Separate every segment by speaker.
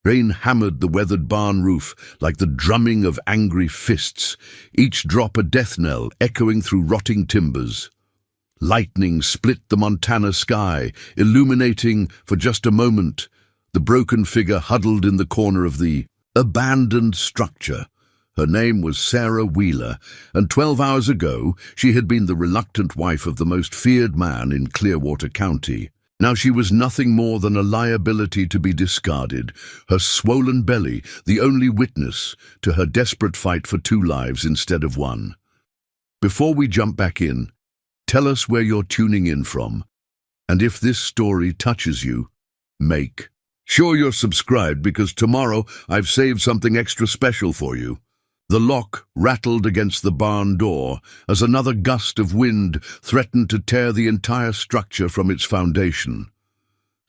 Speaker 1: Rain hammered the weathered barn roof like the drumming of angry fists, each drop a death knell echoing through rotting timbers. Lightning split the Montana sky, illuminating, for just a moment, the broken figure huddled in the corner of the abandoned structure. Her name was Sarah Wheeler, and 12 hours ago she had been the reluctant wife of the most feared man in Clearwater County. Now she was nothing more than a liability to be discarded, her swollen belly the only witness to her desperate fight for 2 lives instead of 1. Before we jump back in, tell us where you're tuning in from, and if this story touches you, make sure you're subscribed, because tomorrow I've saved something extra special for you. The lock rattled against the barn door as another gust of wind threatened to tear the entire structure from its foundation.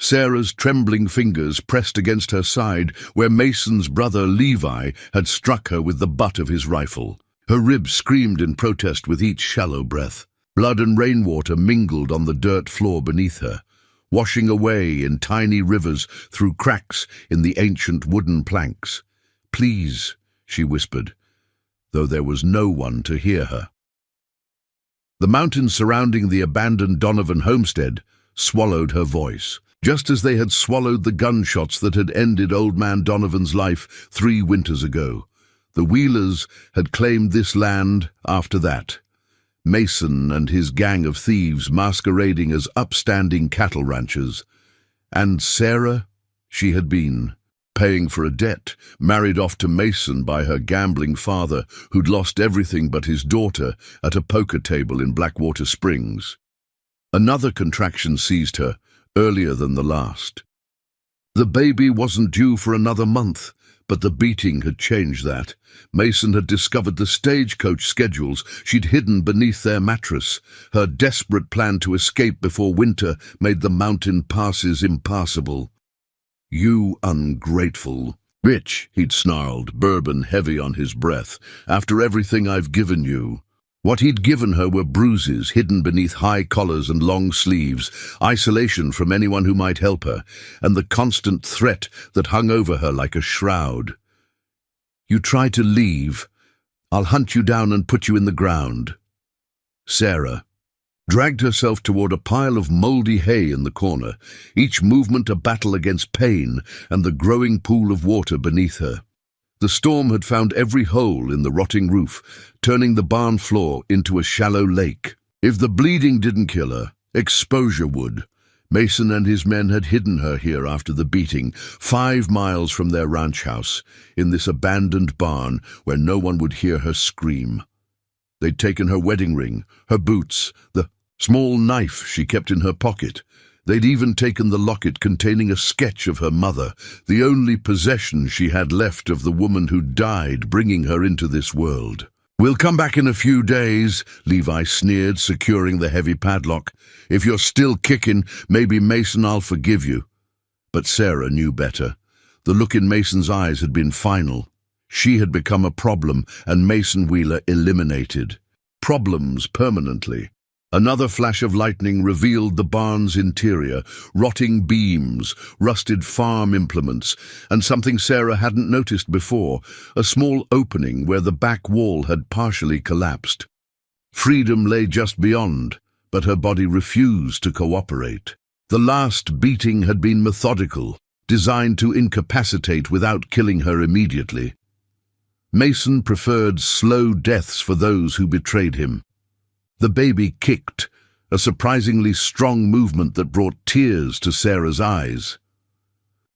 Speaker 1: Sarah's trembling fingers pressed against her side where Mason's brother Levi had struck her with the butt of his rifle. Her ribs screamed in protest with each shallow breath. Blood and rainwater mingled on the dirt floor beneath her, washing away in tiny rivers through cracks in the ancient wooden planks. "Please," she whispered, though there was no one to hear her. The mountains surrounding the abandoned Donovan homestead swallowed her voice, just as they had swallowed the gunshots that had ended Old Man Donovan's life 3 winters ago. The Wheelers had claimed this land after that. Mason and his gang of thieves masquerading as upstanding cattle ranchers. And Sarah, she had been paying for a debt, married off to Mason by her gambling father, who'd lost everything but his daughter at a poker table in Blackwater Springs. Another contraction seized her, earlier than the last. The baby wasn't due for another month, but the beating had changed that. Mason had discovered the stagecoach schedules she'd hidden beneath their mattress. Her desperate plan to escape before winter made the mountain passes impassable. "You ungrateful bitch," he'd snarled, bourbon heavy on his breath. "After everything I've given you." What he'd given her were bruises hidden beneath high collars and long sleeves, isolation from anyone who might help her, and the constant threat that hung over her like a shroud. "You try to leave, I'll hunt you down and put you in the ground." Sarah dragged herself toward a pile of moldy hay in the corner, each movement a battle against pain and the growing pool of water beneath her. The storm had found every hole in the rotting roof, turning the barn floor into a shallow lake. If the bleeding didn't kill her, exposure would. Mason and his men had hidden her here after the beating, 5 miles from their ranch house, in this abandoned barn where no one would hear her scream. They'd taken her wedding ring, her boots, the small knife she kept in her pocket. They'd even taken the locket containing a sketch of her mother, the only possession she had left of the woman who died bringing her into this world. "We'll come back in a few days," Levi sneered, securing the heavy padlock. "If you're still kicking, maybe Mason, I'll forgive you." But Sarah knew better. The look in Mason's eyes had been final. She had become a problem, and Mason Wheeler eliminated problems permanently. Another flash of lightning revealed the barn's interior, rotting beams, rusted farm implements, and something Sarah hadn't noticed before, a small opening where the back wall had partially collapsed. Freedom lay just beyond, but her body refused to cooperate. The last beating had been methodical, designed to incapacitate without killing her immediately. Mason preferred slow deaths for those who betrayed him. The baby kicked, a surprisingly strong movement that brought tears to Sarah's eyes.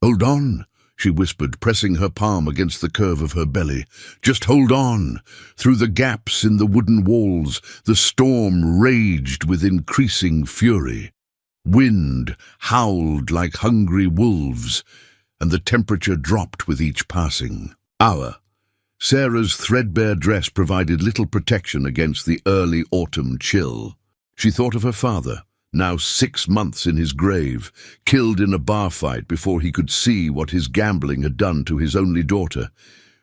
Speaker 1: "Hold on," she whispered, pressing her palm against the curve of her belly. "Just hold on." Through the gaps in the wooden walls, the storm raged with increasing fury. Wind howled like hungry wolves, and the temperature dropped with each passing hour. Sarah's threadbare dress provided little protection against the early autumn chill. She thought of her father, now 6 months in his grave, killed in a bar fight before he could see what his gambling had done to his only daughter.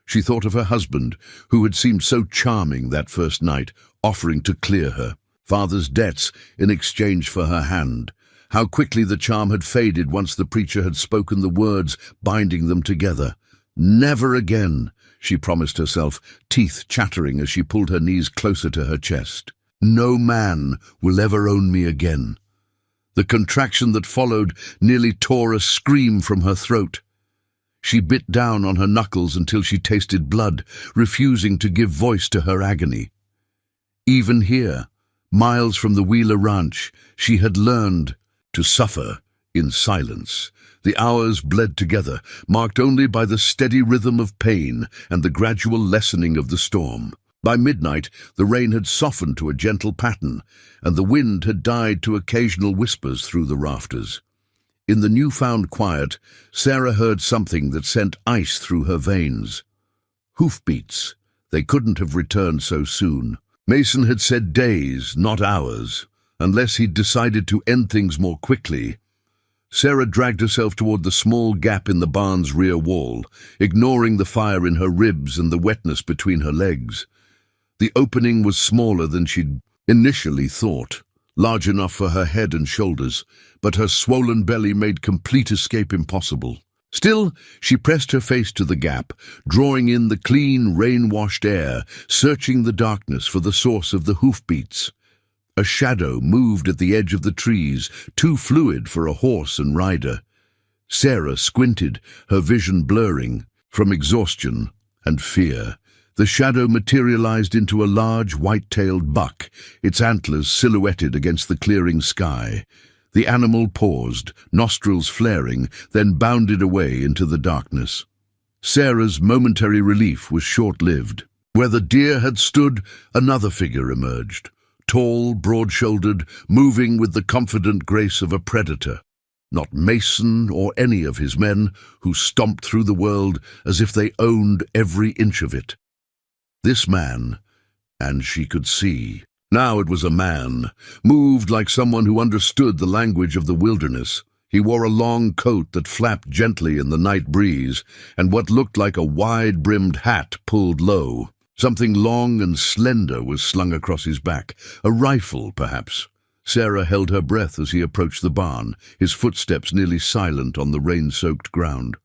Speaker 1: She thought of her husband, who had seemed so charming that first night, offering to clear her father's debts in exchange for her hand. How quickly the charm had faded once the preacher had spoken the words binding them together. Never again, she promised herself, teeth chattering as she pulled her knees closer to her chest. No man will ever own me again. The contraction that followed nearly tore a scream from her throat. She bit down on her knuckles until she tasted blood, refusing to give voice to her agony. Even here, miles from the Wheeler Ranch, she had learned to suffer in silence. The hours bled together, marked only by the steady rhythm of pain and the gradual lessening of the storm. By midnight, the rain had softened to a gentle pattern, and the wind had died to occasional whispers through the rafters. In the newfound quiet, Sarah heard something that sent ice through her veins. Hoofbeats. They couldn't have returned so soon. Mason had said days, not hours, unless he'd decided to end things more quickly. Sarah dragged herself toward the small gap in the barn's rear wall, ignoring the fire in her ribs and the wetness between her legs. The opening was smaller than she'd initially thought, large enough for her head and shoulders, but her swollen belly made complete escape impossible. Still, she pressed her face to the gap, drawing in the clean, rain-washed air, searching the darkness for the source of the hoofbeats. A shadow moved at the edge of the trees, too fluid for a horse and rider. Sarah squinted, her vision blurring from exhaustion and fear. The shadow materialized into a large, white-tailed buck, its antlers silhouetted against the clearing sky. The animal paused, nostrils flaring, then bounded away into the darkness. Sarah's momentary relief was short-lived. Where the deer had stood, another figure emerged. Tall, broad-shouldered, moving with the confident grace of a predator. Not Mason or any of his men, who stomped through the world as if they owned every inch of it. This man, and she could see. Now it was a man, moved like someone who understood the language of the wilderness. He wore a long coat that flapped gently in the night breeze, and what looked like a wide-brimmed hat pulled low. Something long and slender was slung across his back, a rifle, perhaps. Sarah held her breath as he approached the barn, his footsteps nearly silent on the rain-soaked ground.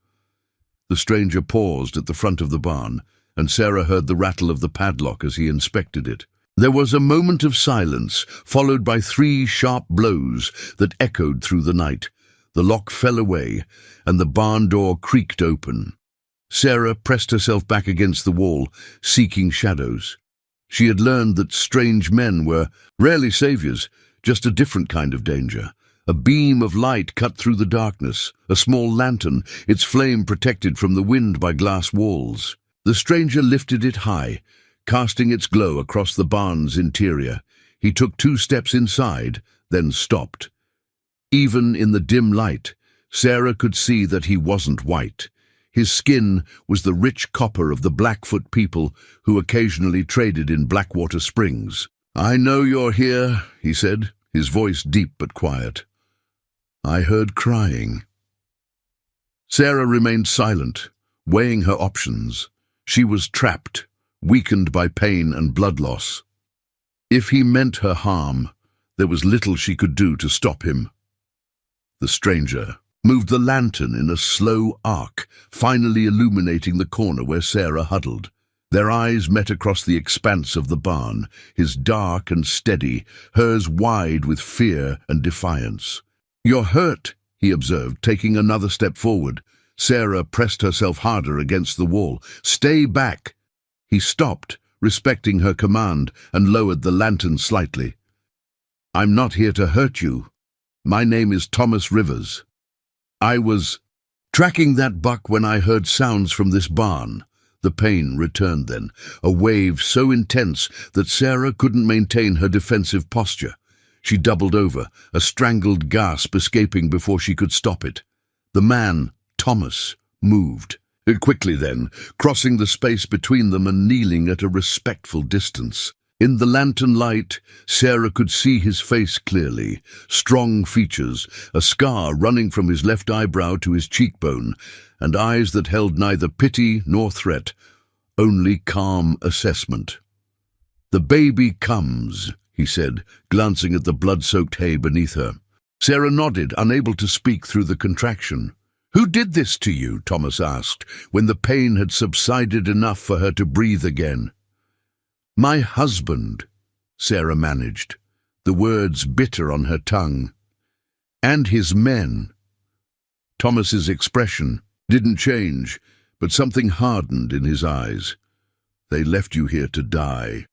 Speaker 1: The stranger paused at the front of the barn, and Sarah heard the rattle of the padlock as he inspected it. There was a moment of silence, followed by 3 sharp blows that echoed through the night. The lock fell away, and the barn door creaked open. Sarah pressed herself back against the wall, seeking shadows. She had learned that strange men were rarely saviors, just a different kind of danger. A beam of light cut through the darkness, a small lantern, its flame protected from the wind by glass walls. The stranger lifted it high, casting its glow across the barn's interior. He took 2 steps inside, then stopped. Even in the dim light, Sarah could see that he wasn't white. His skin was the rich copper of the Blackfoot people who occasionally traded in Blackwater Springs. "I know you're here," he said, his voice deep but quiet. "I heard crying." Sarah remained silent, weighing her options. She was trapped, weakened by pain and blood loss. If he meant her harm, there was little she could do to stop him. The stranger moved the lantern in a slow arc, finally illuminating the corner where Sarah huddled. Their eyes met across the expanse of the barn, his dark and steady, hers wide with fear and defiance. "You're hurt," he observed, taking another step forward. Sarah pressed herself harder against the wall. "Stay back." He stopped, respecting her command, and lowered the lantern slightly. "I'm not here to hurt you. My name is Thomas Rivers. I was tracking that buck when I heard sounds from this barn." The pain returned then, a wave so intense that Sarah couldn't maintain her defensive posture. She doubled over, a strangled gasp escaping before she could stop it. The man, Thomas, moved. Quickly then, crossing the space between them and kneeling at a respectful distance. In the lantern light, Sarah could see his face clearly, strong features, a scar running from his left eyebrow to his cheekbone, and eyes that held neither pity nor threat, only calm assessment. "The baby comes," he said, glancing at the blood-soaked hay beneath her. Sarah nodded, unable to speak through the contraction. "Who did this to you?" Thomas asked, when the pain had subsided enough for her to breathe again. "My husband," Sarah managed, the words bitter on her tongue. "And his men." Thomas's expression didn't change, but something hardened in his eyes. "They left you here to die."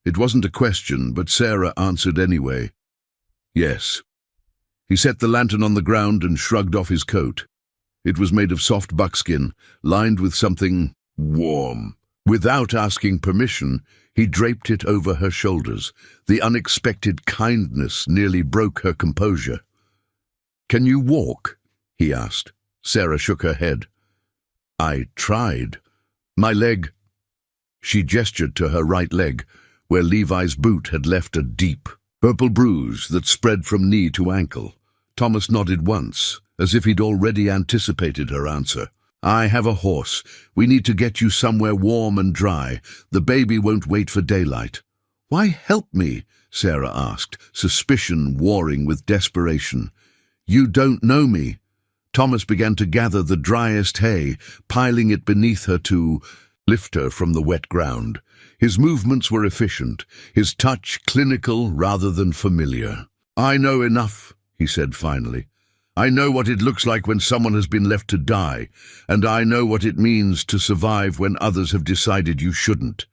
Speaker 1: It wasn't a question, but Sarah answered anyway. "Yes." He set the lantern on the ground and shrugged off his coat. It was made of soft buckskin, lined with something warm. Without asking permission, he draped it over her shoulders. The unexpected kindness nearly broke her composure. "Can you walk?" he asked. Sarah shook her head. "I tried. My leg—" She gestured to her right leg, where Levi's boot had left a deep, purple bruise that spread from knee to ankle. Thomas nodded once, as if he'd already anticipated her answer. "I have a horse. We need to get you somewhere warm and dry. The baby won't wait for daylight." "Why help me?" Sarah asked, suspicion warring with desperation. "You don't know me." Thomas began to gather the driest hay, piling it beneath her to lift her from the wet ground. His movements were efficient, his touch clinical rather than familiar. "I know enough," he said finally. "I know what it looks like when someone has been left to die, and I know what it means to survive when others have decided you shouldn't."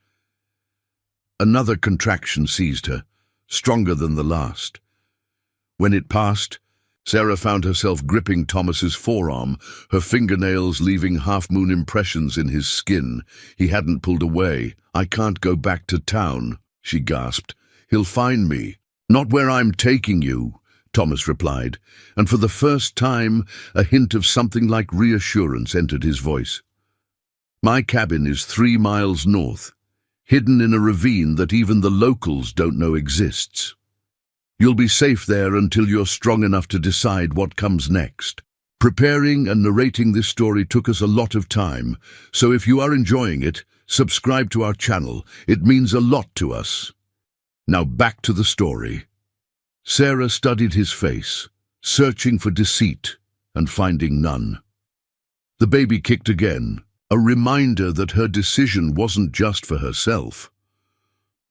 Speaker 1: Another contraction seized her, stronger than the last. When it passed, Sarah found herself gripping Thomas's forearm, her fingernails leaving half-moon impressions in his skin. He hadn't pulled away. "I can't go back to town," she gasped. "He'll find me." "Not where I'm taking you," Thomas replied, and for the first time a hint of something like reassurance entered his voice. "My cabin is 3 miles north, hidden in a ravine that even the locals don't know exists. You'll be safe there until you're strong enough to decide what comes next." Preparing and narrating this story took us a lot of time, so if you are enjoying it, subscribe to our channel. It means a lot to us. Now back to the story. Sarah studied his face, searching for deceit and finding none. The baby kicked again, a reminder that her decision wasn't just for herself.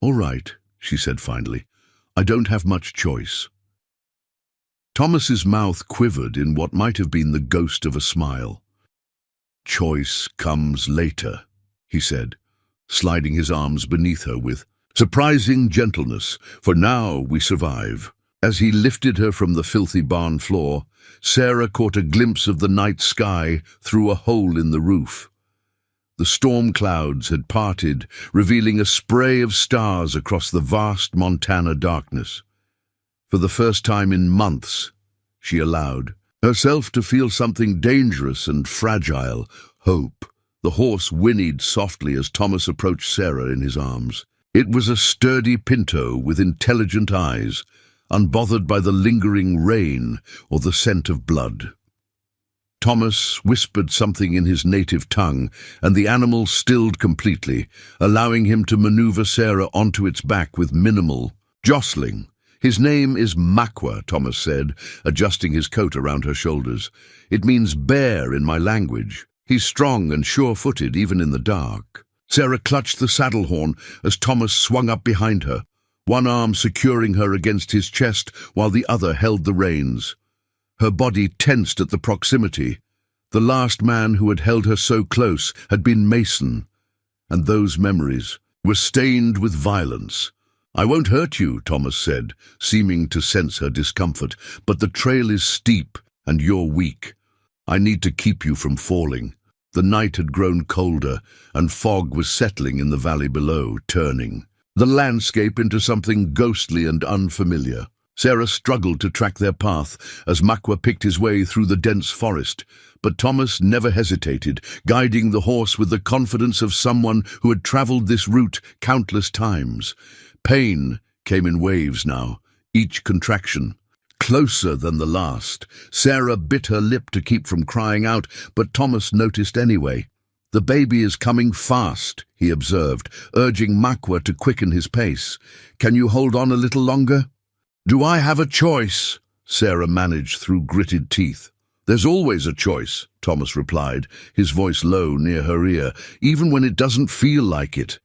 Speaker 1: "All right," she said finally. "I don't have much choice." Thomas's mouth quivered in what might have been the ghost of a smile. "Choice comes later," he said, sliding his arms beneath her with surprising gentleness. "For now we survive." As he lifted her from the filthy barn floor, Sarah caught a glimpse of the night sky through a hole in the roof. The storm clouds had parted, revealing a spray of stars across the vast Montana darkness. For the first time in months, she allowed herself to feel something dangerous and fragile, hope. The horse whinnied softly as Thomas approached Sarah in his arms. It was a sturdy pinto with intelligent eyes, unbothered by the lingering rain or the scent of blood. Thomas whispered something in his native tongue, and the animal stilled completely, allowing him to maneuver Sarah onto its back with minimal jostling. "His name is Makwa," Thomas said, adjusting his coat around her shoulders. "It means bear in my language. He's strong and sure-footed even in the dark." Sarah clutched the saddle horn as Thomas swung up behind her, one arm securing her against his chest while the other held the reins. Her body tensed at the proximity. The last man who had held her so close had been Mason, and those memories were stained with violence. "I won't hurt you," Thomas said, seeming to sense her discomfort, "but the trail is steep and you're weak. I need to keep you from falling." The night had grown colder, and fog was settling in the valley below, turning the landscape into something ghostly and unfamiliar. Sarah struggled to track their path as Makwa picked his way through the dense forest, but Thomas never hesitated, guiding the horse with the confidence of someone who had traveled this route countless times. Pain came in waves now, each contraction closer than the last. Sarah bit her lip to keep from crying out, but Thomas noticed anyway. "The baby is coming fast," he observed, urging Makwa to quicken his pace. "Can you hold on a little longer?" "Do I have a choice?" Sarah managed through gritted teeth. "There's always a choice," Thomas replied, his voice low near her ear, "even when it doesn't feel like it."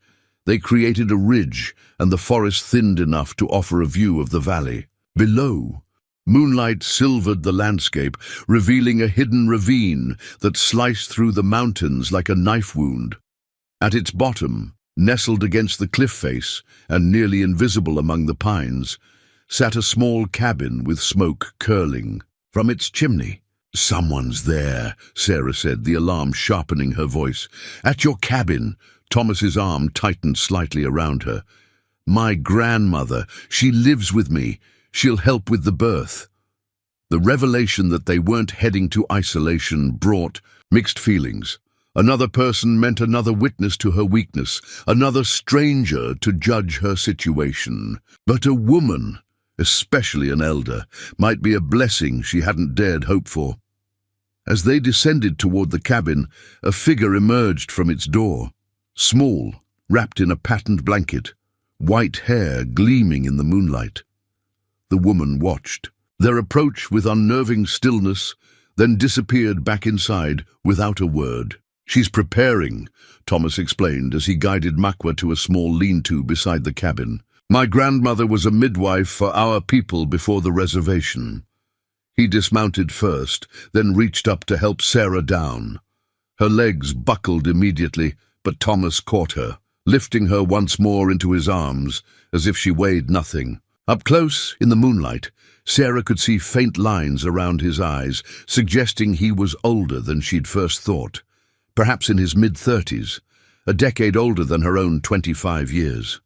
Speaker 1: They created a ridge, and the forest thinned enough to offer a view of the valley. Below, moonlight silvered the landscape, revealing a hidden ravine that sliced through the mountains like a knife wound. At its bottom, nestled against the cliff face and nearly invisible among the pines, sat a small cabin with smoke curling from its chimney. "Someone's there," Sarah said, the alarm sharpening her voice. "At your cabin." Thomas's arm tightened slightly around her. "My grandmother, she lives with me. She'll help with the birth." The revelation that they weren't heading to isolation brought mixed feelings. Another person meant another witness to her weakness, another stranger to judge her situation. But a woman, especially an elder, might be a blessing she hadn't dared hope for. As they descended toward the cabin, a figure emerged from its door. Small, wrapped in a patterned blanket, white hair gleaming in the moonlight. The woman watched their approach with unnerving stillness, then disappeared back inside without a word. "She's preparing," Thomas explained as he guided Makwa to a small lean-to beside the cabin. "My grandmother was a midwife for our people before the reservation." He dismounted first, then reached up to help Sarah down. Her legs buckled immediately, but Thomas caught her, lifting her once more into his arms, as if she weighed nothing. Up close, in the moonlight, Sarah could see faint lines around his eyes, suggesting he was older than she'd first thought. Perhaps in his mid-30s, a decade older than her own 25 years.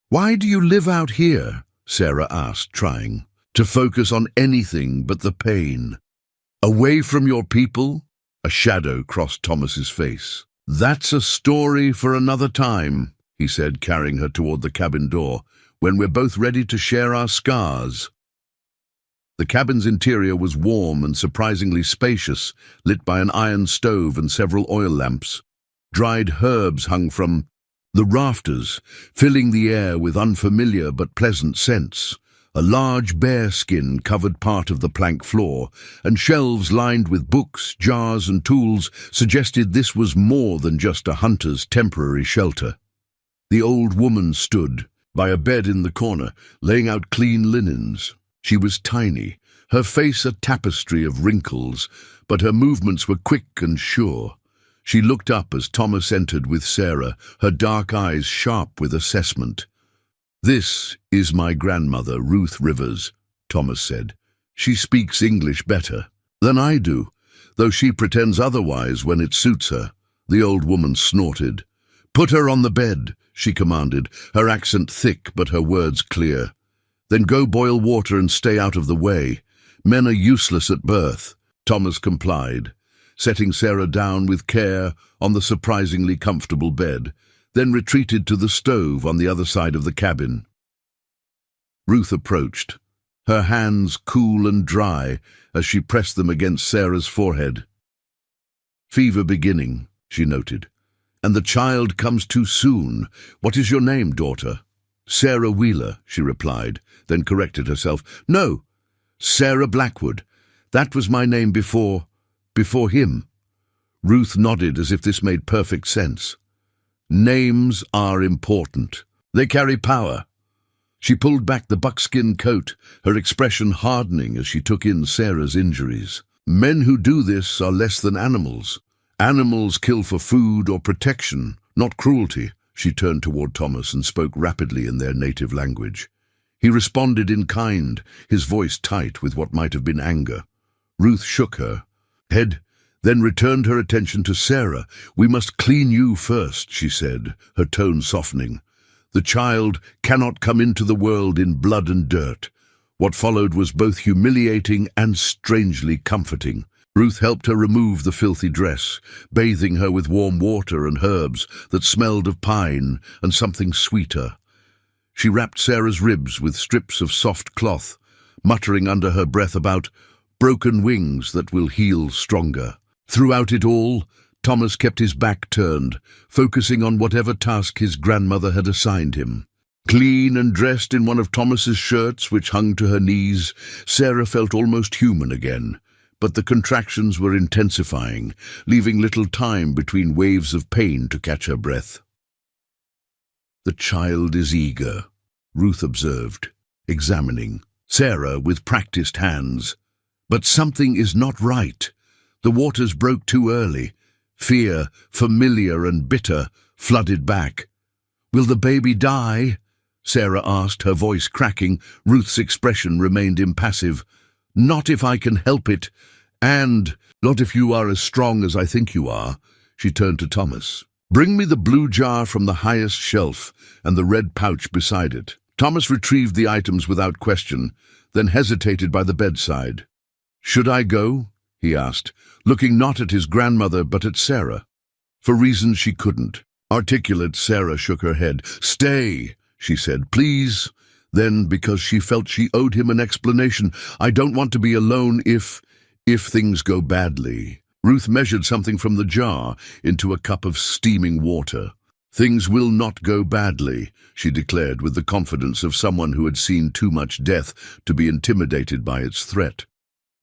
Speaker 1: "Why do you live out here?" Sarah asked, trying to focus on anything but the pain. "Away from your people?" A shadow crossed Thomas's face. "That's a story for another time," he said, carrying her toward the cabin door, "when we're both ready to share our scars." The cabin's interior was warm and surprisingly spacious, lit by an iron stove and several oil lamps. Dried herbs hung from the rafters, filling the air with unfamiliar but pleasant scents. A large bear skin covered part of the plank floor, and shelves lined with books, jars, and tools suggested this was more than just a hunter's temporary shelter. The old woman stood by a bed in the corner, laying out clean linens. She was tiny, her face a tapestry of wrinkles, but her movements were quick and sure. She looked up as Thomas entered with Sarah, her dark eyes sharp with assessment. "This is my grandmother, Ruth Rivers," Thomas said. "She speaks English better than I do, though she pretends otherwise when it suits her." The old woman snorted. "Put her on the bed," she commanded, her accent thick but her words clear. "Then go boil water and stay out of the way. Men are useless at birth." Thomas complied, setting Sarah down with care on the surprisingly comfortable bed, then retreated to the stove on the other side of the cabin. Ruth approached, her hands cool and dry as she pressed them against Sarah's forehead. "Fever beginning," she noted. "And the child comes too soon. What is your name, daughter?" "Sarah Wheeler," she replied, then corrected herself. "No, Sarah Blackwood. That was my name before him." Ruth nodded as if this made perfect sense. Names are important. They carry power. She pulled back the buckskin coat, her expression hardening as she took in Sarah's injuries. "Men who do this are less than animals. Animals kill for food or protection, not cruelty." She turned toward Thomas and spoke rapidly in their native language. He responded in kind, his voice tight with what might have been anger. Ruth shook her head, then returned her attention to Sarah. "We must clean you first," she said, her tone softening. "The child cannot come into the world in blood and dirt." What followed was both humiliating and strangely comforting. Ruth helped her remove the filthy dress, bathing her with warm water and herbs that smelled of pine and something sweeter. She wrapped Sarah's ribs with strips of soft cloth, muttering under her breath about broken wings that will heal stronger. Throughout it all, Thomas kept his back turned, focusing on whatever task his grandmother had assigned him. Clean and dressed in one of Thomas's shirts, which hung to her knees, Sarah felt almost human again. But the contractions were intensifying, leaving little time between waves of pain to catch her breath. "The child is eager," Ruth observed, examining Sarah with practiced hands. "But something is not right. The waters broke too early. Fear, familiar and bitter, flooded back. Will the baby die?" Sarah asked, her voice cracking. Ruth's expression remained impassive. "Not if I can help it, and not if you are as strong as I think you are." She turned to Thomas. "Bring me the blue jar from the highest shelf and the red pouch beside it." Thomas retrieved the items without question, then hesitated by the bedside. "Should I go?" he asked, looking not at his grandmother but at Sarah. For reasons she couldn't articulate, Sarah shook her head. "Stay," she said, "please." Then, because she felt she owed him an explanation, "I don't want to be alone if things go badly." Ruth measured something from the jar into a cup of steaming water. "Things will not go badly," she declared with the confidence of someone who had seen too much death to be intimidated by its threat.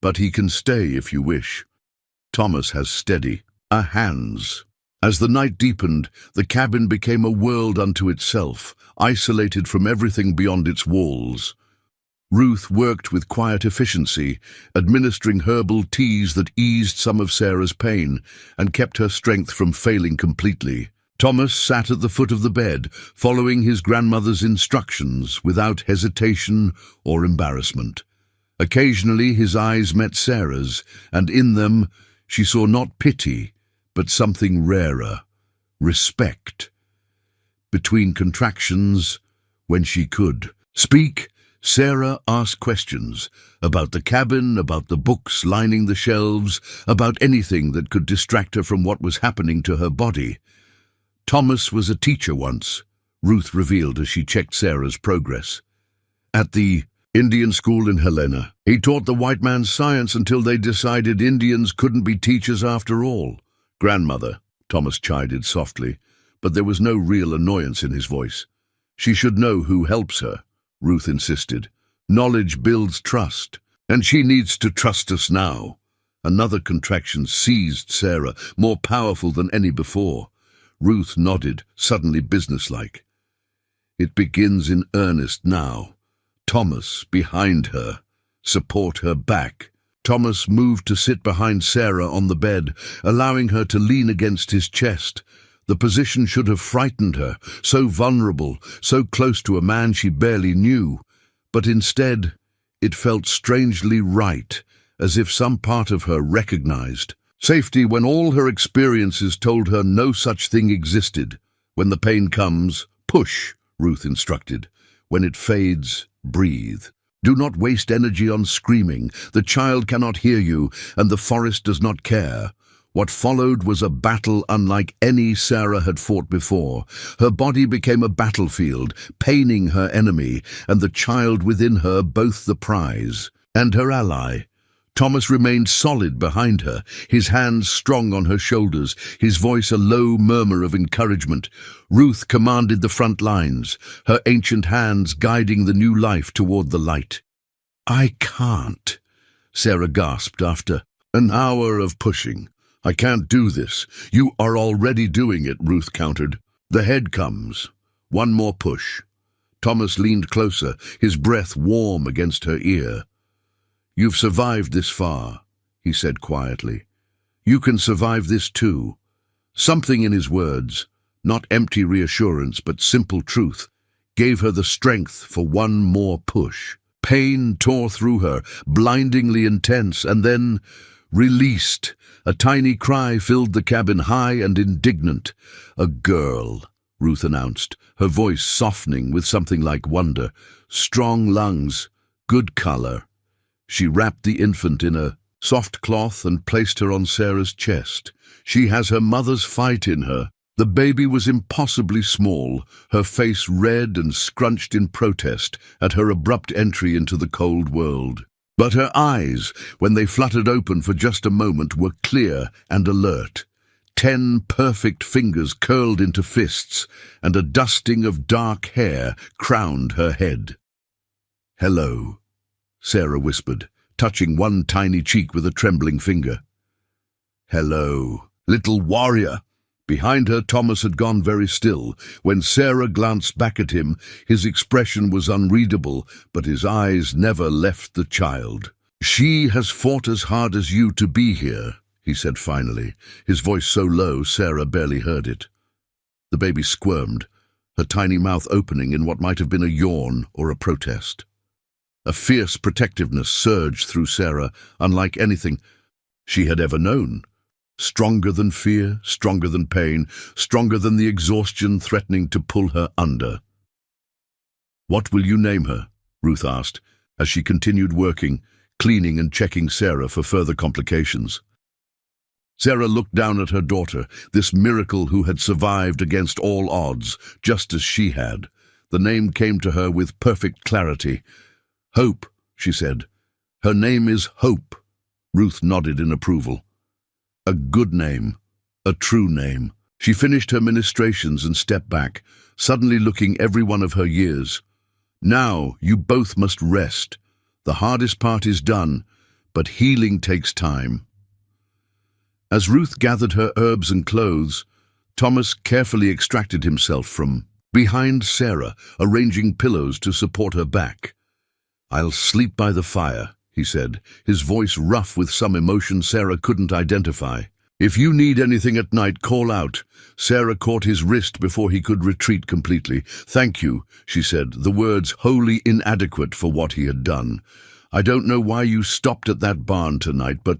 Speaker 1: "But he can stay if you wish. Thomas has steady hands." As the night deepened, the cabin became a world unto itself, isolated from everything beyond its walls. Ruth worked with quiet efficiency, administering herbal teas that eased some of Sarah's pain and kept her strength from failing completely. Thomas sat at the foot of the bed, following his grandmother's instructions without hesitation or embarrassment. Occasionally his eyes met Sarah's, and in them she saw not pity, but something rarer, respect. Between contractions, when she could speak, Sarah asked questions about the cabin, about the books lining the shelves, about anything that could distract her from what was happening to her body. "Thomas was a teacher once," Ruth revealed as she checked Sarah's progress. "At the Indian school in Helena. He taught the white man's science until they decided Indians couldn't be teachers after all." "Grandmother," Thomas chided softly, but there was no real annoyance in his voice. "She should know who helps her," Ruth insisted. "Knowledge builds trust, and she needs to trust us now." Another contraction seized Sarah, more powerful than any before. Ruth nodded, suddenly businesslike. "It begins in earnest now. Thomas, behind her. Support her back." Thomas moved to sit behind Sarah on the bed, allowing her to lean against his chest. The position should have frightened her, so vulnerable, so close to a man she barely knew. But instead, it felt strangely right, as if some part of her recognized safety when all her experiences told her no such thing existed. "When the pain comes, push," Ruth instructed. "When it fades, breathe. Do not waste energy on screaming. The child cannot hear you, and the forest does not care." What followed was a battle unlike any Sarah had fought before. Her body became a battlefield, paining her enemy, and the child within her both the prize and her ally. Thomas remained solid behind her, his hands strong on her shoulders, his voice a low murmur of encouragement. Ruth commanded the front lines, her ancient hands guiding the new life toward the light. "I can't," Sarah gasped after an hour of pushing. "I can't do this." "You are already doing it," Ruth countered. "The head comes. One more push." Thomas leaned closer, his breath warm against her ear. "You've survived this far," he said quietly. "You can survive this too." Something in his words, not empty reassurance but simple truth, gave her the strength for one more push. Pain tore through her, blindingly intense, and then released. A tiny cry filled the cabin, high and indignant. "A girl," Ruth announced, her voice softening with something like wonder. "Strong lungs, good color." She wrapped the infant in a soft cloth and placed her on Sarah's chest. "She has her mother's fight in her." The baby was impossibly small, her face red and scrunched in protest at her abrupt entry into the cold world. But her eyes, when they fluttered open for just a moment, were clear and alert. 10 perfect fingers curled into fists, and a dusting of dark hair crowned her head. "Hello," Sarah whispered, touching one tiny cheek with a trembling finger. "Hello, little warrior." Behind her, Thomas had gone very still. When Sarah glanced back at him, his expression was unreadable, but his eyes never left the child. "She has fought as hard as you to be here," he said finally, his voice so low Sarah barely heard it. The baby squirmed, her tiny mouth opening in what might have been a yawn or a protest. A fierce protectiveness surged through Sarah, unlike anything she had ever known. Stronger than fear, stronger than pain, stronger than the exhaustion threatening to pull her under. "What will you name her?" Ruth asked, as she continued working, cleaning and checking Sarah for further complications. Sarah looked down at her daughter, this miracle who had survived against all odds, just as she had. The name came to her with perfect clarity. "Hope," she said. "Her name is Hope." Ruth nodded in approval. "A good name, a true name." She finished her ministrations and stepped back, suddenly looking every one of her years. "Now you both must rest. The hardest part is done, but healing takes time." As Ruth gathered her herbs and clothes, Thomas carefully extracted himself from behind Sarah, arranging pillows to support her back. "I'll sleep by the fire," he said, his voice rough with some emotion Sarah couldn't identify. "If you need anything at night, call out." Sarah caught his wrist before he could retreat completely. "Thank you," she said, the words wholly inadequate for what he had done. "I don't know why you stopped at that barn tonight, but—"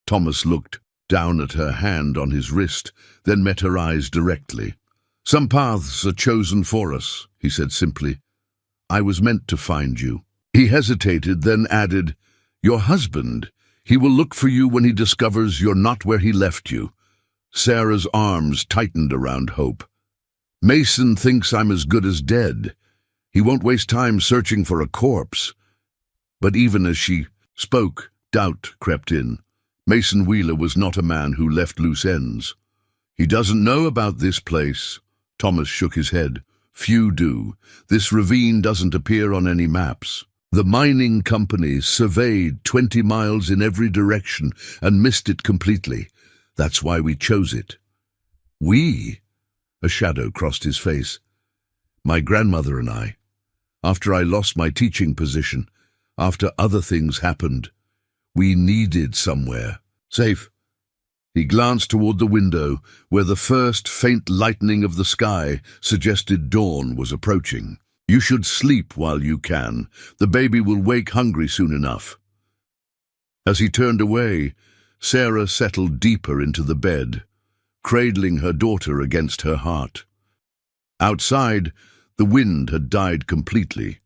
Speaker 1: Thomas looked down at her hand on his wrist, then met her eyes directly. "Some paths are chosen for us," he said simply. "I was meant to find you." He hesitated, then added, "Your husband, he will look for you when he discovers you're not where he left you." Sarah's arms tightened around Hope. "Mason thinks I'm as good as dead. He won't waste time searching for a corpse." But even as she spoke, doubt crept in. Mason Wheeler was not a man who left loose ends. "He doesn't know about this place." Thomas shook his head. "Few do. This ravine doesn't appear on any maps. The mining company surveyed 20 miles in every direction and missed it completely. That's why we chose it." "We?" A shadow crossed his face. "My grandmother and I. After I lost my teaching position, after other things happened, we needed somewhere safe." He glanced toward the window, where the first faint lightening of the sky suggested dawn was approaching. "You should sleep while you can. The baby will wake hungry soon enough." As he turned away, Sarah settled deeper into the bed, cradling her daughter against her heart. Outside, the wind had died completely,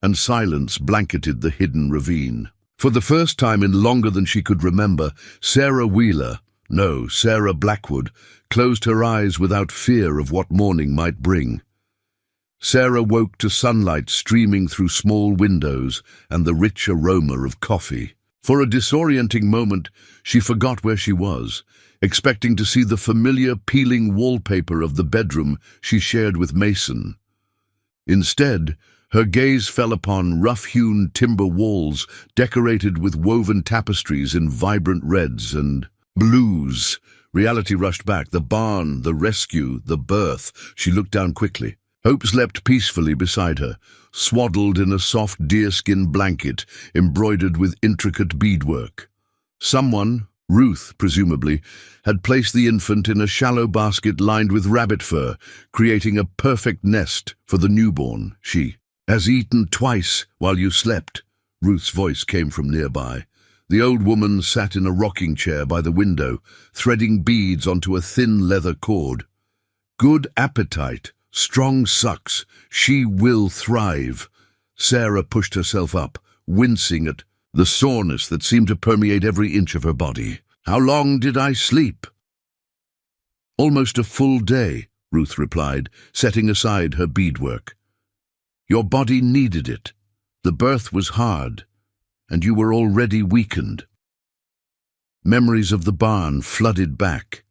Speaker 1: and silence blanketed the hidden ravine. For the first time in longer than she could remember, Sarah Blackwood, closed her eyes without fear of what morning might bring. Sarah woke to sunlight streaming through small windows and the rich aroma of coffee. For a disorienting moment, she forgot where she was, expecting to see the familiar peeling wallpaper of the bedroom she shared with Mason. Instead, her gaze fell upon rough-hewn timber walls decorated with woven tapestries in vibrant reds and blues. Reality rushed back. The barn, the rescue, the birth. She looked down quickly. Hope slept peacefully beside her, swaddled in a soft deerskin blanket embroidered with intricate beadwork. Someone, Ruth presumably, had placed the infant in a shallow basket lined with rabbit fur, creating a perfect nest for the newborn. "She has eaten twice while you slept," Ruth's voice came from nearby. The old woman sat in a rocking chair by the window, threading beads onto a thin leather cord. "Good appetite. Strong sucks. She will thrive." Sarah pushed herself up, wincing at the soreness that seemed to permeate every inch of her body. "How long did I sleep?" "Almost a full day," Ruth replied, setting aside her beadwork. "Your body needed it. The birth was hard, and you were already weakened." Memories of the barn flooded back.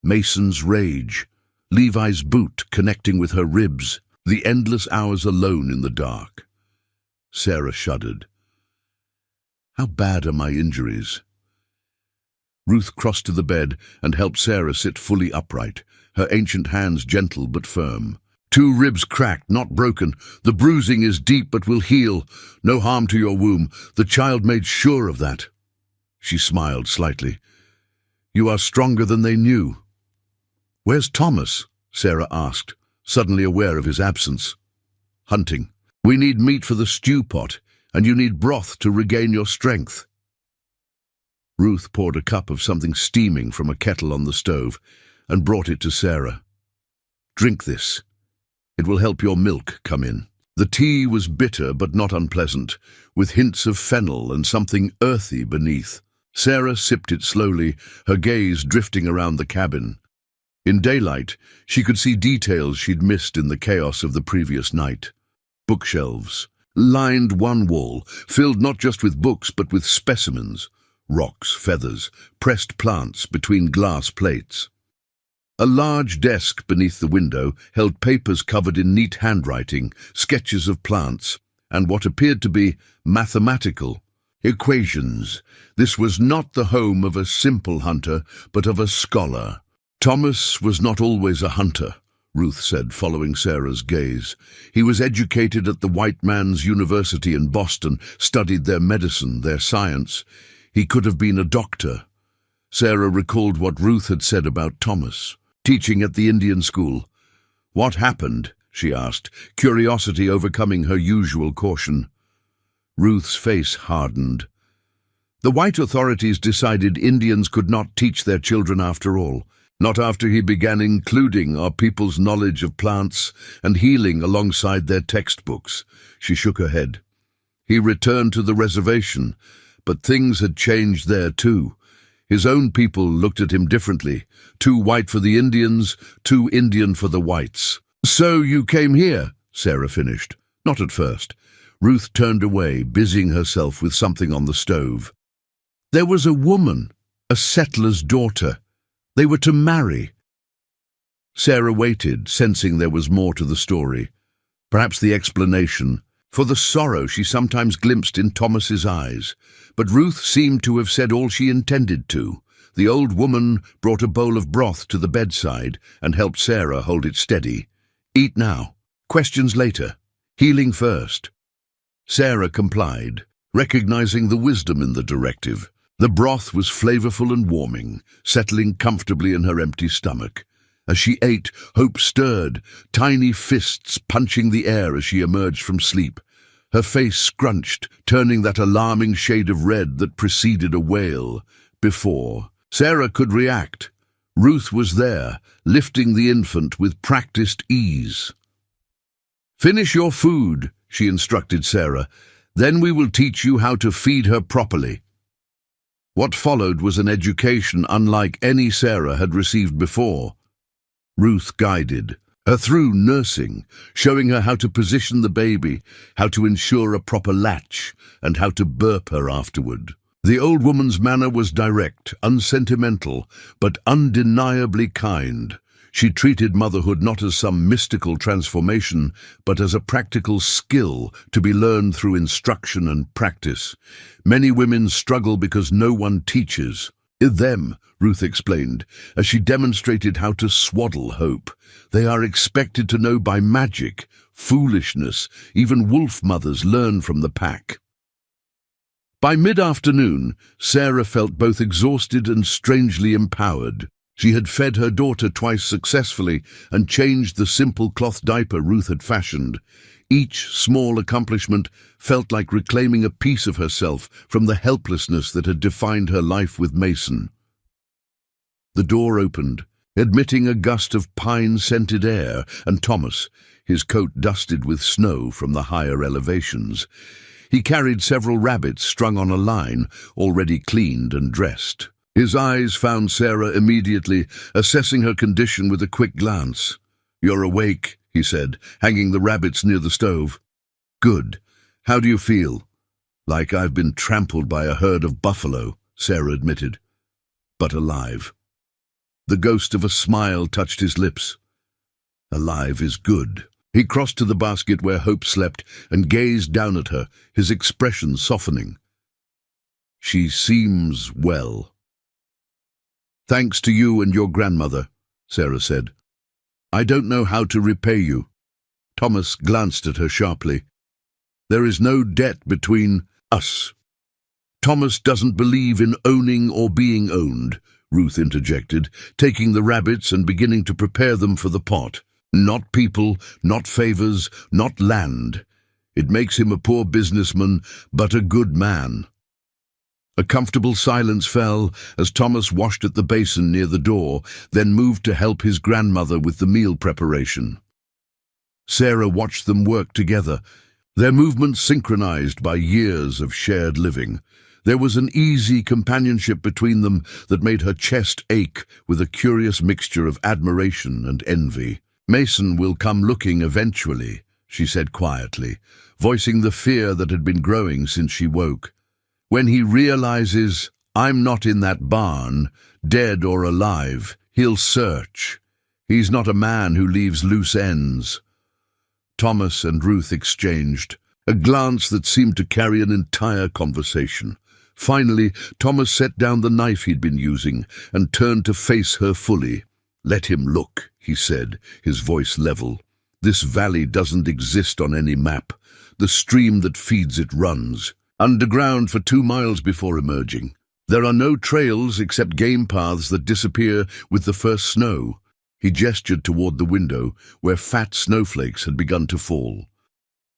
Speaker 1: Mason's rage, Levi's boot connecting with her ribs, the endless hours alone in the dark. Sarah shuddered. How bad are my injuries? Ruth crossed to the bed and helped Sarah sit fully upright, her ancient hands gentle but firm. 2 ribs cracked, not broken. The bruising is deep but will heal. No harm to your womb. The child made sure of that. She smiled slightly. You are stronger than they knew. Where's Thomas? Sarah asked, suddenly aware of his absence. Hunting. We need meat for the stew pot, and you need broth to regain your strength. Ruth poured a cup of something steaming from a kettle on the stove and brought it to Sarah. Drink this. It will help your milk come in. The tea was bitter but not unpleasant, with hints of fennel and something earthy beneath. Sarah sipped it slowly, her gaze drifting around the cabin. In daylight, she could see details she'd missed in the chaos of the previous night. Bookshelves lined one wall, filled not just with books but with specimens, rocks, feathers, pressed plants between glass plates. A large desk beneath the window held papers covered in neat handwriting, sketches of plants, and what appeared to be mathematical equations. This was not the home of a simple hunter, but of a scholar. Thomas was not always a hunter, Ruth said, following Sarah's gaze. He was educated at the white man's university in Boston, studied their medicine, their science. He could have been a doctor. Sarah recalled what Ruth had said about Thomas. Teaching at the Indian school. What happened? She asked, curiosity overcoming her usual caution. Ruth's face hardened. The white authorities decided Indians could not teach their children after all, not after he began including our people's knowledge of plants and healing alongside their textbooks. She shook her head. He returned to the reservation, but things had changed there too. His own people looked at him differently, too white for the Indians, too Indian for the whites. So you came here, Sarah finished. Not at first. Ruth turned away, busying herself with something on the stove. There was a woman, a settler's daughter. They were to marry. Sarah waited, sensing there was more to the story. Perhaps the explanation for the sorrow she sometimes glimpsed in Thomas's eyes. But Ruth seemed to have said all she intended to. The old woman brought a bowl of broth to the bedside and helped Sarah hold it steady. Eat now. Questions later. Healing first. Sarah complied, recognizing the wisdom in the directive. The broth was flavorful and warming, settling comfortably in her empty stomach. As she ate, hope stirred, tiny fists punching the air as she emerged from sleep. Her face scrunched, turning that alarming shade of red that preceded a wail. Before Sarah could react, Ruth was there, lifting the infant with practiced ease. Finish your food, she instructed Sarah. Then we will teach you how to feed her properly. What followed was an education unlike any Sarah had received before. Ruth guided her through nursing, showing her how to position the baby, how to ensure a proper latch, and how to burp her afterward. The old woman's manner was direct, unsentimental, but undeniably kind. She treated motherhood not as some mystical transformation, but as a practical skill to be learned through instruction and practice. Many women struggle because no one teaches them, Ruth explained, as she demonstrated how to swaddle hope. They are expected to know by magic, foolishness. Even wolf mothers learn from the pack. By mid-afternoon, Sarah felt both exhausted and strangely empowered. She had fed her daughter twice successfully and changed the simple cloth diaper Ruth had fashioned. Each small accomplishment felt like reclaiming a piece of herself from the helplessness that had defined her life with Mason. The door opened, admitting a gust of pine-scented air, and Thomas, his coat dusted with snow from the higher elevations. He carried several rabbits strung on a line, already cleaned and dressed. His eyes found Sarah immediately, assessing her condition with a quick glance. "You're awake," he said, hanging the rabbits near the stove. "Good. How do you feel?" "Like I've been trampled by a herd of buffalo," Sarah admitted. "But alive." The ghost of a smile touched his lips. Alive is good. He crossed to the basket where Hope slept and gazed down at her, his expression softening. She seems well. Thanks to you and your grandmother, Sarah said. I don't know how to repay you. Thomas glanced at her sharply. There is no debt between us. Thomas doesn't believe in owning or being owned, Ruth interjected, taking the rabbits and beginning to prepare them for the pot. Not people, not favors, not land. It makes him a poor businessman, but a good man. A comfortable silence fell as Thomas washed at the basin near the door, then moved to help his grandmother with the meal preparation. Sarah watched them work together, their movements synchronized by years of shared living. There was an easy companionship between them that made her chest ache with a curious mixture of admiration and envy. Mason will come looking eventually, she said quietly, voicing the fear that had been growing since she woke. When he realizes I'm not in that barn, dead or alive, he'll search. He's not a man who leaves loose ends. Thomas and Ruth exchanged a glance that seemed to carry an entire conversation. Finally, Thomas set down the knife he'd been using and turned to face her fully. Let him look, he said, his voice level. This valley doesn't exist on any map. The stream that feeds it runs underground for 2 miles before emerging. There are no trails except game paths that disappear with the first snow. He gestured toward the window, where fat snowflakes had begun to fall.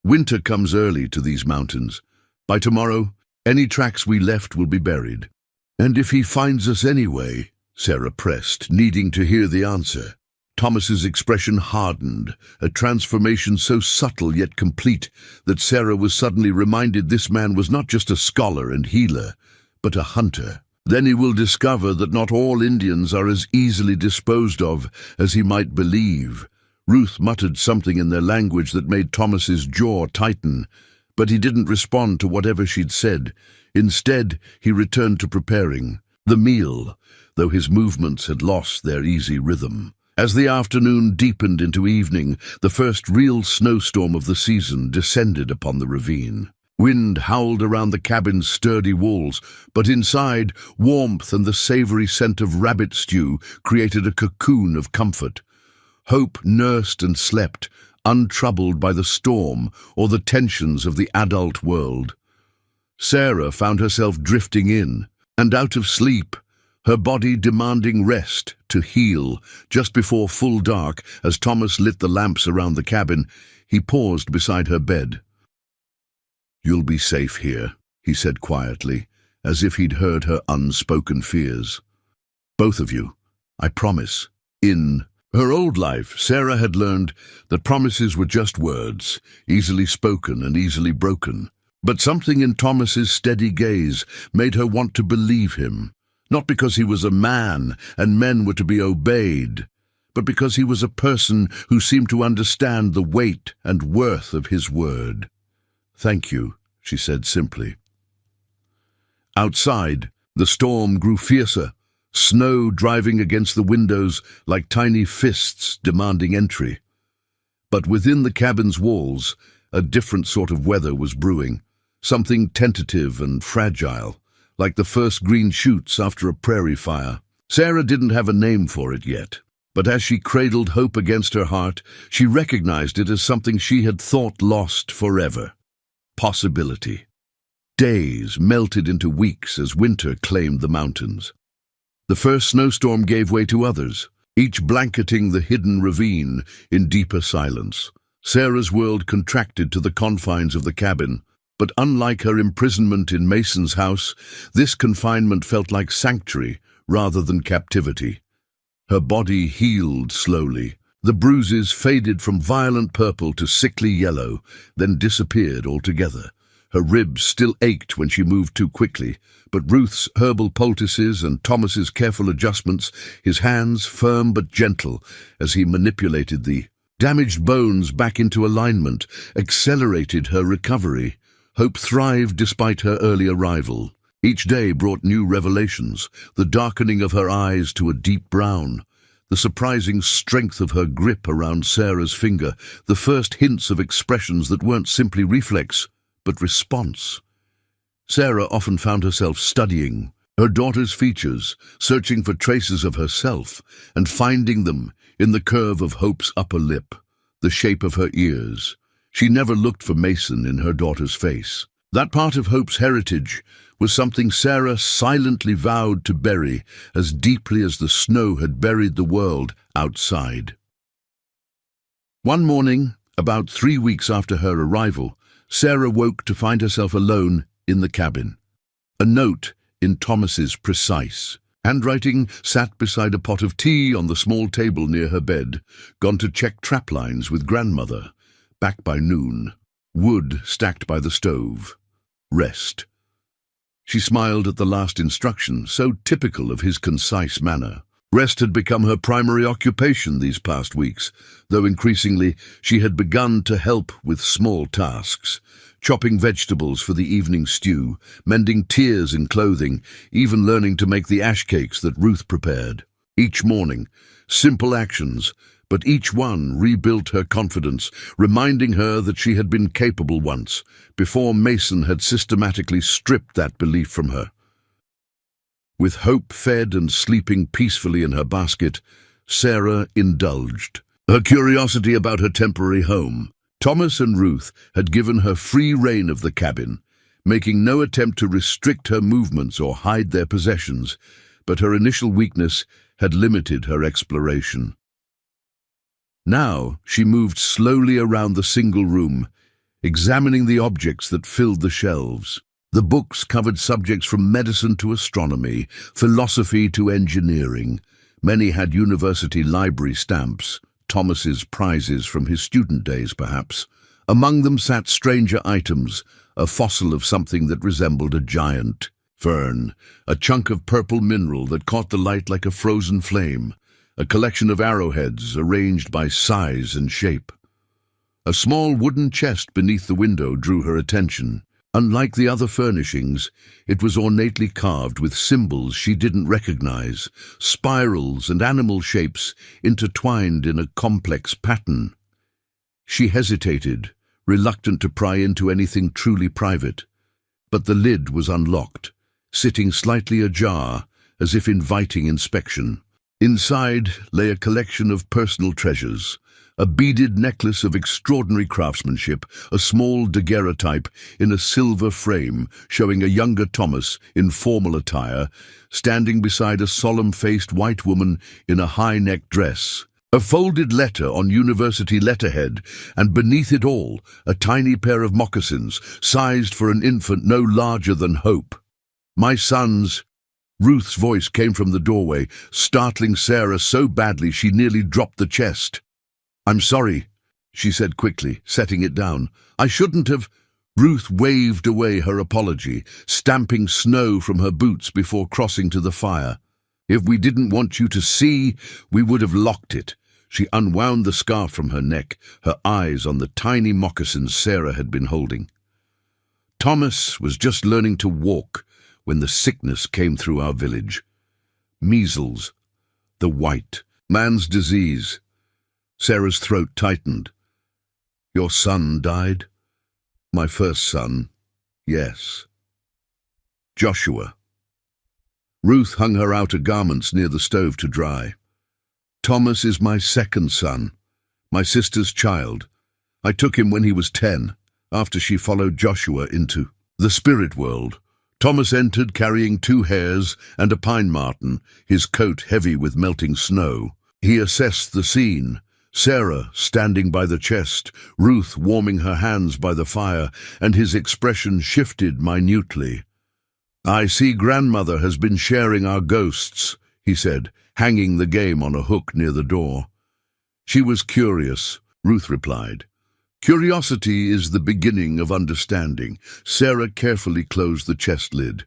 Speaker 1: Winter comes early to these mountains. By tomorrow, any tracks we left will be buried. And if he finds us anyway, Sarah pressed, needing to hear the answer. Thomas's expression hardened, a transformation so subtle yet complete that Sarah was suddenly reminded this man was not just a scholar and healer, but a hunter. Then he will discover that not all Indians are as easily disposed of as he might believe. Ruth muttered something in their language that made Thomas's jaw tighten, but he didn't respond to whatever she'd said. Instead, he returned to preparing the meal, though his movements had lost their easy rhythm. As the afternoon deepened into evening, the first real snowstorm of the season descended upon the ravine. Wind howled around the cabin's sturdy walls, but inside, warmth and the savory scent of rabbit stew created a cocoon of comfort. Hope nursed and slept, untroubled by the storm or the tensions of the adult world. Sarah found herself drifting in and out of sleep, her body demanding rest to heal. Just before full dark, as Thomas lit the lamps around the cabin, he paused beside her bed. "You'll be safe here," he said quietly, as if he'd heard her unspoken fears. "Both of you, I promise." In her old life, Sarah had learned that promises were just words, easily spoken and easily broken. But something in Thomas's steady gaze made her want to believe him. Not because he was a man and men were to be obeyed, but because he was a person who seemed to understand the weight and worth of his word. "Thank you," she said simply. Outside, the storm grew fiercer, snow driving against the windows like tiny fists demanding entry. But within the cabin's walls, a different sort of weather was brewing, something tentative and fragile, like the first green shoots after a prairie fire. Sarah didn't have a name for it yet, but as she cradled hope against her heart, she recognized it as something she had thought lost forever. Possibility. Days melted into weeks as winter claimed the mountains. The first snowstorm gave way to others, each blanketing the hidden ravine in deeper silence. Sarah's world contracted to the confines of the cabin, but unlike her imprisonment in Mason's house, this confinement felt like sanctuary rather than captivity. Her body healed slowly. The bruises faded from violent purple to sickly yellow, then disappeared altogether. Her ribs still ached when she moved too quickly, but Ruth's herbal poultices and Thomas's careful adjustments, his hands firm but gentle as he manipulated the damaged bones back into alignment, accelerated her recovery. Hope thrived despite her early arrival. Each day brought new revelations, the darkening of her eyes to a deep brown, the surprising strength of her grip around Sarah's finger, the first hints of expressions that weren't simply reflex, but response. Sarah often found herself studying her daughter's features, searching for traces of herself, and finding them in the curve of Hope's upper lip, the shape of her ears. She never looked for Mason in her daughter's face. That part of Hope's heritage was something Sarah silently vowed to bury as deeply as the snow had buried the world outside. One morning, about 3 weeks after her arrival, Sarah woke to find herself alone in the cabin. A note in Thomas's precise handwriting sat beside a pot of tea on the small table near her bed, gone to check trap lines with grandmother. Back by noon. Wood stacked by the stove. Rest. She smiled at the last instruction, so typical of his concise manner. Rest had become her primary occupation these past weeks, though increasingly she had begun to help with small tasks, chopping vegetables for the evening stew, mending tears in clothing, even learning to make the ash cakes that Ruth prepared. Each morning, simple actions, but each one rebuilt her confidence, reminding her that she had been capable once, before Mason had systematically stripped that belief from her. With Hope fed and sleeping peacefully in her basket, Sarah indulged her curiosity about her temporary home. Thomas and Ruth had given her free rein of the cabin, making no attempt to restrict her movements or hide their possessions, but her initial weakness had limited her exploration. Now she moved slowly around the single room, examining the objects that filled the shelves. The books covered subjects from medicine to astronomy, philosophy to engineering. Many had university library stamps, Thomas's prizes from his student days perhaps. Among them sat stranger items, a fossil of something that resembled a giant fern, a chunk of purple mineral that caught the light like a frozen flame, a collection of arrowheads arranged by size and shape. A small wooden chest beneath the window drew her attention. Unlike the other furnishings, it was ornately carved with symbols she didn't recognize, spirals and animal shapes intertwined in a complex pattern. She hesitated, reluctant to pry into anything truly private. But the lid was unlocked, sitting slightly ajar, as if inviting inspection. Inside lay a collection of personal treasures, a beaded necklace of extraordinary craftsmanship, a small daguerreotype in a silver frame showing a younger Thomas in formal attire, standing beside a solemn-faced white woman in a high-necked dress. A folded letter on university letterhead, and beneath it all, a tiny pair of moccasins, sized for an infant no larger than Hope. "My sons," Ruth's voice came from the doorway, startling Sarah so badly she nearly dropped the chest. "I'm sorry," she said quickly, setting it down. "I shouldn't have—" Ruth waved away her apology, stamping snow from her boots before crossing to the fire. "If we didn't want you to see, we would have locked it." She unwound the scarf from her neck, her eyes on the tiny moccasins Sarah had been holding. Thomas was just learning to walk when the sickness came through our village. Measles, the white man's disease. Sarah's throat tightened. "Your son died?" "My first son, yes." "Joshua." Ruth hung her outer garments near the stove to dry. "Thomas is my second son, my sister's child. I took him when he was 10, after she followed Joshua into the spirit world." Thomas entered carrying 2 hares and a pine marten, his coat heavy with melting snow. He assessed the scene, Sarah standing by the chest, Ruth warming her hands by the fire, and his expression shifted minutely. "I see grandmother has been sharing our ghosts," he said, hanging the game on a hook near the door. "She was curious," Ruth replied. "Curiosity is the beginning of understanding." Sarah carefully closed the chest lid.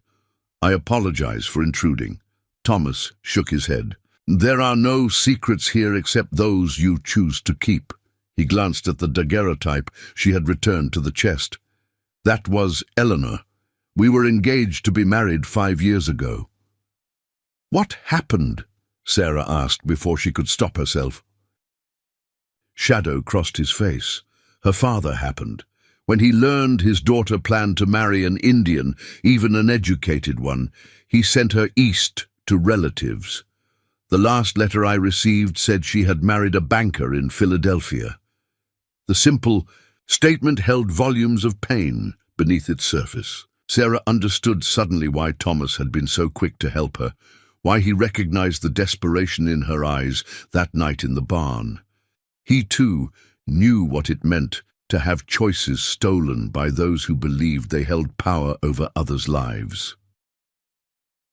Speaker 1: "I apologize for intruding." Thomas shook his head. "There are no secrets here except those you choose to keep." He glanced at the daguerreotype she had returned to the chest. "That was Eleanor, We were engaged to be married 5 years ago." "What happened?" Sarah asked before she could stop herself. Shadow crossed his face. Her father happened. When he learned his daughter planned to marry an Indian, even an educated one, he sent her east to relatives. The last letter I received said she had married a banker in Philadelphia. The simple statement held volumes of pain beneath its surface. Sarah understood suddenly why Thomas had been so quick to help her, why he recognized the desperation in her eyes that night in the barn. He, too, knew what it meant to have choices stolen by those who believed they held power over others' lives.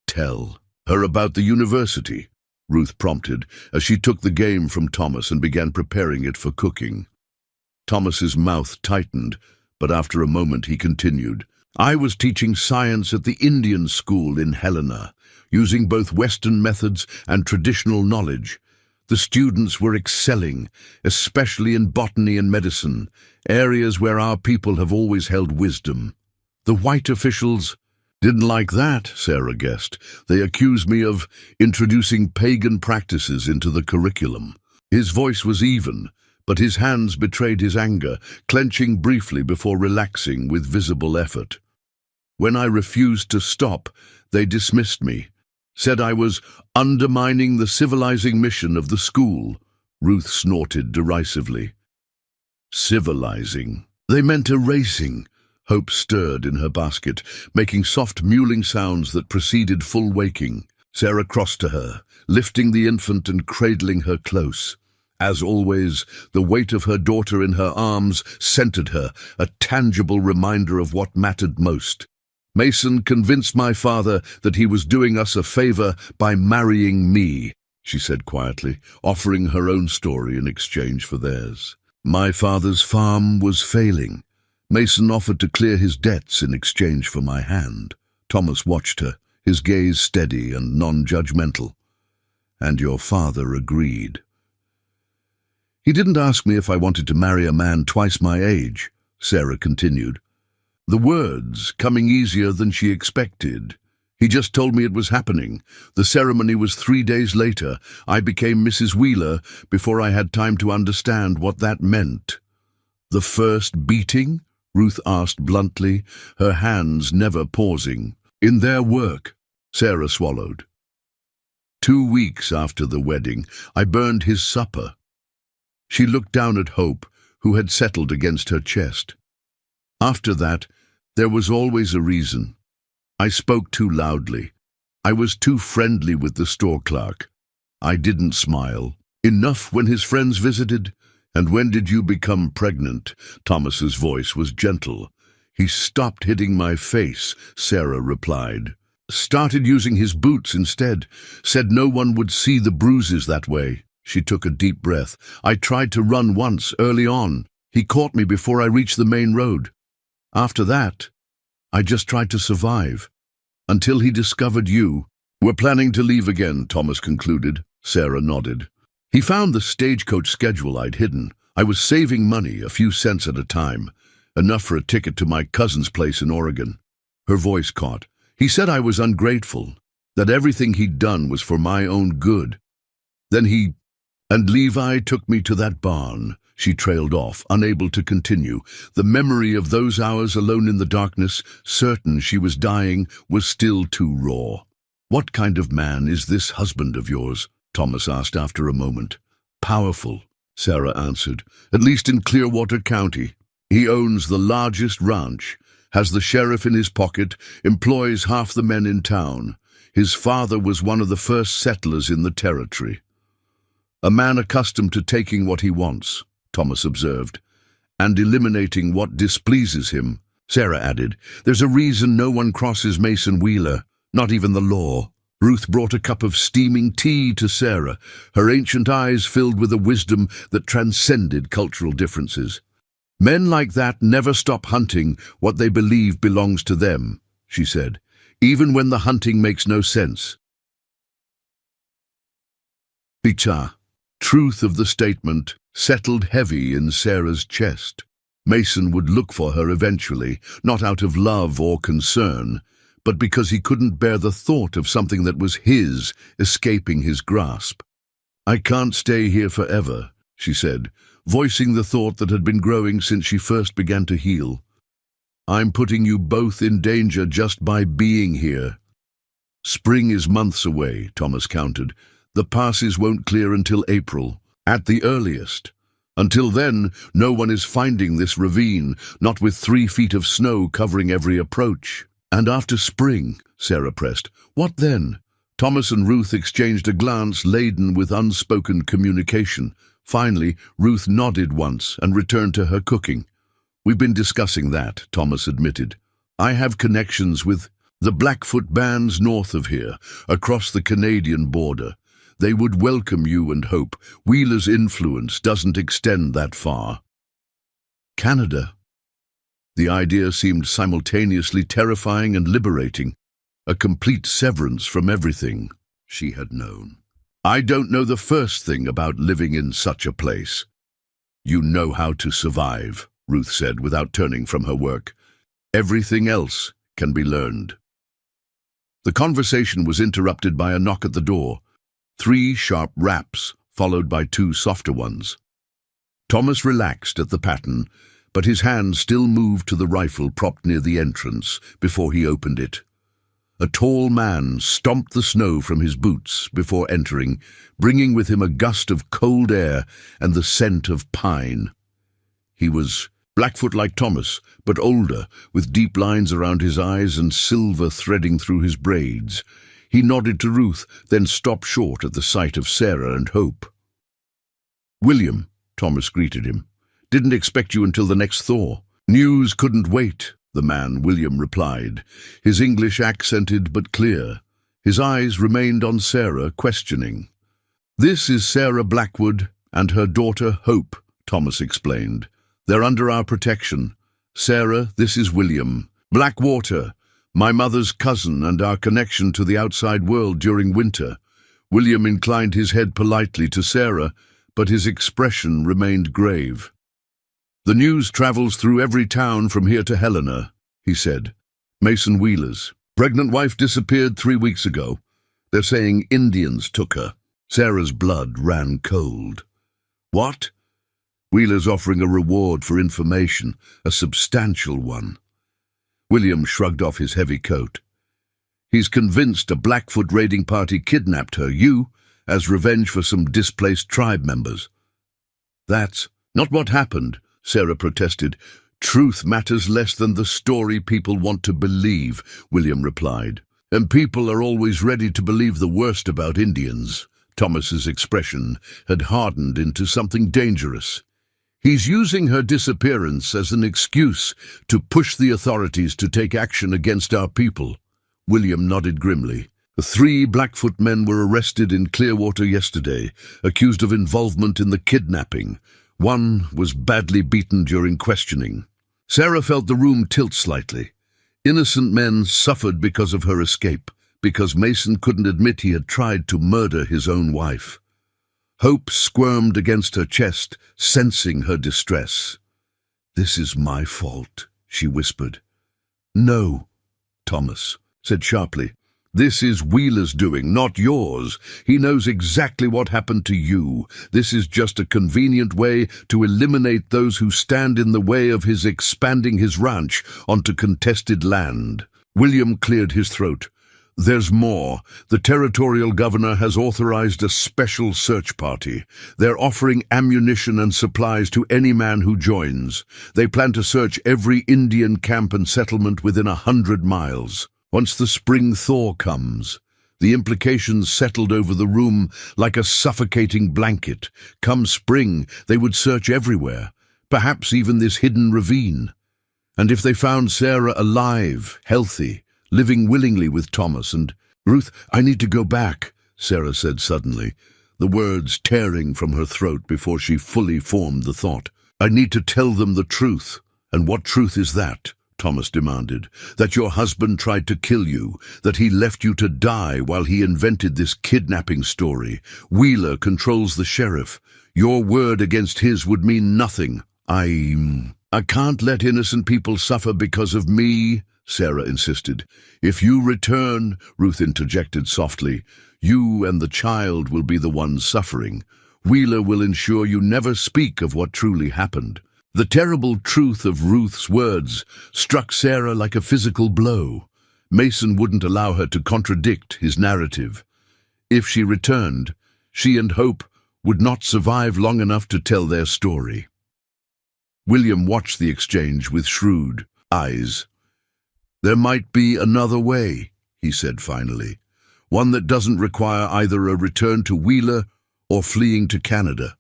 Speaker 1: "Tell her about the university," Ruth prompted, as she took the game from Thomas and began preparing it for cooking. Thomas's mouth tightened, but after a moment he continued. "I was teaching science at the Indian school in Helena, using both Western methods and traditional knowledge. The students were excelling, especially in botany and medicine, areas where our people have always held wisdom. The white officials didn't like that," Sarah guessed. "They accused me of introducing pagan practices into the curriculum." His voice was even, but his hands betrayed his anger, clenching briefly before relaxing with visible effort. "When I refused to stop, they dismissed me, said I was undermining the civilizing mission of the school." Ruth snorted derisively. "Civilizing? They meant erasing." Hope stirred in her basket, making soft mewling sounds that preceded full waking. Sarah crossed to her, lifting the infant and cradling her close. As always, the weight of her daughter in her arms centered her, a tangible reminder of what mattered most. "Mason convinced my father that he was doing us a favor by marrying me," she said quietly, offering her own story in exchange for theirs. "My father's farm was failing. Mason offered to clear his debts in exchange for my hand." Thomas watched her, his gaze steady and non-judgmental. "And your father agreed." "He didn't ask me if I wanted to marry a man twice my age," Sarah continued, the words coming easier than she expected. "He just told me it was happening. The ceremony was 3 days later. I became Mrs. Wheeler before I had time to understand what that meant." "The first beating?" Ruth asked bluntly, her hands never pausing. "In their work," Sarah swallowed. 2 weeks after the wedding, I burned his supper." She looked down at Hope, who had settled against her chest. "After that, there was always a reason. I spoke too loudly. I was too friendly with the store clerk. I didn't smile. Enough when his friends visited. And when did you become pregnant?" Thomas's voice was gentle. "He stopped hitting my face," Sarah replied. "Started using his boots instead. Said no one would see the bruises that way." She took a deep breath. "I tried to run once, early on. He caught me before I reached the main road. After that, I just tried to survive. Until he discovered you." "We're planning to leave again," Thomas concluded. Sarah nodded. "He found the stagecoach schedule I'd hidden. I was saving money, a few cents at a time, enough for a ticket to my cousin's place in Oregon." Her voice caught. "He said I was ungrateful, that everything he'd done was for my own good. Then and Levi took me to that barn." She trailed off, unable to continue. The memory of those hours alone in the darkness, certain she was dying, was still too raw. "What kind of man is this husband of yours?" Thomas asked after a moment. "Powerful," Sarah answered, "at least in Clearwater County. He owns the largest ranch, has the sheriff in his pocket, employs half the men in town. His father was one of the first settlers in the territory." "A man accustomed to taking what he wants," Thomas observed, "and eliminating what displeases him." Sarah added, "There's a reason no one crosses Mason Wheeler, not even the law." Ruth brought a cup of steaming tea to Sarah, her ancient eyes filled with a wisdom that transcended cultural differences. "Men like that never stop hunting what they believe belongs to them," she said, "even when the hunting makes no sense." Bicha. Truth of the statement settled heavy in Sarah's chest. Mason would look for her eventually, not out of love or concern, but because he couldn't bear the thought of something that was his escaping his grasp. "I can't stay here forever," she said, voicing the thought that had been growing since she first began to heal. "I'm putting you both in danger just by being here." "Spring is months away," Thomas countered. "The passes won't clear until April, at the earliest. Until then, no one is finding this ravine, not with 3 feet of snow covering every approach." "And after spring," Sarah pressed, "what then?" Thomas and Ruth exchanged a glance laden with unspoken communication. Finally, Ruth nodded once and returned to her cooking. "We've been discussing that," Thomas admitted. "I have connections with the Blackfoot bands north of here, across the Canadian border. They would welcome you and Hope. Wheeler's influence doesn't extend that far." Canada? The idea seemed simultaneously terrifying and liberating, a complete severance from everything she had known. "I don't know the first thing about living in such a place." "You know how to survive," Ruth said without turning from her work. "Everything else can be learned." The conversation was interrupted by a knock at the door. 3 sharp raps, followed by 2 softer ones. Thomas relaxed at the pattern, but his hand still moved to the rifle propped near the entrance before he opened it. A tall man stomped the snow from his boots before entering, bringing with him a gust of cold air and the scent of pine. He was Blackfoot like Thomas, but older, with deep lines around his eyes and silver threading through his braids. He nodded to Ruth, then stopped short at the sight of Sarah and Hope. "William," Thomas greeted him. "Didn't expect you until the next thaw." "News couldn't wait," the man, William, replied, his English accented but clear. His eyes remained on Sarah, questioning. "This is Sarah Blackwood and her daughter Hope," Thomas explained. "They're under our protection. Sarah, this is William. Blackwater, my mother's cousin and our connection to the outside world during winter." William inclined his head politely to Sarah, but his expression remained grave. "The news travels through every town from here to Helena," he said. "Mason Wheeler's pregnant wife disappeared 3 weeks ago. They're saying Indians took her." Sarah's blood ran cold. "What?" "Wheeler's offering a reward for information, a substantial one." William shrugged off his heavy coat. "He's convinced a Blackfoot raiding party kidnapped her, as revenge for some displaced tribe members." "That's not what happened," Sarah protested. "Truth matters less than the story people want to believe," William replied. "And people are always ready to believe the worst about Indians." Thomas's expression had hardened into something dangerous. "He's using her disappearance as an excuse to push the authorities to take action against our people." William nodded grimly. The 3 Blackfoot men were arrested in Clearwater yesterday, accused of involvement in the kidnapping. One was badly beaten during questioning. Sarah felt the room tilt slightly. Innocent men suffered because of her escape, because Mason couldn't admit he had tried to murder his own wife. Hope squirmed against her chest, sensing her distress. "This is my fault," she whispered. "No," Thomas said sharply. "This is Wheeler's doing, not yours. He knows exactly what happened to you. This is just a convenient way to eliminate those who stand in the way of his expanding his ranch onto contested land." William cleared his throat. "There's more. The territorial governor has authorized a special search party. They're offering ammunition and supplies to any man who joins. They plan to search every Indian camp and settlement within 100 miles. Once the spring thaw comes, the implications settled over the room like a suffocating blanket. Come spring, they would search everywhere, perhaps even this hidden ravine. And if they found Sarah alive, healthy, living willingly with Thomas and Ruth, "I need to go back," Sarah said suddenly, the words tearing from her throat before she fully formed the thought. "I need to tell them the truth." "And what truth is that?" Thomas demanded. "That your husband tried to kill you, that he left you to die while he invented this kidnapping story. Wheeler controls the sheriff. Your word against his would mean nothing. I can't let innocent people suffer because of me, Sarah insisted. If you return, Ruth interjected softly, you and the child will be the ones suffering. Wheeler will ensure you never speak of what truly happened. The terrible truth of Ruth's words struck Sarah like a physical blow. Mason wouldn't allow her to contradict his narrative. If she returned, she and Hope would not survive long enough to tell their story. William watched the exchange with shrewd eyes. There might be another way, he said finally, one that doesn't require either a return to Wheeler or fleeing to Canada.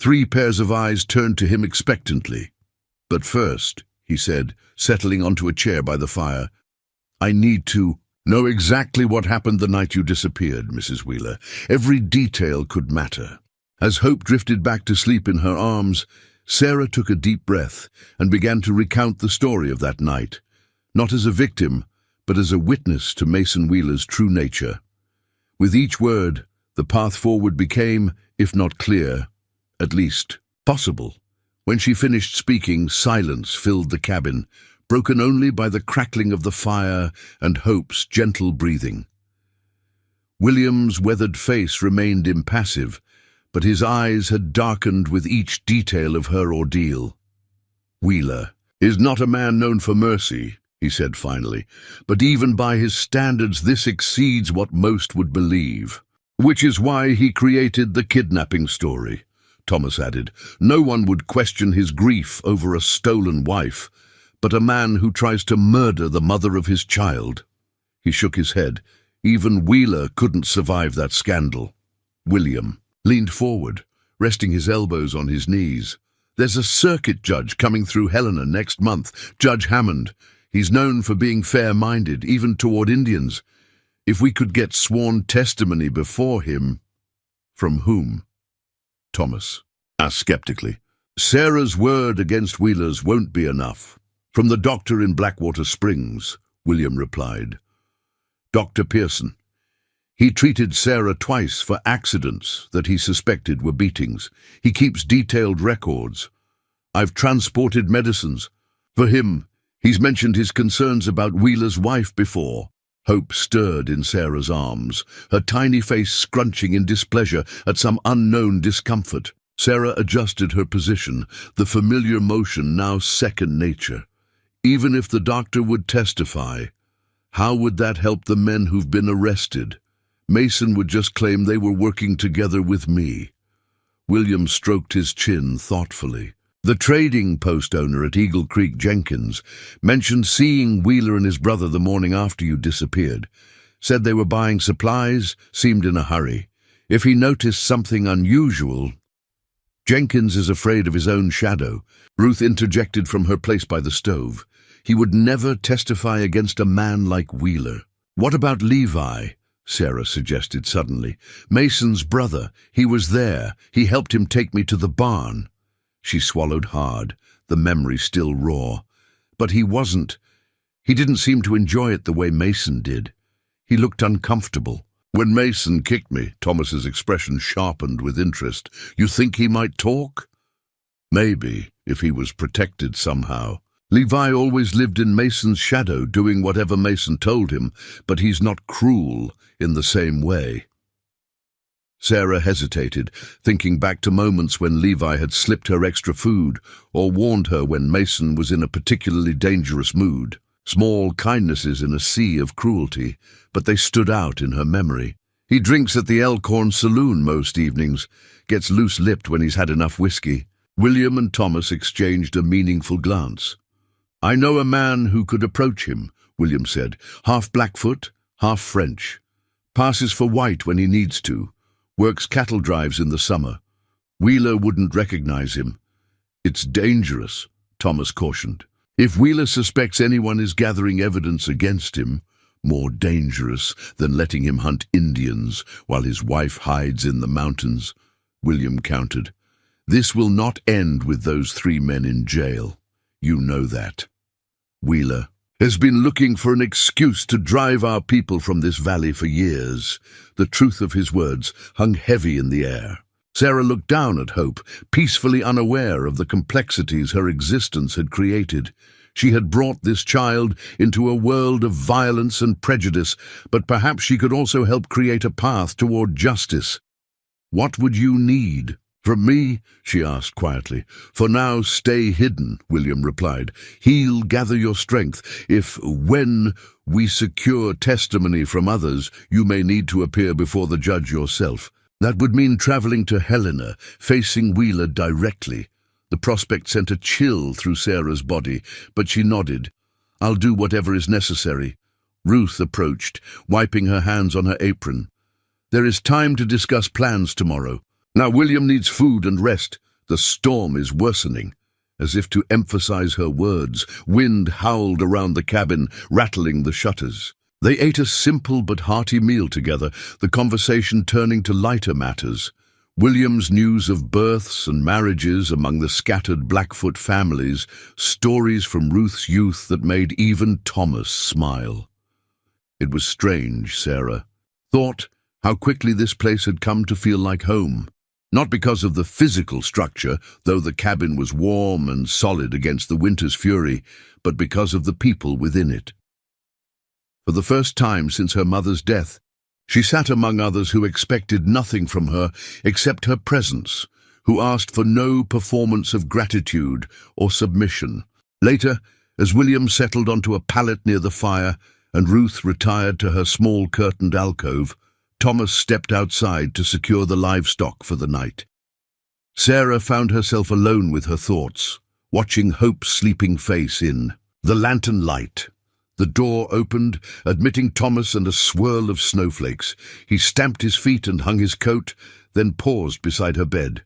Speaker 1: 3 pairs of eyes turned to him expectantly. But first, he said, settling onto a chair by the fire, I need to know exactly what happened the night you disappeared, Mrs. Wheeler. Every detail could matter. As Hope drifted back to sleep in her arms, Sarah took a deep breath and began to recount the story of that night, not as a victim, but as a witness to Mason Wheeler's true nature. With each word, the path forward became, if not clear, at least possible. When she finished speaking, silence filled the cabin, broken only by the crackling of the fire and Hope's gentle breathing. William's weathered face remained impassive, but his eyes had darkened with each detail of her ordeal. Wheeler is not a man known for mercy, he said finally, but even by his standards this exceeds what most would believe. Which is why he created the kidnapping story, Thomas added. No one would question his grief over a stolen wife, but a man who tries to murder the mother of his child. He shook his head. Even Wheeler couldn't survive that scandal. William leaned forward, resting his elbows on his knees. There's a circuit judge coming through Helena next month, Judge Hammond. He's known for being fair-minded, even toward Indians. If we could get sworn testimony before him— From whom? Thomas asked skeptically. Sarah's word against Wheeler's won't be enough. From the doctor in Blackwater Springs, William replied. Dr. Pearson. He treated Sarah twice for accidents that he suspected were beatings. He keeps detailed records. I've transported medicines. For him, he's mentioned his concerns about Wheeler's wife before. Hope stirred in Sarah's arms, her tiny face scrunching in displeasure at some unknown discomfort. Sarah adjusted her position, the familiar motion now second nature. Even if the doctor would testify, how would that help the men who've been arrested? Mason would just claim they were working together with me. William stroked his chin thoughtfully. The trading post owner at Eagle Creek, Jenkins, mentioned seeing Wheeler and his brother the morning after you disappeared. Said they were buying supplies, seemed in a hurry. If he noticed something unusual— Jenkins is afraid of his own shadow, Ruth interjected from her place by the stove. He would never testify against a man like Wheeler. What about Levi? Sarah suggested suddenly. Mason's brother. He was there. He helped him take me to the barn. She swallowed hard, the memory still raw. But he wasn't. He didn't seem to enjoy it the way Mason did. He looked uncomfortable. When Mason kicked me, Thomas's expression sharpened with interest. You think he might talk? Maybe, if he was protected somehow. Levi always lived in Mason's shadow, doing whatever Mason told him, but he's not cruel in the same way. Sarah hesitated, thinking back to moments when Levi had slipped her extra food or warned her when Mason was in a particularly dangerous mood. Small kindnesses in a sea of cruelty, but they stood out in her memory. He drinks at the Elkhorn Saloon most evenings, gets loose-lipped when he's had enough whiskey. William and Thomas exchanged a meaningful glance. I know a man who could approach him, William said. Half Blackfoot, half French. Passes for white when he needs to. Works cattle drives in the summer. Wheeler wouldn't recognize him. It's dangerous, Thomas cautioned. If Wheeler suspects anyone is gathering evidence against him, more dangerous than letting him hunt Indians while his wife hides in the mountains, William countered. This will not end with those 3 men in jail. You know that. Wheeler has been looking for an excuse to drive our people from this valley for years. The truth of his words hung heavy in the air. Sarah looked down at Hope, peacefully unaware of the complexities her existence had created. She had brought this child into a world of violence and prejudice, but perhaps she could also help create a path toward justice. "What would you need?" "From me?" she asked quietly. "For now, stay hidden," William replied. "Heal, gather your strength. When we secure testimony from others, you may need to appear before the judge yourself. That would mean traveling to Helena, facing Wheeler directly." The prospect sent a chill through Sarah's body, but she nodded. "I'll do whatever is necessary." Ruth approached, wiping her hands on her apron. "There is time to discuss plans tomorrow. Now William needs food and rest. The storm is worsening." As if to emphasize her words, wind howled around the cabin, rattling the shutters. They ate a simple but hearty meal together, the conversation turning to lighter matters. William's news of births and marriages among the scattered Blackfoot families, stories from Ruth's youth that made even Thomas smile. It was strange, Sarah thought, how quickly this place had come to feel like home. Not because of the physical structure, though the cabin was warm and solid against the winter's fury, but because of the people within it. For the first time since her mother's death, she sat among others who expected nothing from her except her presence, who asked for no performance of gratitude or submission. Later, as William settled onto a pallet near the fire and Ruth retired to her small curtained alcove, Thomas stepped outside to secure the livestock for the night. Sarah found herself alone with her thoughts, watching Hope's sleeping face in the lantern light. The door opened, admitting Thomas and a swirl of snowflakes. He stamped his feet and hung his coat, then paused beside her bed.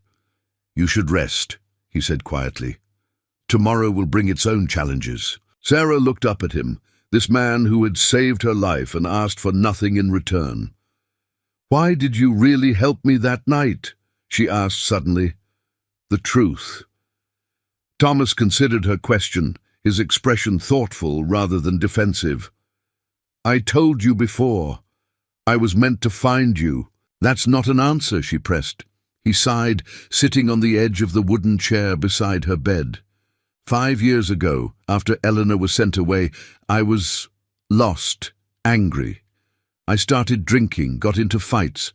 Speaker 1: "You should rest," he said quietly. "Tomorrow will bring its own challenges." Sarah looked up at him, this man who had saved her life and asked for nothing in return. "Why did you really help me that night?" she asked suddenly. "The truth." Thomas considered her question, his expression thoughtful rather than defensive. "I told you before. I was meant to find you." "That's not an answer," she pressed. He sighed, sitting on the edge of the wooden chair beside her bed. 5 years ago, after Eleanor was sent away, I was lost, angry. I started drinking, got into fights.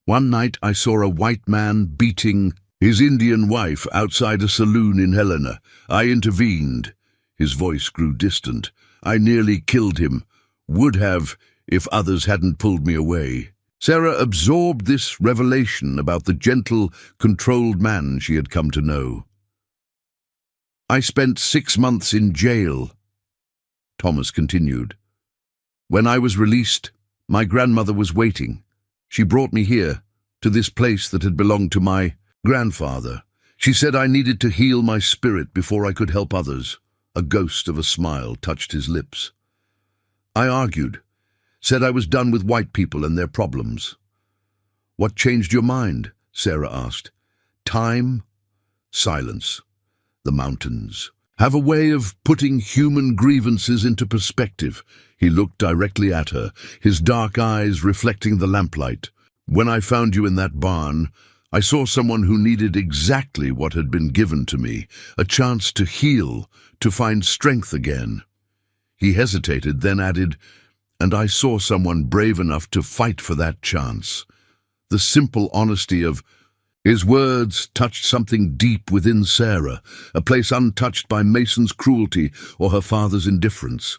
Speaker 1: One night I saw a white man beating his Indian wife outside a saloon in Helena. I intervened. His voice grew distant. "I nearly killed him. Would have, if others hadn't pulled me away." Sarah absorbed this revelation about the gentle, controlled man she had come to know. "I spent 6 months in jail," Thomas continued. "When I was released, my grandmother was waiting. She brought me here, to this place that had belonged to my grandfather. She said I needed to heal my spirit before I could help others." A ghost of a smile touched his lips. "I argued, said I was done with white people and their problems." "What changed your mind?" Sarah asked. "Time?" Silence. "The mountains have a way of putting human grievances into perspective." He looked directly at her, his dark eyes reflecting the lamplight. "When I found you in that barn, I saw someone who needed exactly what had been given to me, a chance to heal, to find strength again." He hesitated, then added, "And I saw someone brave enough to fight for that chance." The simple honesty of his words touched something deep within Sarah, a place untouched by Mason's cruelty or her father's indifference.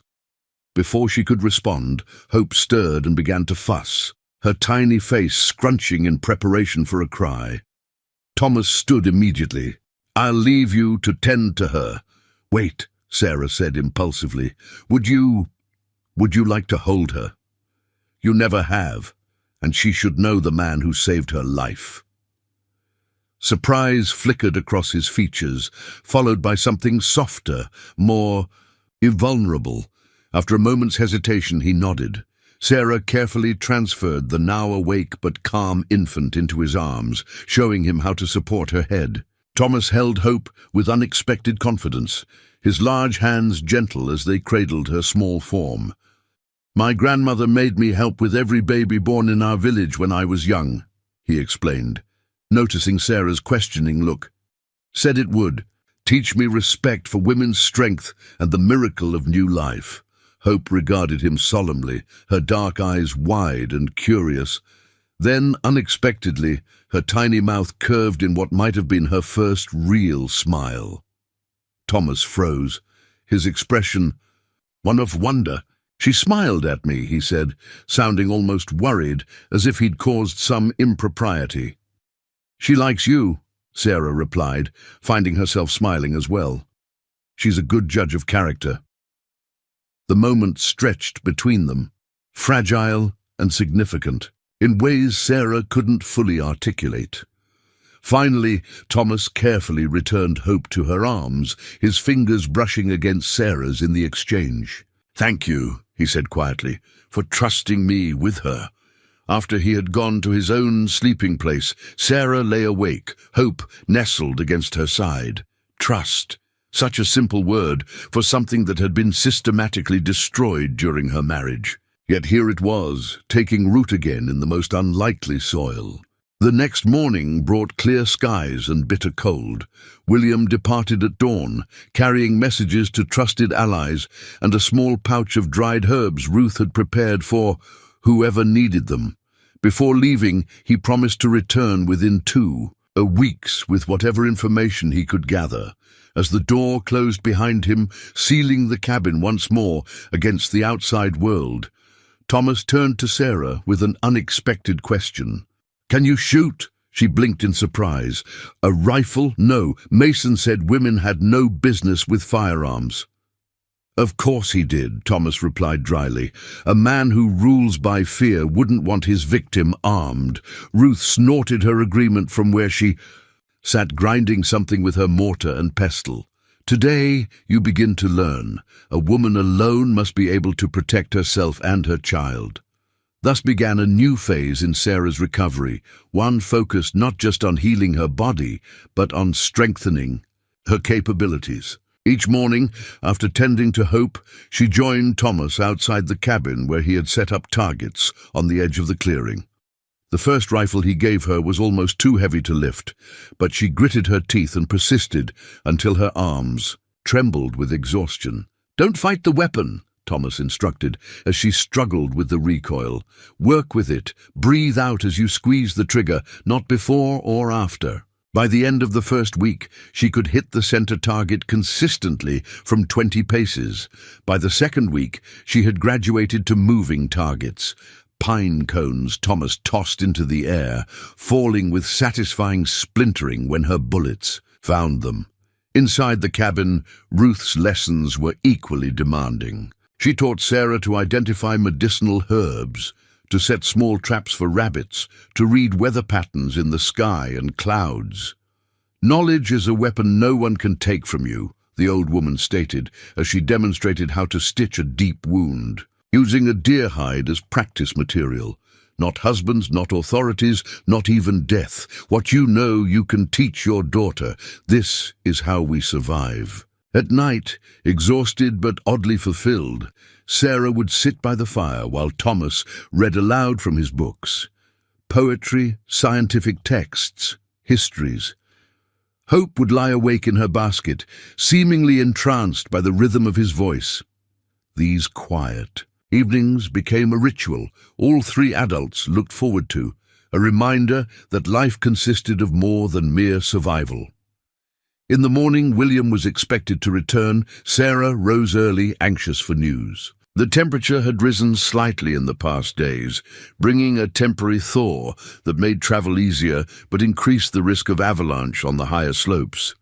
Speaker 1: Before she could respond, Hope stirred and began to fuss, her tiny face scrunching in preparation for a cry. Thomas stood immediately. "I'll leave you to tend to her." "Wait," Sarah said impulsively. Would you like to hold her? You never have, and she should know the man who saved her life." Surprise flickered across his features, followed by something softer, more invulnerable. After a moment's hesitation, he nodded. Sarah carefully transferred the now awake but calm infant into his arms, showing him how to support her head. Thomas held Hope with unexpected confidence, his large hands gentle as they cradled her small form. "My grandmother made me help with every baby born in our village when I was young," he explained. noticing Sarah's questioning look. Said it would. Teach me respect for women's strength and the miracle of new life. Hope regarded him solemnly, her dark eyes wide and curious. Then, unexpectedly, her tiny mouth curved in what might have been her first real smile. Thomas froze, his expression one of wonder. She smiled at me, he said, sounding almost worried, as if he'd caused some impropriety. She likes you, Sarah replied, finding herself smiling as well. She's a good judge of character. The moment stretched between them, fragile and significant, in ways Sarah couldn't fully articulate. Finally, Thomas carefully returned Hope to her arms, his fingers brushing against Sarah's in the exchange. "Thank you," he said quietly, "for trusting me with her." After he had gone to his own sleeping place, Sarah lay awake, Hope nestled against her side. Trust. Such a simple word for something that had been systematically destroyed during her marriage. Yet here it was, taking root again in the most unlikely soil. The next morning brought clear skies and bitter cold. William departed at dawn, carrying messages to trusted allies and a small pouch of dried herbs Ruth had prepared for whoever needed them. Before leaving, he promised to return within 2 weeks with whatever information he could gather. As the door closed behind him, sealing the cabin once more against the outside world, Thomas turned to Sarah with an unexpected question. "Can you shoot?" She blinked in surprise. "A rifle? No. Mason said women had no business with firearms." "Of course he did," Thomas replied dryly. "A man who rules by fear wouldn't want his victim armed." Ruth snorted her agreement from where she sat grinding something with her mortar and pestle. "Today you begin to learn. A woman alone must be able to protect herself and her child." Thus began a new phase in Sarah's recovery, one focused not just on healing her body, but on strengthening her capabilities. Each morning, after tending to Hope, she joined Thomas outside the cabin where he had set up targets on the edge of the clearing. The first rifle he gave her was almost too heavy to lift, but she gritted her teeth and persisted until her arms trembled with exhaustion. "Don't fight the weapon," Thomas instructed, as she struggled with the recoil. "Work with it. Breathe out as you squeeze the trigger, not before or after." By the end of the first week, she could hit the center target consistently from 20 paces. By the second week, she had graduated to moving targets. Pine cones Thomas tossed into the air, falling with satisfying splintering when her bullets found them. Inside the cabin, Ruth's lessons were equally demanding. She taught Sarah to identify medicinal herbs, to set small traps for rabbits, to read weather patterns in the sky and clouds. "Knowledge is a weapon no one can take from you," the old woman stated, as she demonstrated how to stitch a deep wound, using a deer hide as practice material. Not husbands, not authorities, not even death. What you know, you can teach your daughter. This is how we survive. At night, exhausted but oddly fulfilled, Sarah would sit by the fire while Thomas read aloud from his books. Poetry, scientific texts, histories. Hope would lie awake in her basket, seemingly entranced by the rhythm of his voice. These quiet evenings became a ritual all 3 adults looked forward to, a reminder that life consisted of more than mere survival. In the morning, William was expected to return. Sarah rose early, anxious for news. The temperature had risen slightly in the past days, bringing a temporary thaw that made travel easier but increased the risk of avalanche on the higher slopes.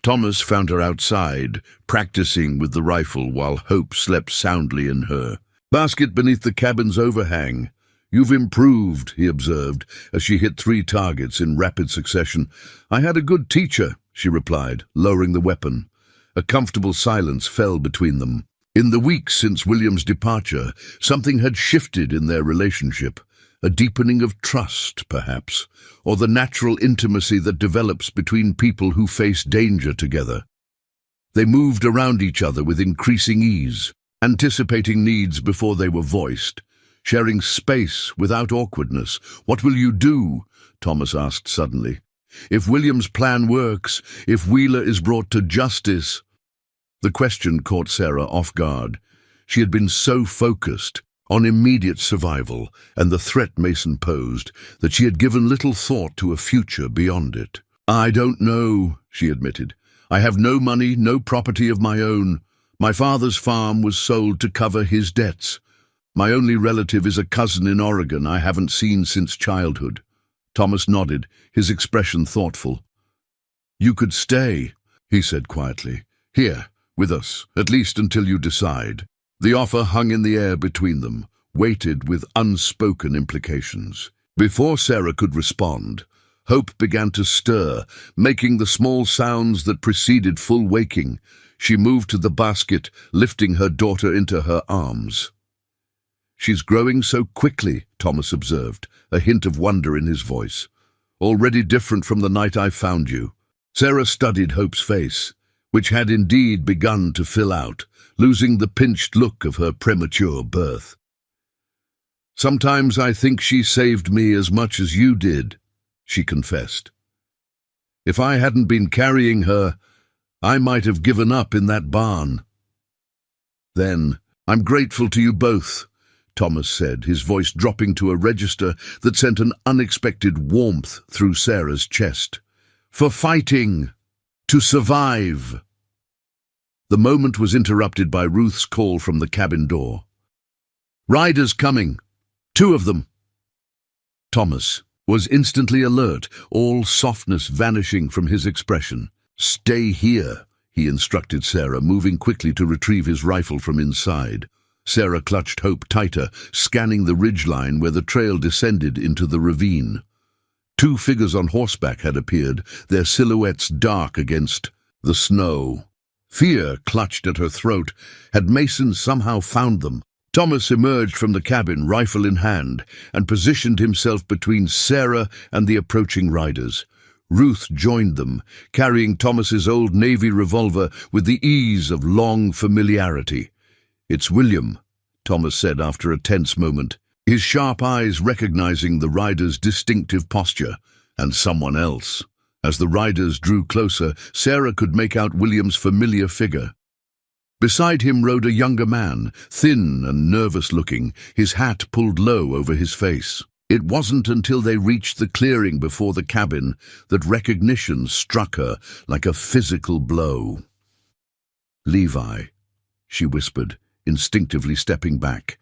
Speaker 1: Thomas found her outside, practicing with the rifle while Hope slept soundly in her basket beneath the cabin's overhang. "You've improved," he observed, as she hit 3 targets in rapid succession. "I had a good teacher," she replied, lowering the weapon. A comfortable silence fell between them. In the weeks since William's departure, something had shifted in their relationship. A deepening of trust, perhaps, or the natural intimacy that develops between people who face danger together. They moved around each other with increasing ease, anticipating needs before they were voiced. sharing space without awkwardness. What will you do? Thomas asked suddenly. If William's plan works, if Wheeler is brought to justice. The question caught Sarah off guard. She had been so focused on immediate survival and the threat Mason posed that she had given little thought to a future beyond it. I don't know, she admitted. I have no money, no property of my own. My father's farm was sold to cover his debts. My only relative is a cousin in Oregon I haven't seen since childhood. Thomas nodded, his expression thoughtful. You could stay, he said quietly. Here, with us, at least until you decide. The offer hung in the air between them, weighted with unspoken implications. Before Sarah could respond, hope began to stir, making the small sounds that preceded full waking. She moved to the basket, lifting her daughter into her arms. She's growing so quickly, Thomas observed, a hint of wonder in his voice. Already different from the night I found you. Sarah studied Hope's face, which had indeed begun to fill out, losing the pinched look of her premature birth. Sometimes I think she saved me as much as you did, she confessed. If I hadn't been carrying her, I might have given up in that barn. Then, I'm grateful to you both, Thomas said, his voice dropping to a register that sent an unexpected warmth through Sarah's chest. For fighting, to survive. The moment was interrupted by Ruth's call from the cabin door. Riders coming. 2 of them. Thomas was instantly alert, all softness vanishing from his expression. Stay here, he instructed Sarah, moving quickly to retrieve his rifle from inside. Sarah clutched Hope tighter, scanning the ridgeline where the trail descended into the ravine. 2 figures on horseback had appeared, their silhouettes dark against the snow. Fear clutched at her throat. Had Mason somehow found them? Thomas emerged from the cabin, rifle in hand, and positioned himself between Sarah and the approaching riders. Ruth joined them, carrying Thomas's old Navy revolver with the ease of long familiarity. It's William, Thomas said after a tense moment, his sharp eyes recognizing the rider's distinctive posture, and someone else. As the riders drew closer, Sarah could make out William's familiar figure. Beside him rode a younger man, thin and nervous-looking, his hat pulled low over his face. It wasn't until they reached the clearing before the cabin that recognition struck her like a physical blow. Levi, she whispered, instinctively stepping back.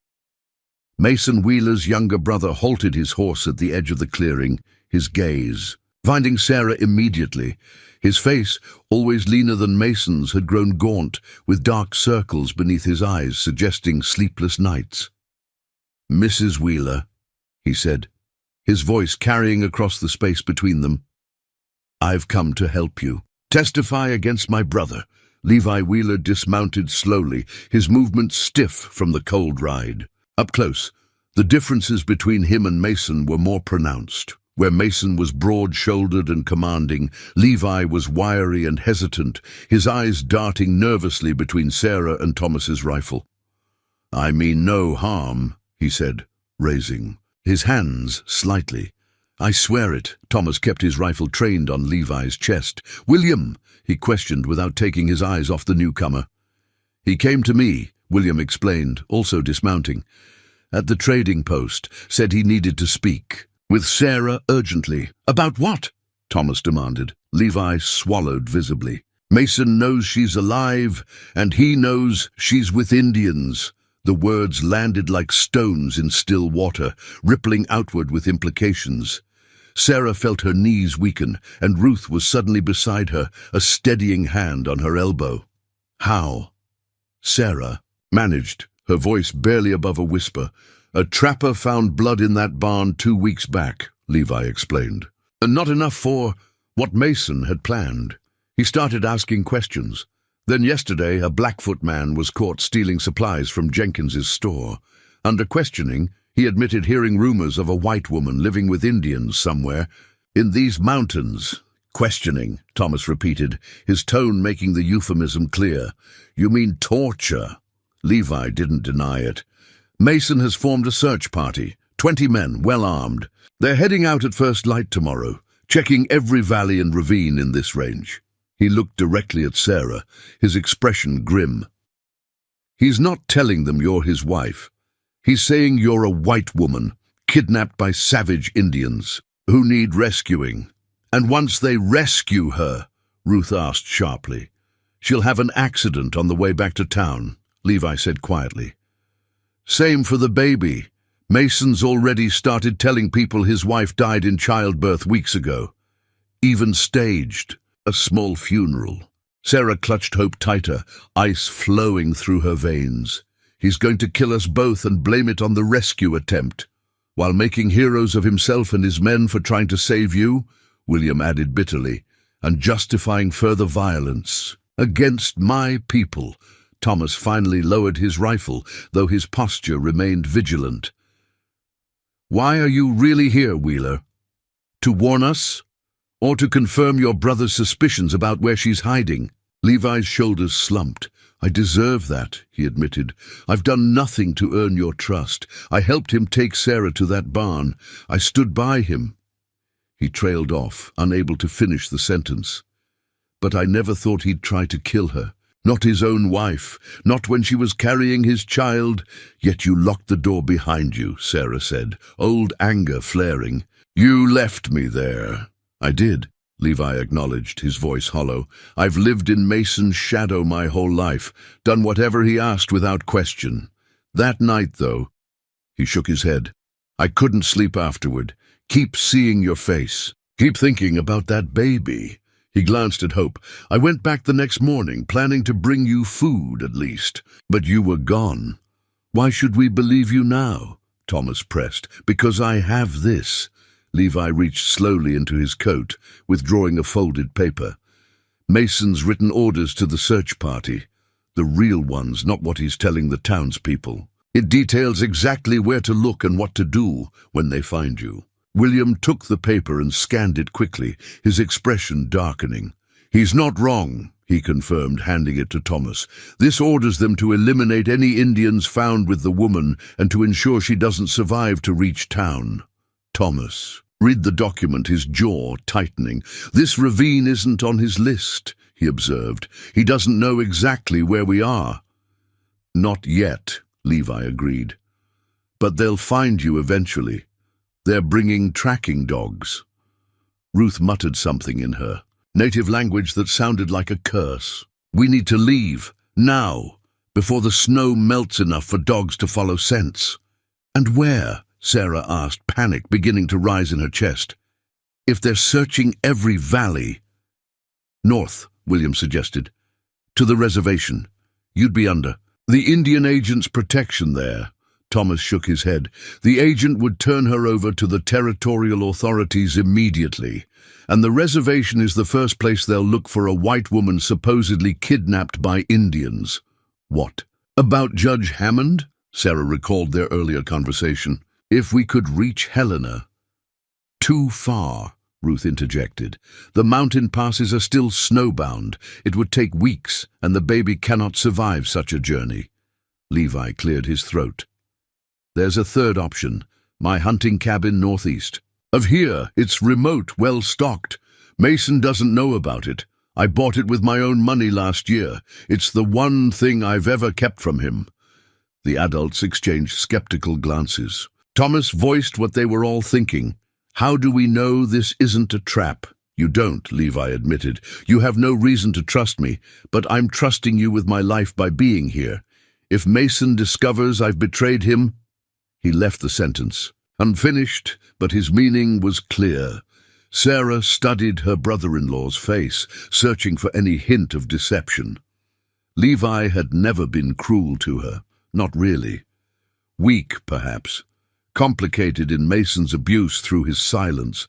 Speaker 1: Mason Wheeler's younger brother halted his horse at the edge of the clearing, his gaze. Finding Sarah immediately, his face, always leaner than Mason's, had grown gaunt, with dark circles beneath his eyes suggesting sleepless nights. Mrs. Wheeler, he said, his voice carrying across the space between them. I've come to help you. Testify against my brother. Levi Wheeler dismounted slowly, his movements stiff from the cold ride. Up close, the differences between him and Mason were more pronounced. Where Mason was broad-shouldered and commanding, Levi was wiry and hesitant, his eyes darting nervously between Sarah and Thomas's rifle. I mean no harm, he said, raising his hands slightly. I swear it. Thomas kept his rifle trained on Levi's chest. William, he questioned without taking his eyes off the newcomer. He came to me, William explained, also dismounting. At the trading post, said he needed to speak. With Sarah urgently. About what? Thomas demanded. Levi swallowed visibly. Mason knows she's alive, and he knows she's with Indians. The words landed like stones in still water, rippling outward with implications. Sarah felt her knees weaken, and Ruth was suddenly beside her, a steadying hand on her elbow. How? Sarah managed, her voice barely above a whisper. A trapper found blood in that barn 2 weeks back, Levi explained. And not enough for what Mason had planned. He started asking questions. Then yesterday, a Blackfoot man was caught stealing supplies from Jenkins's store. Under questioning, he admitted hearing rumors of a white woman living with Indians somewhere in these mountains. Questioning, Thomas repeated, his tone making the euphemism clear. You mean torture? Levi didn't deny it. Mason has formed a search party, 20 men, well armed. They're heading out at first light tomorrow, checking every valley and ravine in this range. He looked directly at Sarah, his expression grim. He's not telling them you're his wife. He's saying you're a white woman, kidnapped by savage Indians, who need rescuing. And once they rescue her, Ruth asked sharply, she'll have an accident on the way back to town, Levi said quietly. Same for the baby. Mason's already started telling people his wife died in childbirth weeks ago. Even staged a small funeral. Sarah clutched Hope tighter, ice flowing through her veins. He's going to kill us both and blame it on the rescue attempt. While making heroes of himself and his men for trying to save you, William added bitterly, and justifying further violence. Against my people. Thomas finally lowered his rifle, though his posture remained vigilant. Why are you really here, Wheeler? To warn us? Or to confirm your brother's suspicions about where she's hiding? Levi's shoulders slumped. I deserve that, he admitted. I've done nothing to earn your trust. I helped him take Sarah to that barn. I stood by him. He trailed off, unable to finish the sentence. But I never thought he'd try to kill her. Not his own wife, not when she was carrying his child. Yet you locked the door behind you, Sarah said, old anger flaring. You left me there. I did, Levi acknowledged, his voice hollow. I've lived in Mason's shadow my whole life, done whatever he asked without question. That night, though, he shook his head. I couldn't sleep afterward. Keep seeing your face. Keep thinking about that baby. He glanced at Hope. I went back the next morning, planning to bring you food at least. But you were gone. Why should we believe you now? Thomas pressed. Because I have this. Levi reached slowly into his coat, withdrawing a folded paper. Mason's written orders to the search party. The real ones, not what he's telling the townspeople. It details exactly where to look and what to do when they find you. William took the paper and scanned it quickly, his expression darkening. He's not wrong, he confirmed, handing it to Thomas. This orders them to eliminate any Indians found with the woman and to ensure she doesn't survive to reach town. Thomas read the document, his jaw tightening. This ravine isn't on his list, he observed. He doesn't know exactly where we are. Not yet, Levi agreed. But they'll find you eventually. They're bringing tracking dogs. Ruth muttered something in her, native language that sounded like a curse. We need to leave, now, before the snow melts enough for dogs to follow scents. And where? Sarah asked, panic beginning to rise in her chest. If they're searching every valley. North, William suggested. To the reservation. You'd be under. The Indian agent's protection there. Thomas shook his head. The agent would turn her over to the territorial authorities immediately, and the reservation is the first place they'll look for a white woman supposedly kidnapped by Indians. What? About Judge Hammond? Sarah recalled their earlier conversation. If we could reach Helena. Too far, Ruth interjected. The mountain passes are still snowbound. It would take weeks, and the baby cannot survive such a journey. Levi cleared his throat. There's a third option, my hunting cabin northeast. Of here, it's remote, well stocked. Mason doesn't know about it. I bought it with my own money last year. It's the one thing I've ever kept from him. The adults exchanged skeptical glances. Thomas voiced what they were all thinking. How do we know this isn't a trap? You don't, Levi admitted. You have no reason to trust me, but I'm trusting you with my life by being here. If Mason discovers I've betrayed him, he left the sentence, unfinished, but his meaning was clear. Sarah studied her brother-in-law's face, searching for any hint of deception. Levi had never been cruel to her, not really. Weak, perhaps, complicated in Mason's abuse through his silence.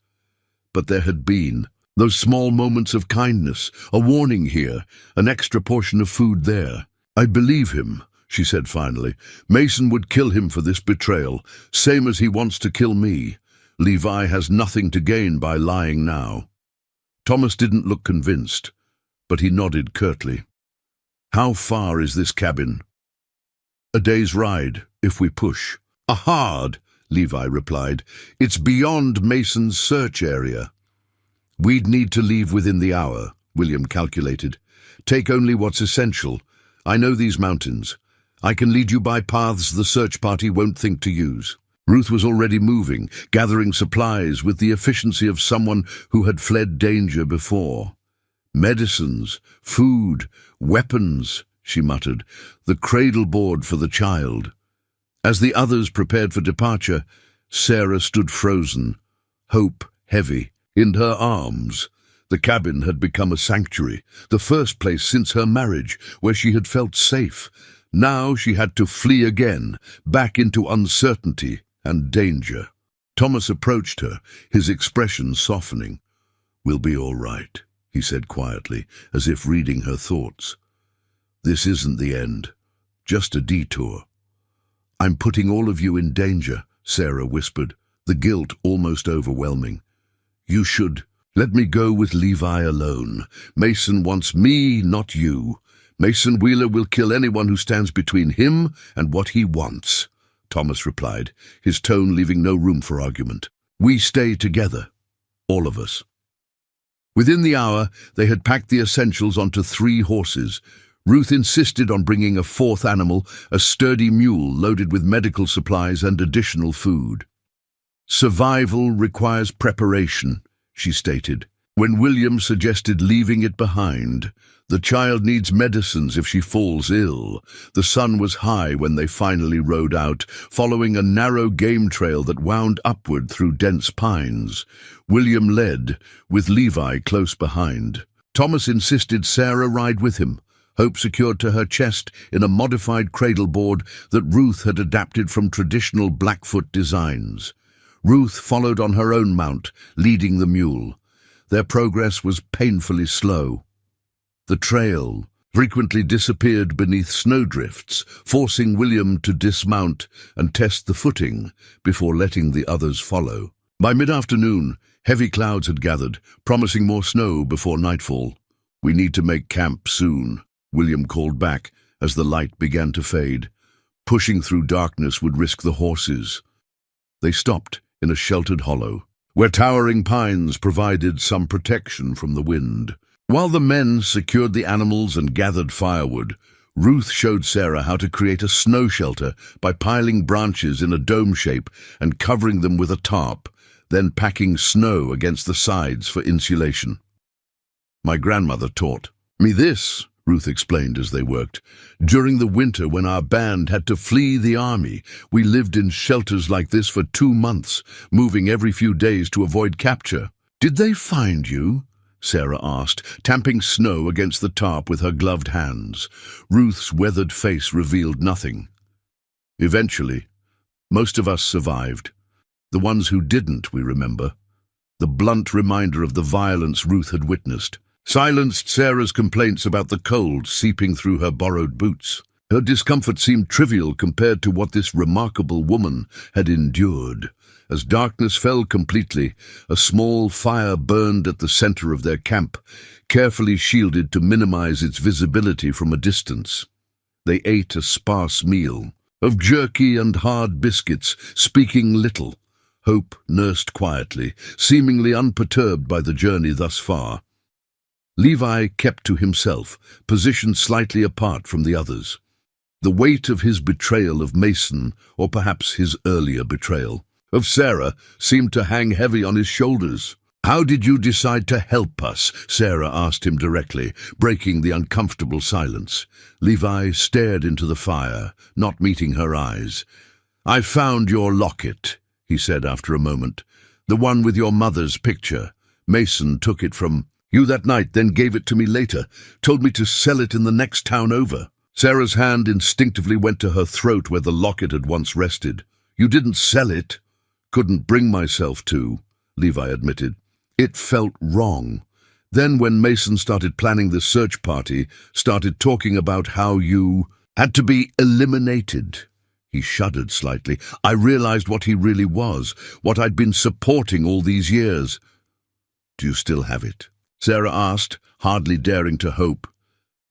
Speaker 1: But there had been those small moments of kindness, a warning here, an extra portion of food there. I believe him, she said finally. Mason would kill him for this betrayal, same as he wants to kill me. Levi has nothing to gain by lying now. Thomas didn't look convinced, but he nodded curtly. How far is this cabin? A day's ride, if we push. A hard, Levi replied. It's beyond Mason's search area. We'd need to leave within the hour, William calculated. Take only what's essential. I know these mountains. I can lead you by paths the search party won't think to use. Ruth was already moving, gathering supplies with the efficiency of someone who had fled danger before. Medicines, food, weapons, she muttered, the cradle board for the child. As the others prepared for departure, Sarah stood frozen, hope heavy, in her arms. The cabin had become a sanctuary, the first place since her marriage where she had felt safe. Now she had to flee again, back into uncertainty and danger. Thomas approached her, his expression softening. "We'll be all right," he said quietly, as if reading her thoughts. "This isn't the end, just a detour." "I'm putting all of you in danger," Sarah whispered, the guilt almost overwhelming. "You should let me go with Levi alone. Mason wants me, not you. Mason Wheeler will kill anyone who stands between him and what he wants," Thomas replied, his tone leaving no room for argument. "We stay together, all of us." Within the hour, they had packed the essentials onto 3 horses. Ruth insisted on bringing a 4th animal, a sturdy mule loaded with medical supplies and additional food. "Survival requires preparation," she stated. When William suggested leaving it behind, "The child needs medicines if she falls ill." The sun was high when they finally rode out, following a narrow game trail that wound upward through dense pines. William led, with Levi close behind. Thomas insisted Sarah ride with him, hope secured to her chest in a modified cradle board that Ruth had adapted from traditional Blackfoot designs. Ruth followed on her own mount, leading the mule. Their progress was painfully slow. The trail frequently disappeared beneath snowdrifts, forcing William to dismount and test the footing before letting the others follow. By mid-afternoon, heavy clouds had gathered, promising more snow before nightfall. "We need to make camp soon," William called back as the light began to fade. Pushing through darkness would risk the horses. They stopped in a sheltered hollow, where towering pines provided some protection from the wind. While the men secured the animals and gathered firewood, Ruth showed Sarah how to create a snow shelter by piling branches in a dome shape and covering them with a tarp, then packing snow against the sides for insulation. "My grandmother taught me this," Ruth explained as they worked. "During the winter when our band had to flee the army, we lived in shelters like this for 2 months, moving every few days to avoid capture." "Did they find you?" Sarah asked, tamping snow against the tarp with her gloved hands. Ruth's weathered face revealed nothing. "Eventually, most of us survived. The ones who didn't, we remember." The blunt reminder of the violence Ruth had witnessed silenced Sarah's complaints about the cold seeping through her borrowed boots. Her discomfort seemed trivial compared to what this remarkable woman had endured. As darkness fell completely, a small fire burned at the center of their camp, carefully shielded to minimize its visibility from a distance. They ate a sparse meal of jerky and hard biscuits, speaking little. Hope nursed quietly, seemingly unperturbed by the journey thus far. Levi kept to himself, positioned slightly apart from the others. The weight of his betrayal of Mason, or perhaps his earlier betrayal of Sarah, seemed to hang heavy on his shoulders. "How did you decide to help us?" Sarah asked him directly, breaking the uncomfortable silence. Levi stared into the fire, not meeting her eyes. "I found your locket," he said after a moment. "The one with your mother's picture. Mason took it from you that night, then gave it to me later, told me to sell it in the next town over." Sarah's hand instinctively went to her throat where the locket had once rested. "You didn't sell it." "Couldn't bring myself to," Levi admitted. "It felt wrong. Then when Mason started planning the search party, started talking about how you had to be eliminated." He shuddered slightly. "I realized what he really was, what I'd been supporting all these years." "Do you still have it?" Sarah asked, hardly daring to hope.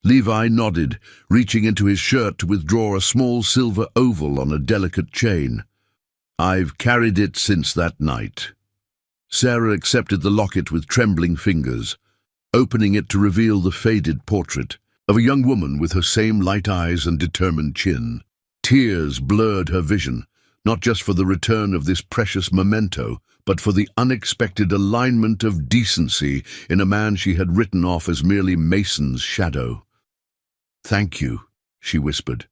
Speaker 1: Levi nodded, reaching into his shirt to withdraw a small silver oval on a delicate chain. "I've carried it since that night." Sarah accepted the locket with trembling fingers, opening it to reveal the faded portrait of a young woman with her same light eyes and determined chin. Tears blurred her vision, not just for the return of this precious memento, but for the unexpected alignment of decency in a man she had written off as merely Mason's shadow. "Thank you," she whispered.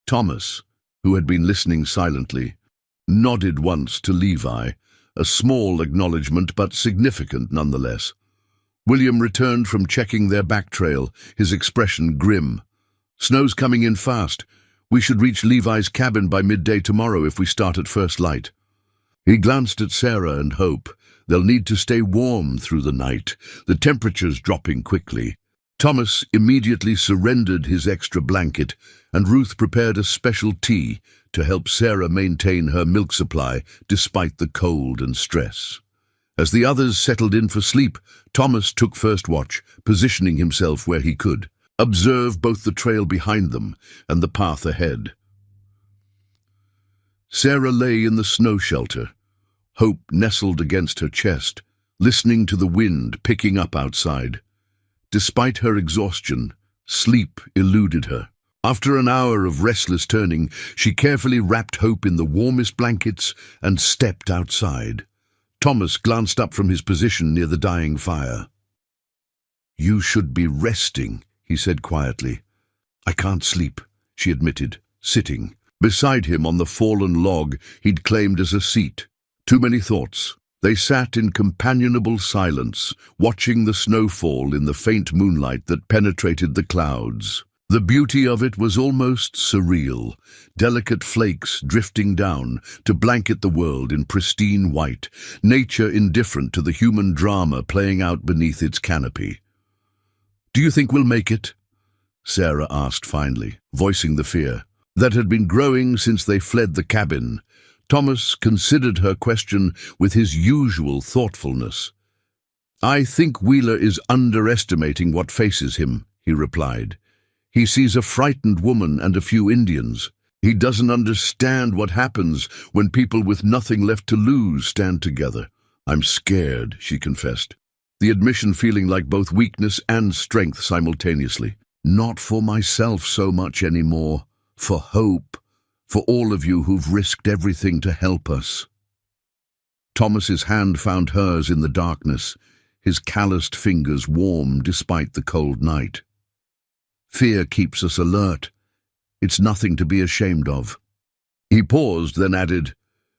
Speaker 1: Thomas, who had been listening silently, nodded once to Levi, a small acknowledgement but significant nonetheless. William returned from checking their back trail, his expression grim. "Snow's coming in fast. We should reach Levi's cabin by midday tomorrow if we start at first light." He glanced at Sarah and Hope. They'll need to stay warm through the night, the temperature's dropping quickly. Thomas immediately surrendered his extra blanket, and Ruth prepared a special tea to help Sarah maintain her milk supply despite the cold and stress. As the others settled in for sleep, Thomas took first watch, positioning himself where he could, observe both the trail behind them and the path ahead. Sarah lay in the snow shelter, Hope nestled against her chest, listening to the wind picking up outside. Despite her exhaustion, sleep eluded her. After an hour of restless turning, she carefully wrapped Hope in the warmest blankets and stepped outside. Thomas glanced up from his position near the dying fire. "You should be resting," he said quietly. "I can't sleep," she admitted, sitting beside him on the fallen log he'd claimed as a seat. Too many thoughts. They sat in companionable silence, watching the snowfall in the faint moonlight that penetrated the clouds. The beauty of it was almost surreal, delicate flakes drifting down to blanket the world in pristine white, nature indifferent to the human drama playing out beneath its canopy. "Do you think we'll make it?" Sarah asked finally, voicing the fear that had been growing since they fled the cabin. Thomas considered her question with his usual thoughtfulness. "I think Wheeler is underestimating what faces him," he replied. "He sees a frightened woman and a few Indians. He doesn't understand what happens when people with nothing left to lose stand together." "I'm scared," she confessed, the admission feeling like both weakness and strength simultaneously. "Not for myself so much anymore, for Hope, for all of you who've risked everything to help us." Thomas's hand found hers in the darkness, his calloused fingers warm despite the cold night. "Fear keeps us alert. It's nothing to be ashamed of." He paused, then added,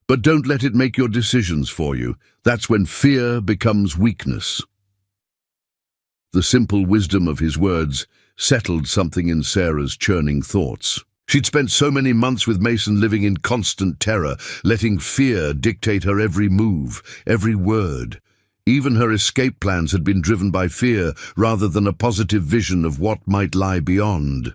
Speaker 1: "But don't let it make your decisions for you. That's when fear becomes weakness." The simple wisdom of his words settled something in Sarah's churning thoughts. She'd spent so many months with Mason living in constant terror, letting fear dictate her every move, every word. Even her escape plans had been driven by fear rather than a positive vision of what might lie beyond.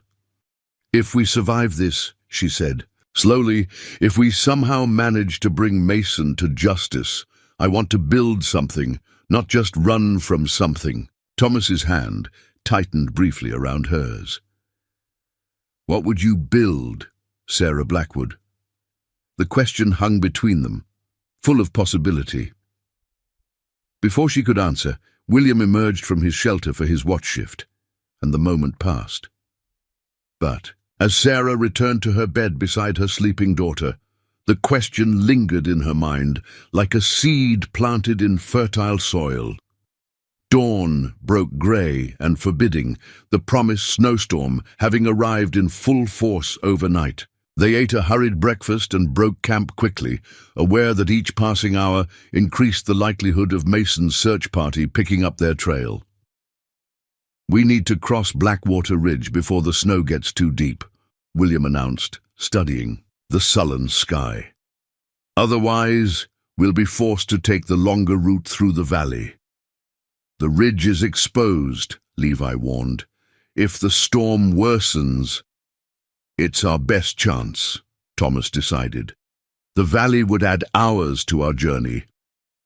Speaker 1: "If we survive this," she said, slowly, "if we somehow manage to bring Mason to justice, I want to build something, not just run from something." Thomas's hand tightened briefly around hers. "What would you build, Sarah Blackwood?" The question hung between them, full of possibility. Before she could answer, William emerged from his shelter for his watch shift, and the moment passed. But as Sarah returned to her bed beside her sleeping daughter, the question lingered in her mind like a seed planted in fertile soil. Dawn broke grey and forbidding, the promised snowstorm having arrived in full force overnight. They ate a hurried breakfast and broke camp quickly, aware that each passing hour increased the likelihood of Mason's search party picking up their trail. "We need to cross Blackwater Ridge before the snow gets too deep," William announced, studying the sullen sky. "Otherwise, we'll be forced to take the longer route through the valley." "The ridge is exposed," Levi warned. "If the storm worsens, it's our best chance," Thomas decided. "The valley would add hours to our journey,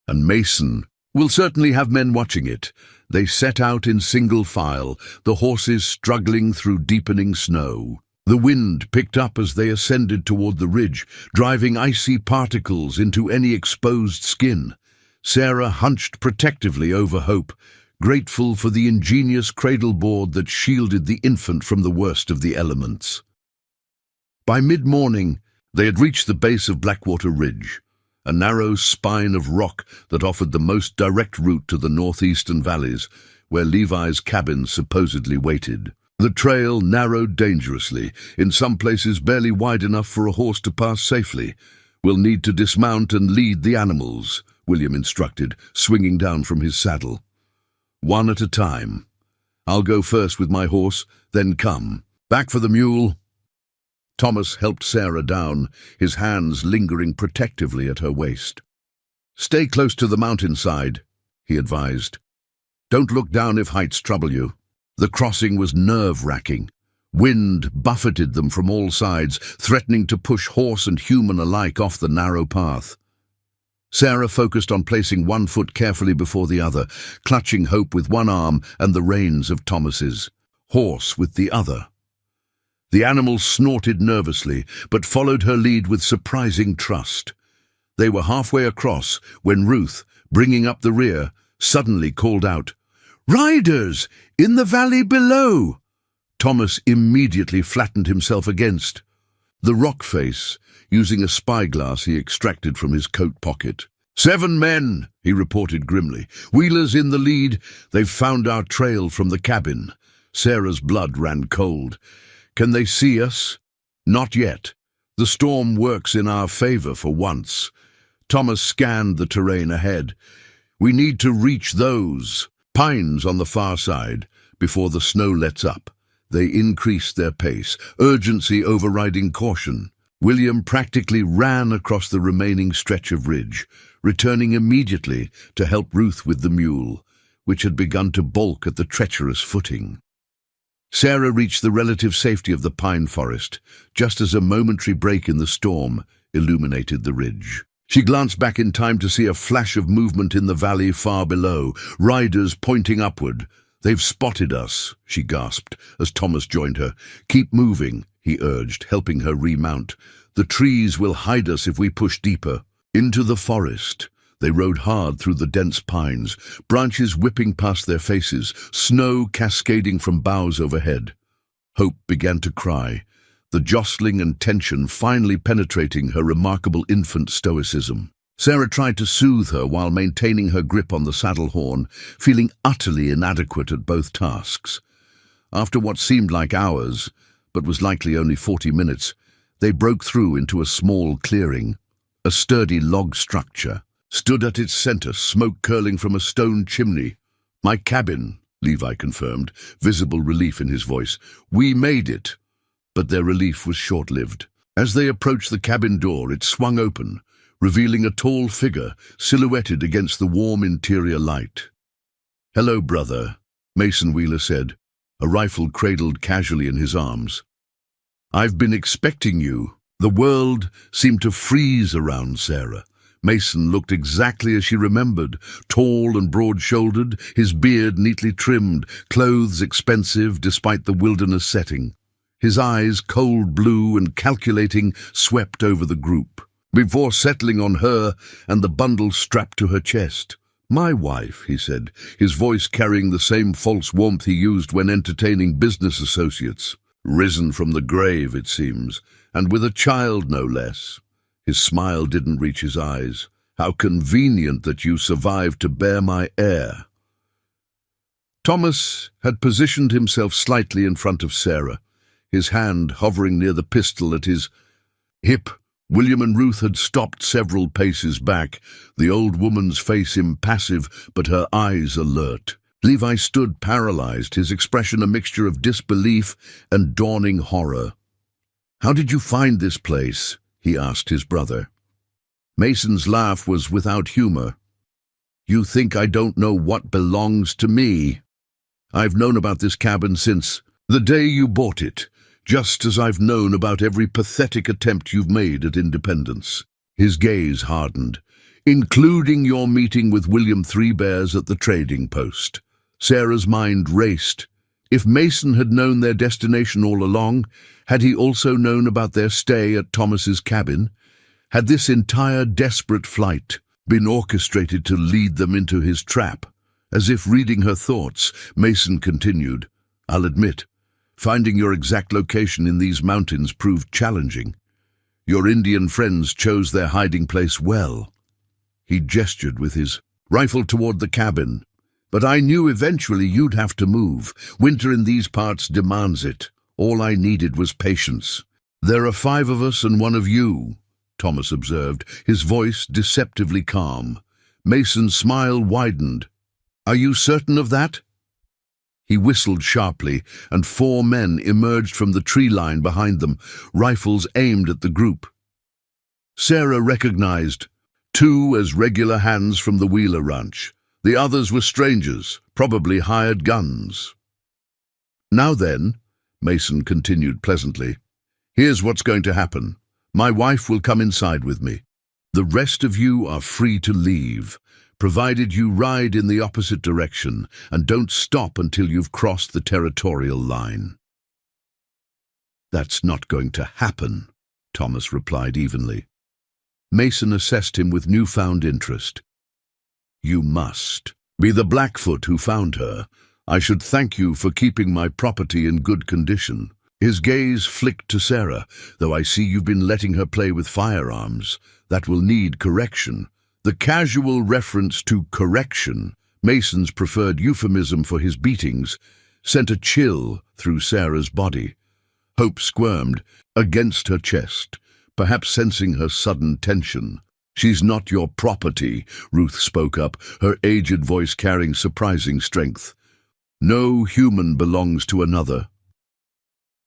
Speaker 1: and Mason We'll certainly have men watching it. They set out in single file, the horses struggling through deepening snow. The wind picked up as they ascended toward the ridge, driving icy particles into any exposed skin. Sarah hunched protectively over Hope, grateful for the ingenious cradle board that shielded the infant from the worst of the elements. By mid-morning, they had reached the base of Blackwater Ridge, a narrow spine of rock that offered the most direct route to the northeastern valleys, where Levi's cabin supposedly waited. The trail narrowed dangerously, in some places barely wide enough for a horse to pass safely. "We'll need to dismount and lead the animals," William instructed, swinging down from his saddle. "One at a time. I'll go first with my horse, then come. Back for the mule." Thomas helped Sarah down, his hands lingering protectively at her waist. "Stay close to the mountainside," he advised. "Don't look down if heights trouble you." The crossing was nerve-wracking. Wind buffeted them from all sides, threatening to push horse and human alike off the narrow path. Sarah focused on placing one foot carefully before the other, clutching Hope with one arm and the reins of Thomas's, horse with the other. The animal snorted nervously, but followed her lead with surprising trust. They were halfway across when Ruth, bringing up the rear, suddenly called out, "Riders! In the valley below!" Thomas immediately flattened himself against the rock face, using a spyglass he extracted from his coat pocket. "7 men," he reported grimly. "Wheeler's in the lead. They've found our trail from the cabin." Sarah's blood ran cold. "Can they see us?" "Not yet. The storm works in our favor for once." Thomas scanned the terrain ahead. "We need to reach those pines on the far side before the snow lets up." They increased their pace, urgency overriding caution. William practically ran across the remaining stretch of ridge, returning immediately to help Ruth with the mule, which had begun to balk at the treacherous footing. Sarah reached the relative safety of the pine forest, just as a momentary break in the storm illuminated the ridge. She glanced back in time to see a flash of movement in the valley far below, riders pointing upward. "They've spotted us," she gasped as Thomas joined her. "Keep moving," he urged, helping her remount. "The trees will hide us if we push deeper." Into the forest. They rode hard through the dense pines, branches whipping past their faces, snow cascading from boughs overhead. Hope began to cry, the jostling and tension finally penetrating her remarkable infant stoicism. Sarah tried to soothe her while maintaining her grip on the saddle horn, feeling utterly inadequate at both tasks. After what seemed like hours, but was likely only 40 minutes, they broke through into a small clearing. A sturdy log structure stood at its center, smoke curling from a stone chimney. "My cabin," Levi confirmed, visible relief in his voice. "We made it." But their relief was short-lived. As they approached the cabin door, it swung open, revealing a tall figure silhouetted against the warm interior light. "Hello, brother," Mason Wheeler said, a rifle cradled casually in his arms. "I've been expecting you." The world seemed to freeze around Sarah. Mason looked exactly as she remembered, tall and broad-shouldered, his beard neatly trimmed, clothes expensive despite the wilderness setting. His eyes, cold blue and calculating, swept over the group, before settling on her and the bundle strapped to her chest. "My wife," he said, his voice carrying the same false warmth he used when entertaining business associates. "Risen from the grave, it seems, and with a child no less." His smile didn't reach his eyes. "How convenient that you survived to bear my heir." Thomas had positioned himself slightly in front of Sarah, his hand hovering near the pistol at his hip. William and Ruth had stopped several paces back, the old woman's face impassive but her eyes alert. Levi stood paralyzed, his expression a mixture of disbelief and dawning horror. "How did you find this place?" he asked his brother. Mason's laugh was without humor. "You think I don't know what belongs to me? I've known about this cabin since the day you bought it, just as I've known about every pathetic attempt you've made at independence." His gaze hardened. including your meeting with William Three Bears at the trading post. Sarah's mind raced. If Mason had known their destination all along, had he also known about their stay at Thomas's cabin? Had this entire desperate flight been orchestrated to lead them into his trap? As if reading her thoughts, Mason continued, "I'll admit, finding your exact location in these mountains proved challenging. Your Indian friends chose their hiding place well." He gestured with his rifle toward the cabin. "But I knew eventually you'd have to move. Winter in these parts demands it. All I needed was patience." "There are 5 of us and 1 of you," Thomas observed, his voice deceptively calm. Mason's smile widened. "Are you certain of that?" He whistled sharply, and 4 men emerged from the tree line behind them, rifles aimed at the group. Sarah recognized 2 as regular hands from the Wheeler Ranch. The others were strangers, probably hired guns. "Now then," Mason continued pleasantly, "here's what's going to happen. My wife will come inside with me. The rest of you are free to leave, provided you ride in the opposite direction and don't stop until you've crossed the territorial line." "That's not going to happen," Thomas replied evenly. Mason assessed him with newfound interest. "You must be the Blackfoot who found her. I should thank you for keeping my property in good condition." His gaze flicked to Sarah. "Though I see you've been letting her play with firearms. That will need correction." The casual reference to correction, Mason's preferred euphemism for his beatings, sent a chill through Sarah's body. Hope squirmed against her chest, perhaps sensing her sudden tension. "She's not your property," Ruth spoke up, her aged voice carrying surprising strength. "No human belongs to another."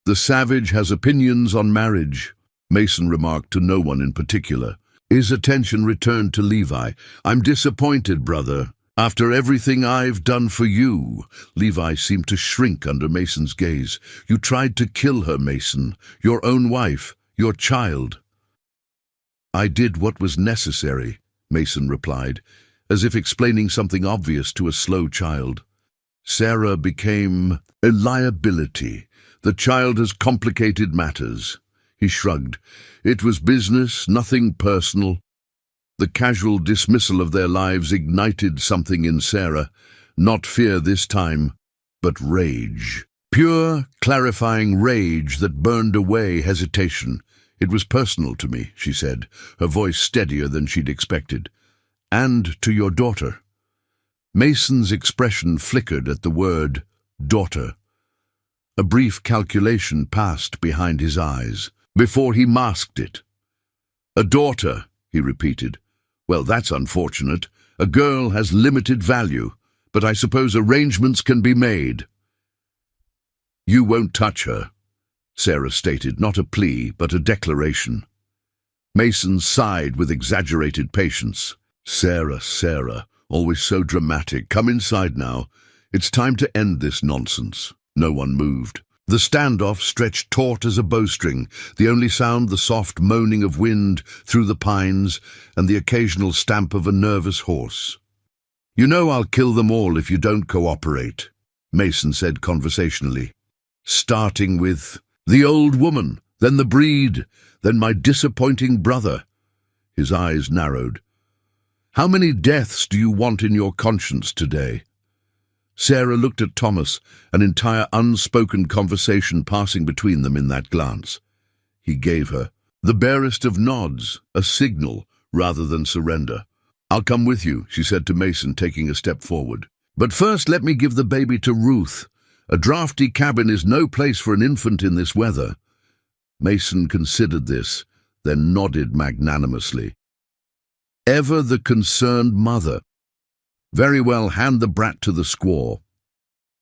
Speaker 1: "The savage has opinions on marriage," Mason remarked to no one in particular. His attention returned to Levi. "I'm disappointed, brother. After everything I've done for you." Levi seemed to shrink under Mason's gaze. "You tried to kill her, Mason. Your own wife, your child." "I did what was necessary," Mason replied, as if explaining something obvious to a slow child. "Sarah became a liability. The child has complicated matters." He shrugged. "It was business, nothing personal." The casual dismissal of their lives ignited something in Sarah, not fear this time, but rage. Pure, clarifying rage that burned away hesitation. "It was personal to me," she said, her voice steadier than she'd expected. "And to your daughter." Mason's expression flickered at the word daughter. A brief calculation passed behind his eyes, before he masked it. "A daughter," he repeated. "Well, that's unfortunate. A girl has limited value, but I suppose arrangements can be made." "You won't touch her," Sarah stated, not a plea, but a declaration. Mason sighed with exaggerated patience. Sarah, always so dramatic. Come inside now. It's time to end this nonsense." No one moved. The standoff stretched taut as a bowstring, the only sound the soft moaning of wind through the pines and the occasional stamp of a nervous horse. "You know I'll kill them all if you don't cooperate," Mason said conversationally. "Starting with the old woman, then the breed, then my disappointing brother." His eyes narrowed. "How many deaths do you want in your conscience today?" Sarah looked at Thomas, an entire unspoken conversation passing between them in that glance. He gave her the barest of nods, a signal rather than surrender. "I'll come with you," she said to Mason, taking a step forward. "But first let me give the baby to Ruth. A drafty cabin is no place for an infant in this weather." Mason considered this, then nodded magnanimously. Ever the concerned mother. "Very well, hand the brat to the squaw.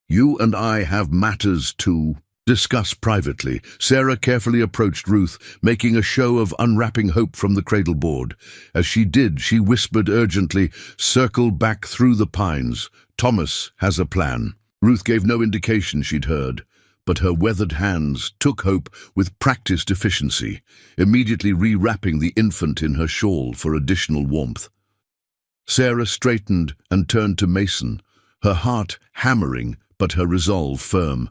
Speaker 1: You and I have matters to discuss privately." Sarah carefully approached Ruth, making a show of unwrapping Hope from the cradle board. As she did, she whispered urgently, "Circle back through the pines. Thomas has a plan." Ruth gave no indication she'd heard, but her weathered hands took Hope with practiced efficiency, immediately rewrapping the infant in her shawl for additional warmth. Sarah straightened and turned to Mason, her heart hammering but her resolve firm.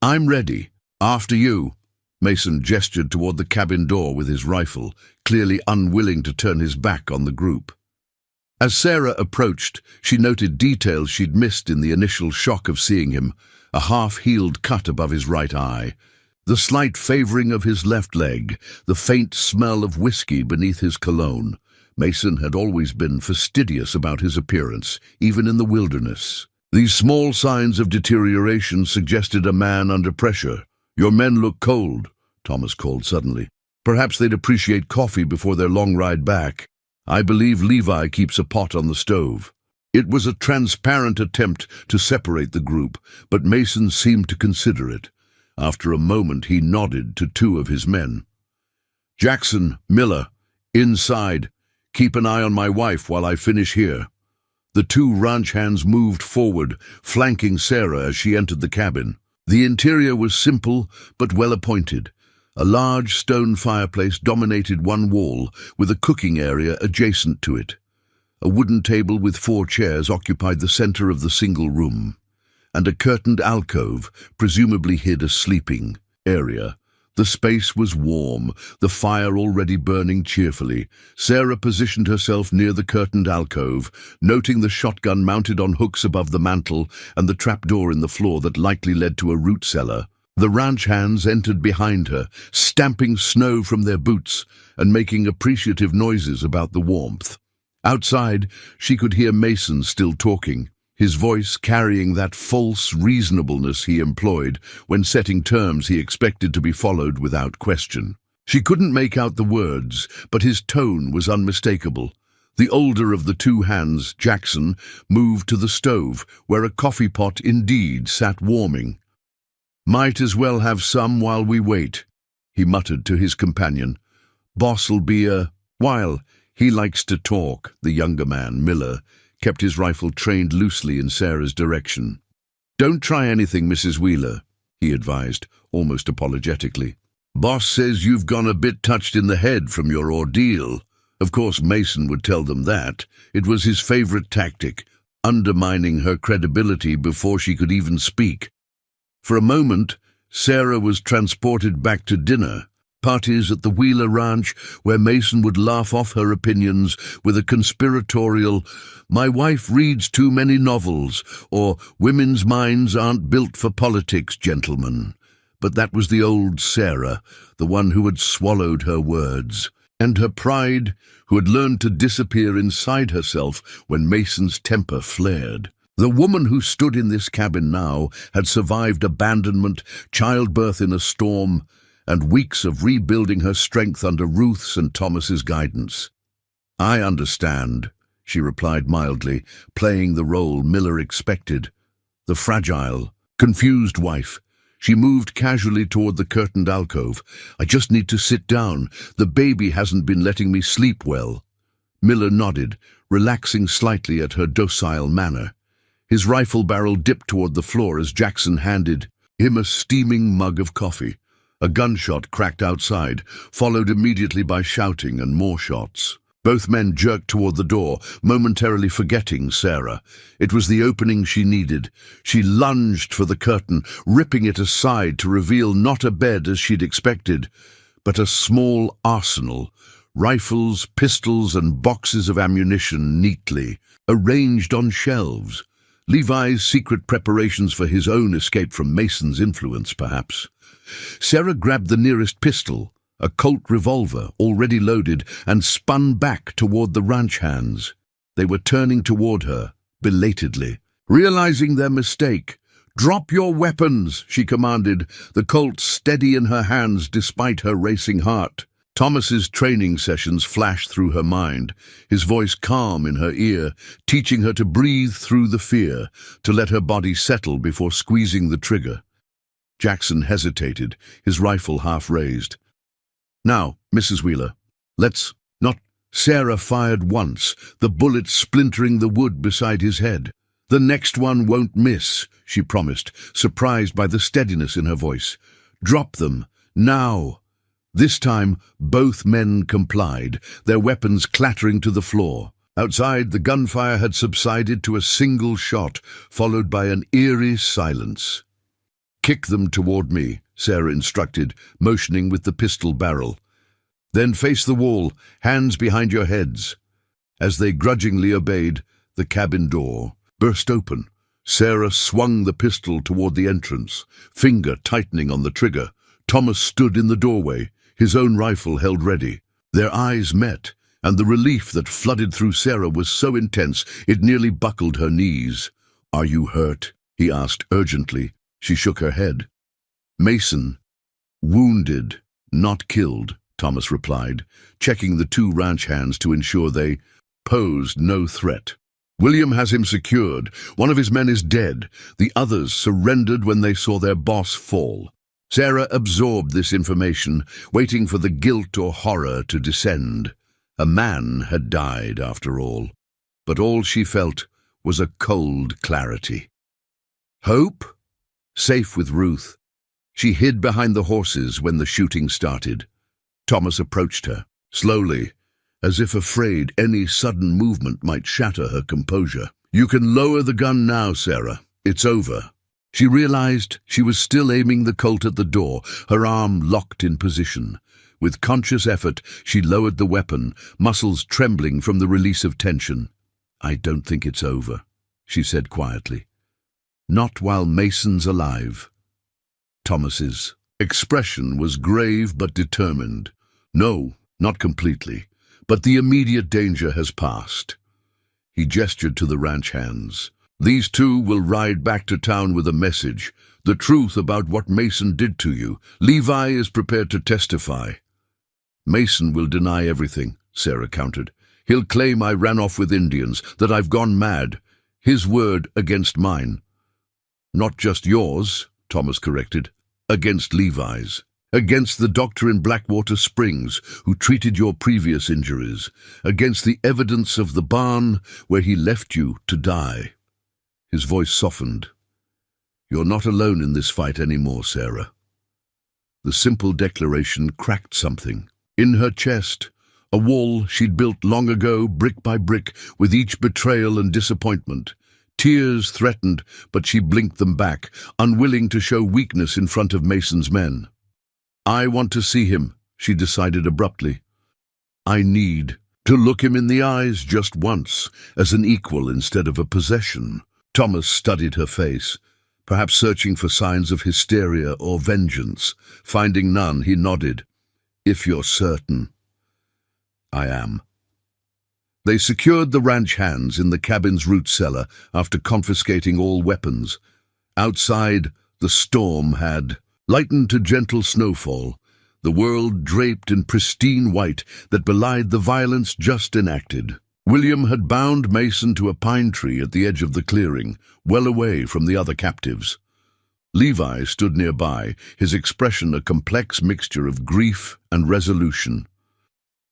Speaker 1: "I'm ready. After you." Mason gestured toward the cabin door with his rifle, clearly unwilling to turn his back on the group. As Sarah approached, she noted details she'd missed in the initial shock of seeing him: a half-healed cut above his right eye, the slight favoring of his left leg, the faint smell of whiskey beneath his cologne. Mason had always been fastidious about his appearance, even in the wilderness. These small signs of deterioration suggested a man under pressure. "Your men look cold," Thomas called suddenly. "Perhaps they'd appreciate coffee before their long ride back. I believe Levi keeps a pot on the stove." It was a transparent attempt to separate the group, but Mason seemed to consider it. After a moment, he nodded to two of his men. "Jackson, Miller, inside. Keep an eye on my wife while I finish here." The two ranch hands moved forward, flanking Sarah as she entered the cabin. The interior was simple but well-appointed. A large stone fireplace dominated one wall, with a cooking area adjacent to it. A wooden table with 4 chairs occupied the center of the single room, and a curtained alcove presumably hid a sleeping area. The space was warm, the fire already burning cheerfully. Sarah positioned herself near the curtained alcove, noting the shotgun mounted on hooks above the mantel and the trapdoor in the floor that likely led to a root cellar. The ranch hands entered behind her, stamping snow from their boots and making appreciative noises about the warmth. Outside, she could hear Mason still talking, his voice carrying that false reasonableness he employed when setting terms he expected to be followed without question. She couldn't make out the words, but his tone was unmistakable. The older of the two hands, Jackson, moved to the stove, where a coffee pot indeed sat warming. "Might as well have some while we wait," he muttered to his companion. "Boss'll be a while. He likes to talk." The younger man, Miller, kept his rifle trained loosely in Sarah's direction. "Don't try anything, Mrs. Wheeler," he advised, almost apologetically. "Boss says you've gone a bit touched in the head from your ordeal." Of course, Mason would tell them that. It was his favorite tactic, undermining her credibility before she could even speak. For a moment, Sarah was transported back to dinner, parties at the Wheeler Ranch where Mason would laugh off her opinions with a conspiratorial, "My wife reads too many novels," or "Women's minds aren't built for politics, gentlemen." But that was the old Sarah, the one who had swallowed her words, and her pride, who had learned to disappear inside herself when Mason's temper flared. The woman who stood in this cabin now had survived abandonment, childbirth in a storm, and weeks of rebuilding her strength under Ruth's and Thomas's guidance. "I understand," she replied mildly, playing the role Miller expected. The fragile, confused wife. She moved casually toward the curtained alcove. "I just need to sit down. The baby hasn't been letting me sleep well." Miller nodded, relaxing slightly at her docile manner. His rifle barrel dipped toward the floor as Jackson handed him a steaming mug of coffee. A gunshot cracked outside, followed immediately by shouting and more shots. Both men jerked toward the door, momentarily forgetting Sarah. It was the opening she needed. She lunged for the curtain, ripping it aside to reveal not a bed as she'd expected, but a small arsenal, rifles, pistols, and boxes of ammunition neatly arranged on shelves. Levi's secret preparations for his own escape from Mason's influence, perhaps. Sarah grabbed the nearest pistol, a Colt revolver already loaded, and spun back toward the ranch hands. They were turning toward her, belatedly. Realizing their mistake, "Drop your weapons," she commanded, the Colt steady in her hands despite her racing heart. Thomas's training sessions flashed through her mind, his voice calm in her ear, teaching her to breathe through the fear, to let her body settle before squeezing the trigger. Jackson hesitated, his rifle half raised. "Now, Mrs. Wheeler, let's not—" Sarah fired once, the bullet splintering the wood beside his head. "The next one won't miss," she promised, surprised by the steadiness in her voice. "Drop them, now." This time, both men complied, their weapons clattering to the floor. Outside, the gunfire had subsided to a single shot, followed by an eerie silence. "Kick them toward me," Sarah instructed, motioning with the pistol barrel. "Then face the wall, hands behind your heads." As they grudgingly obeyed, the cabin door burst open. Sarah swung the pistol toward the entrance, finger tightening on the trigger. Thomas stood in the doorway, his own rifle held ready. Their eyes met, and the relief that flooded through Sarah was so intense it nearly buckled her knees. "Are you hurt?" he asked urgently. She shook her head. "Mason, wounded, not killed," Thomas replied, checking the two ranch hands to ensure they posed no threat. "William has him secured. One of his men is dead. The others surrendered when they saw their boss fall." Sarah absorbed this information, waiting for the guilt or horror to descend. A man had died, after all, but all she felt was a cold clarity. Hope? Safe with Ruth. She hid behind the horses when the shooting started. Thomas approached her, slowly, as if afraid any sudden movement might shatter her composure. "You can lower the gun now, Sarah. It's over." She realized she was still aiming the Colt at the door, her arm locked in position. With conscious effort, she lowered the weapon, muscles trembling from the release of tension. "I don't think it's over," she said quietly. "Not while Mason's alive." Thomas's expression was grave but determined. "No, not completely. But the immediate danger has passed." He gestured to the ranch hands. "These two will ride back to town with a message, the truth about what Mason did to you. Levi is prepared to testify." "Mason will deny everything," Sarah countered. "He'll claim I ran off with Indians, that I've gone mad. His word against mine." "Not just yours," Thomas corrected. "Against Levi's. Against the doctor in Blackwater Springs who treated your previous injuries. Against the evidence of the barn where he left you to die." His voice softened. "You're not alone in this fight anymore, Sarah." The simple declaration cracked something. In her chest, a wall she'd built long ago, brick by brick, with each betrayal and disappointment. Tears threatened, but she blinked them back, unwilling to show weakness in front of Mason's men. "I want to see him," she decided abruptly. "I need to look him in the eyes just once, as an equal instead of a possession." Thomas studied her face, perhaps searching for signs of hysteria or vengeance. Finding none, he nodded. "If you're certain." "I am." They secured the ranch hands in the cabin's root cellar after confiscating all weapons. Outside, the storm had lightened to gentle snowfall, the world draped in pristine white that belied the violence just enacted. William had bound Mason to a pine tree at the edge of the clearing, well away from the other captives. Levi stood nearby, his expression a complex mixture of grief and resolution.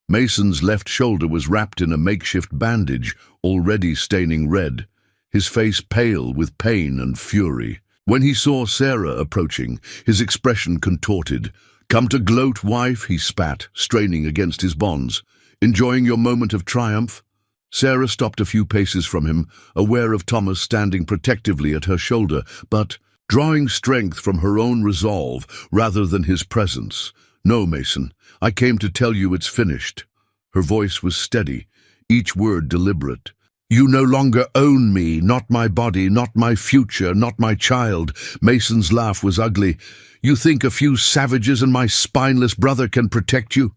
Speaker 1: Mason's left shoulder was wrapped in a makeshift bandage, already staining red, his face pale with pain and fury. When he saw Sarah approaching, his expression contorted. "Come to gloat, wife," he spat, straining against his bonds. "Enjoying your moment of triumph?" Sarah stopped a few paces from him, aware of Thomas standing protectively at her shoulder, but drawing strength from her own resolve rather than his presence. "No, Mason, I came to tell you it's finished." Her voice was steady, each word deliberate. "You no longer own me, not my body, not my future, not my child." Mason's laugh was ugly. "You think a few savages and my spineless brother can protect you?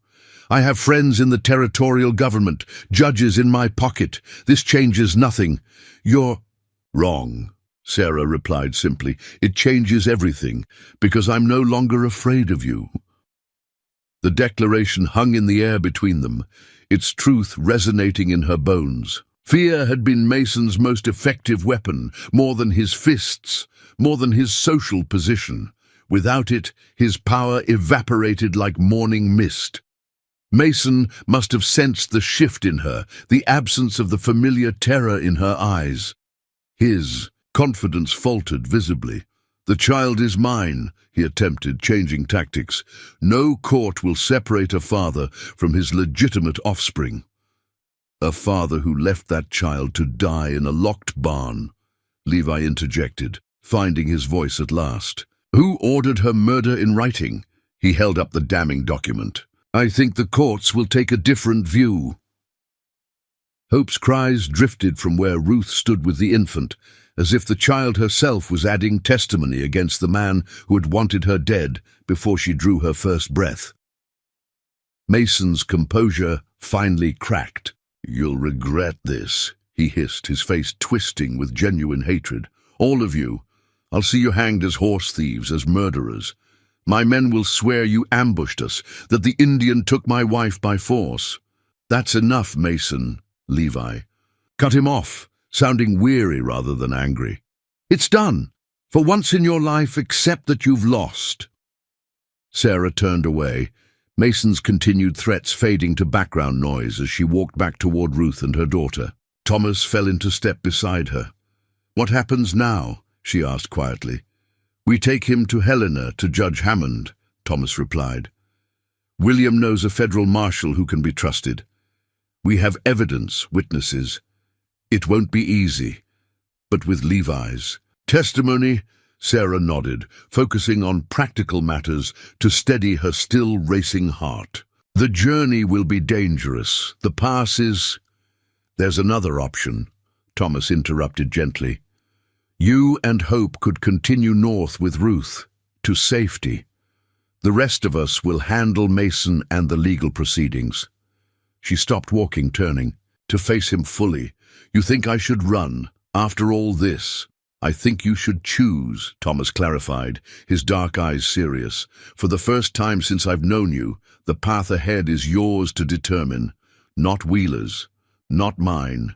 Speaker 1: I have friends in the territorial government, judges in my pocket. This changes nothing." "You're wrong," Sarah replied simply. "It changes everything, because I'm no longer afraid of you." The declaration hung in the air between them, its truth resonating in her bones. Fear had been Mason's most effective weapon, more than his fists, more than his social position. Without it, his power evaporated like morning mist. Mason must have sensed the shift in her, the absence of the familiar terror in her eyes. His confidence faltered visibly. "The child is mine," he attempted, changing tactics. "No court will separate a father from his legitimate offspring." A father who left that child to die in a locked barn, Levi interjected, finding his voice at last. Who ordered her murder in writing? He held up the damning document. I think the courts will take a different view. Hope's cries drifted from where Ruth stood with the infant, as if the child herself was adding testimony against the man who had wanted her dead before she drew her first breath. Mason's composure finally cracked. You'll regret this, he hissed, his face twisting with genuine hatred. All of you. I'll see you hanged as horse thieves, as murderers. My men will swear you ambushed us, that the Indian took my wife by force. That's enough, Mason, Levi. Cut him off, sounding weary rather than angry. It's done. For once in your life, accept that you've lost. Sarah turned away, Mason's continued threats fading to background noise as she walked back toward Ruth and her daughter. Thomas fell into step beside her. What happens now? She asked quietly. We take him to Helena to Judge Hammond, Thomas replied. William knows a federal marshal who can be trusted. We have evidence, witnesses. It won't be easy, but with Levi's testimony, Sarah nodded, focusing on practical matters to steady her still racing heart. The journey will be dangerous. The pass is... There's another option, Thomas interrupted gently. You and Hope could continue north with Ruth, to safety. The rest of us will handle Mason and the legal proceedings. She stopped walking, turning, to face him fully. You think I should run, after all this? I think you should choose, Thomas clarified, his dark eyes serious. For the first time since I've known you, the path ahead is yours to determine. Not Wheeler's, not mine,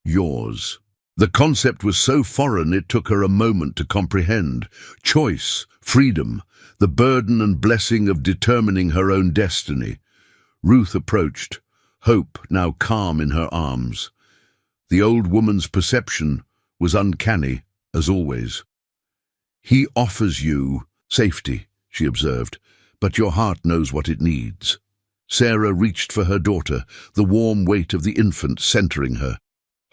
Speaker 1: yours. The concept was so foreign it took her a moment to comprehend. Choice, freedom, the burden and blessing of determining her own destiny. Ruth approached, Hope now calm in her arms. The old woman's perception was uncanny, as always. He offers you safety, she observed, but your heart knows what it needs. Sarah reached for her daughter, the warm weight of the infant centering her.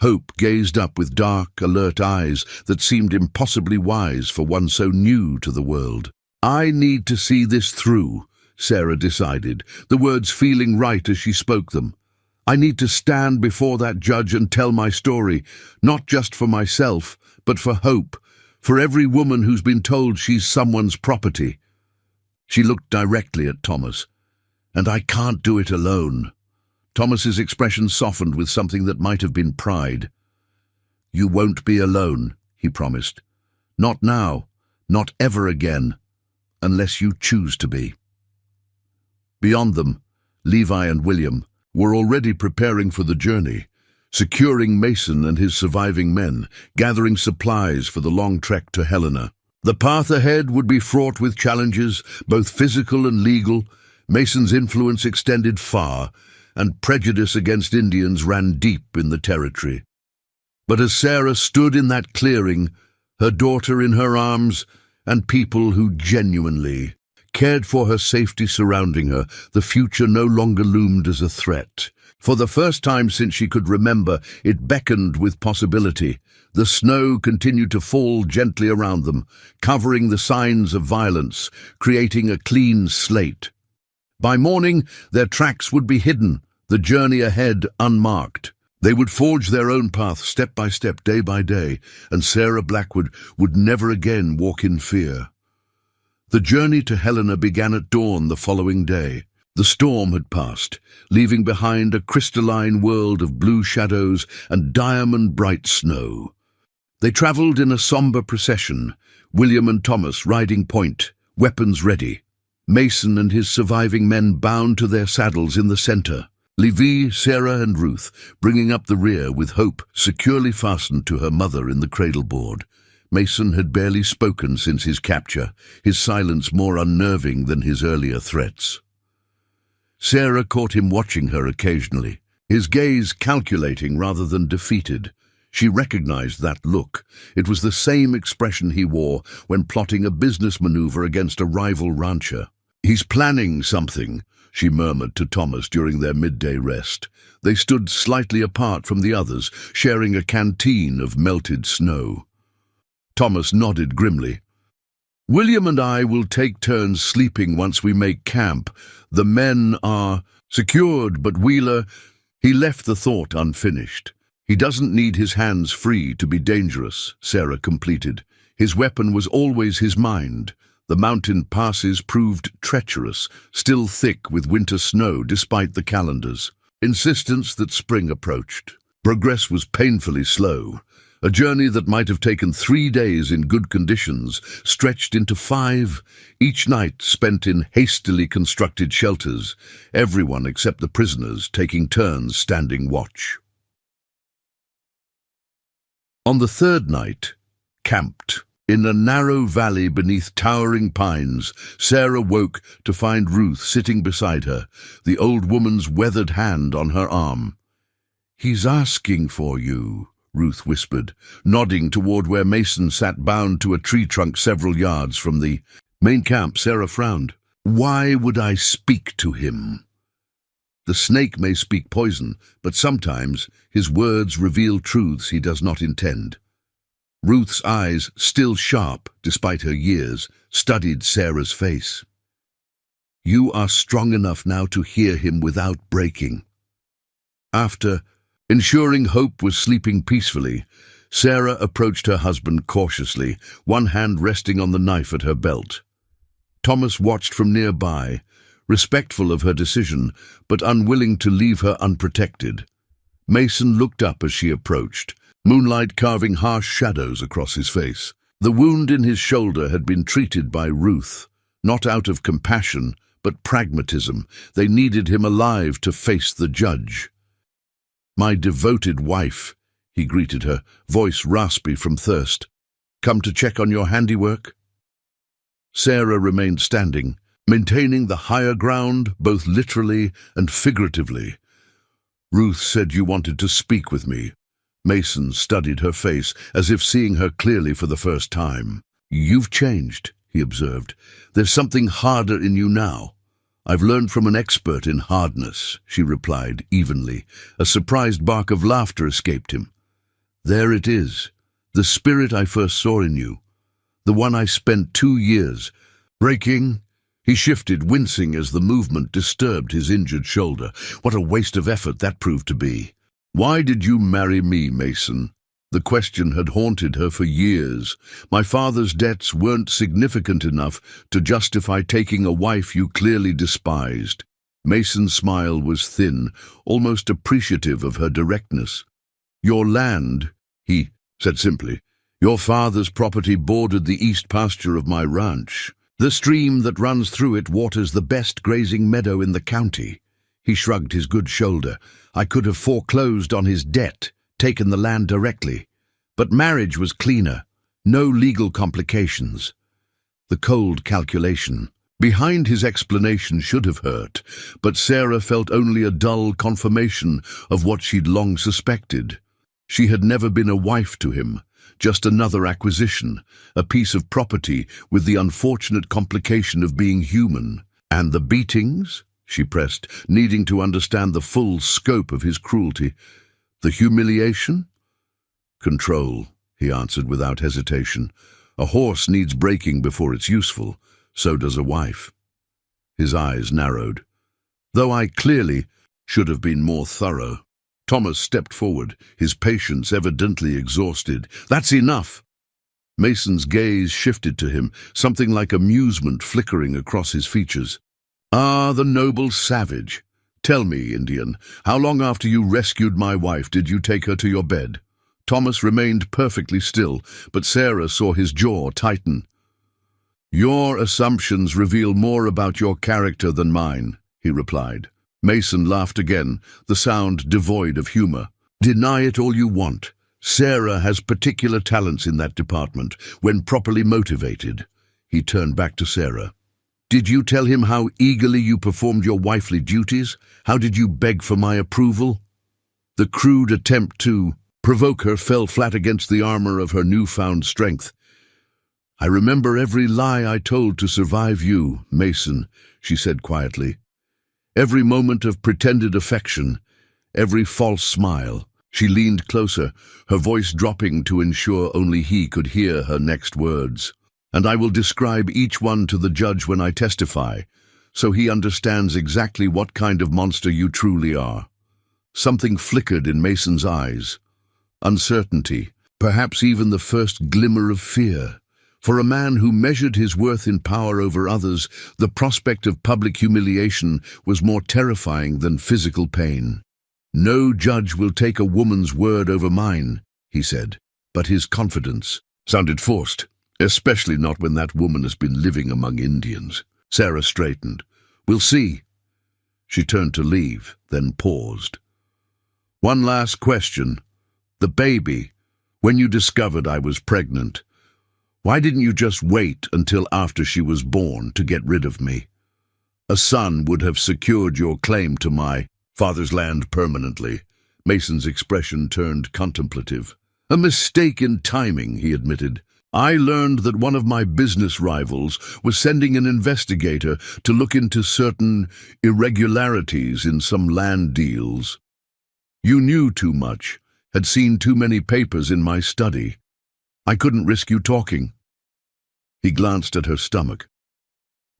Speaker 1: Hope gazed up with dark, alert eyes that seemed impossibly wise for one so new to the world. I need to see this through, Sarah decided, the words feeling right as she spoke them. I need to stand before that judge and tell my story, not just for myself, but for Hope, for every woman who's been told she's someone's property. She looked directly at Thomas. And I can't do it alone. Thomas's expression softened with something that might have been pride. You won't be alone, he promised. Not now, not ever again, unless you choose to be. Beyond them, Levi and William were already preparing for the journey, securing Mason and his surviving men, gathering supplies for the long trek to Helena. The path ahead would be fraught with challenges, both physical and legal. Mason's influence extended far, and prejudice against Indians ran deep in the territory. But as Sarah stood in that clearing, her daughter in her arms, and people who genuinely cared for her safety surrounding her, the future no longer loomed as a threat. For the first time since she could remember, it beckoned with possibility. The snow continued to fall gently around them, covering the signs of violence, creating a clean slate. By morning, their tracks would be hidden, the journey ahead unmarked. They would forge their own path step by step, day by day, and Sarah Blackwood would never again walk in fear. The journey to Helena began at dawn the following day. The storm had passed, leaving behind a crystalline world of blue shadows and diamond-bright snow. They travelled in a somber procession, William and Thomas riding point, weapons ready. Mason and his surviving men bound to their saddles in the center. Levi, Sarah and Ruth bringing up the rear with Hope securely fastened to her mother in the cradle board. Mason had barely spoken since his capture, his silence more unnerving than his earlier threats. Sarah caught him watching her occasionally, his gaze calculating rather than defeated. She recognized that look. It was the same expression he wore when plotting a business maneuver against a rival rancher. He's planning something, she murmured to Thomas during their midday rest. They stood slightly apart from the others, sharing a canteen of melted snow. Thomas nodded grimly. William and I will take turns sleeping once we make camp. The men are secured, but Wheeler, he left the thought unfinished. He doesn't need his hands free to be dangerous, Sarah completed. His weapon was always his mind. The mountain passes proved treacherous, still thick with winter snow despite the calendar's insistence that spring approached. Progress was painfully slow. A journey that might have taken 3 days in good conditions stretched into 5, each night spent in hastily constructed shelters, everyone except the prisoners taking turns standing watch. On the 3rd night, camped in a narrow valley beneath towering pines, Sarah woke to find Ruth sitting beside her, the old woman's weathered hand on her arm. "He's asking for you," Ruth whispered, nodding toward where Mason sat bound to a tree trunk several yards from the main camp. Sarah frowned. "Why would I speak to him?" "The snake may speak poison, but sometimes his words reveal truths he does not intend." Ruth's eyes, still sharp despite her years, studied Sarah's face. "You are strong enough now to hear him without breaking." After ensuring Hope was sleeping peacefully, Sarah approached her husband cautiously, one hand resting on the knife at her belt. Thomas watched from nearby, respectful of her decision, but unwilling to leave her unprotected. Mason looked up as she approached, moonlight carving harsh shadows across his face. The wound in his shoulder had been treated by Ruth, not out of compassion, but pragmatism. They needed him alive to face the judge. "My devoted wife," he greeted her, voice raspy from thirst. "Come to check on your handiwork?" Sarah remained standing, maintaining the higher ground, both literally and figuratively. "Ruth said you wanted to speak with me." Mason studied her face, as if seeing her clearly for the first time. "You've changed," he observed. "There's something harder in you now." "I've learned from an expert in hardness," she replied evenly. A surprised bark of laughter escaped him. "There it is, the spirit I first saw in you, the one I spent 2 years breaking." He shifted, wincing as the movement disturbed his injured shoulder. What a waste of effort that proved to be. "Why did you marry me, Mason?" The question had haunted her for years. "My father's debts weren't significant enough to justify taking a wife you clearly despised." Mason's smile was thin, almost appreciative of her directness. "Your land," he said simply. "Your father's property bordered the east pasture of my ranch. The stream that runs through it waters the best grazing meadow in the county." He shrugged his good shoulder. "I could have foreclosed on his debt, taken the land directly. But marriage was cleaner, no legal complications." The cold calculation behind his explanation should have hurt, but Sarah felt only a dull confirmation of what she'd long suspected. She had never been a wife to him, just another acquisition, a piece of property with the unfortunate complication of being human. "And the beatings?" she pressed, needing to understand the full scope of his cruelty. "The humiliation?" "Control," he answered without hesitation. "A horse needs breaking before it's useful. So does a wife." His eyes narrowed. "Though I clearly should have been more thorough." Thomas stepped forward, his patience evidently exhausted. "That's enough." Mason's gaze shifted to him, something like amusement flickering across his features. "Ah, the noble savage. Tell me, Indian, how long after you rescued my wife did you take her to your bed?" Thomas remained perfectly still, but Sarah saw his jaw tighten. "Your assumptions reveal more about your character than mine," he replied. Mason laughed again, the sound devoid of humor. "Deny it all you want. Sarah has particular talents in that department, when properly motivated." He turned back to Sarah. "Did you tell him how eagerly you performed your wifely duties? How did you beg for my approval?" The crude attempt to provoke her fell flat against the armor of her newfound strength. "I remember every lie I told to survive you, Mason," she said quietly. "Every moment of pretended affection, every false smile." She leaned closer, her voice dropping to ensure only he could hear her next words. "And I will describe each one to the judge when I testify, so he understands exactly what kind of monster you truly are." Something flickered in Mason's eyes. Uncertainty, perhaps even the first glimmer of fear. For a man who measured his worth in power over others, the prospect of public humiliation was more terrifying than physical pain. "No judge will take a woman's word over mine," he said, but his confidence sounded forced, especially not when that woman has been living among Indians. Sarah straightened. "We'll see." She turned to leave, then paused. "One last question. The baby, when you discovered I was pregnant, why didn't you just wait until after she was born to get rid of me? A son would have secured your claim to my father's land permanently." Mason's expression turned contemplative. "A mistake in timing," he admitted. "I learned that one of my business rivals was sending an investigator to look into certain irregularities in some land deals. You knew too much, had seen too many papers in my study. I couldn't risk you talking." He glanced at her stomach.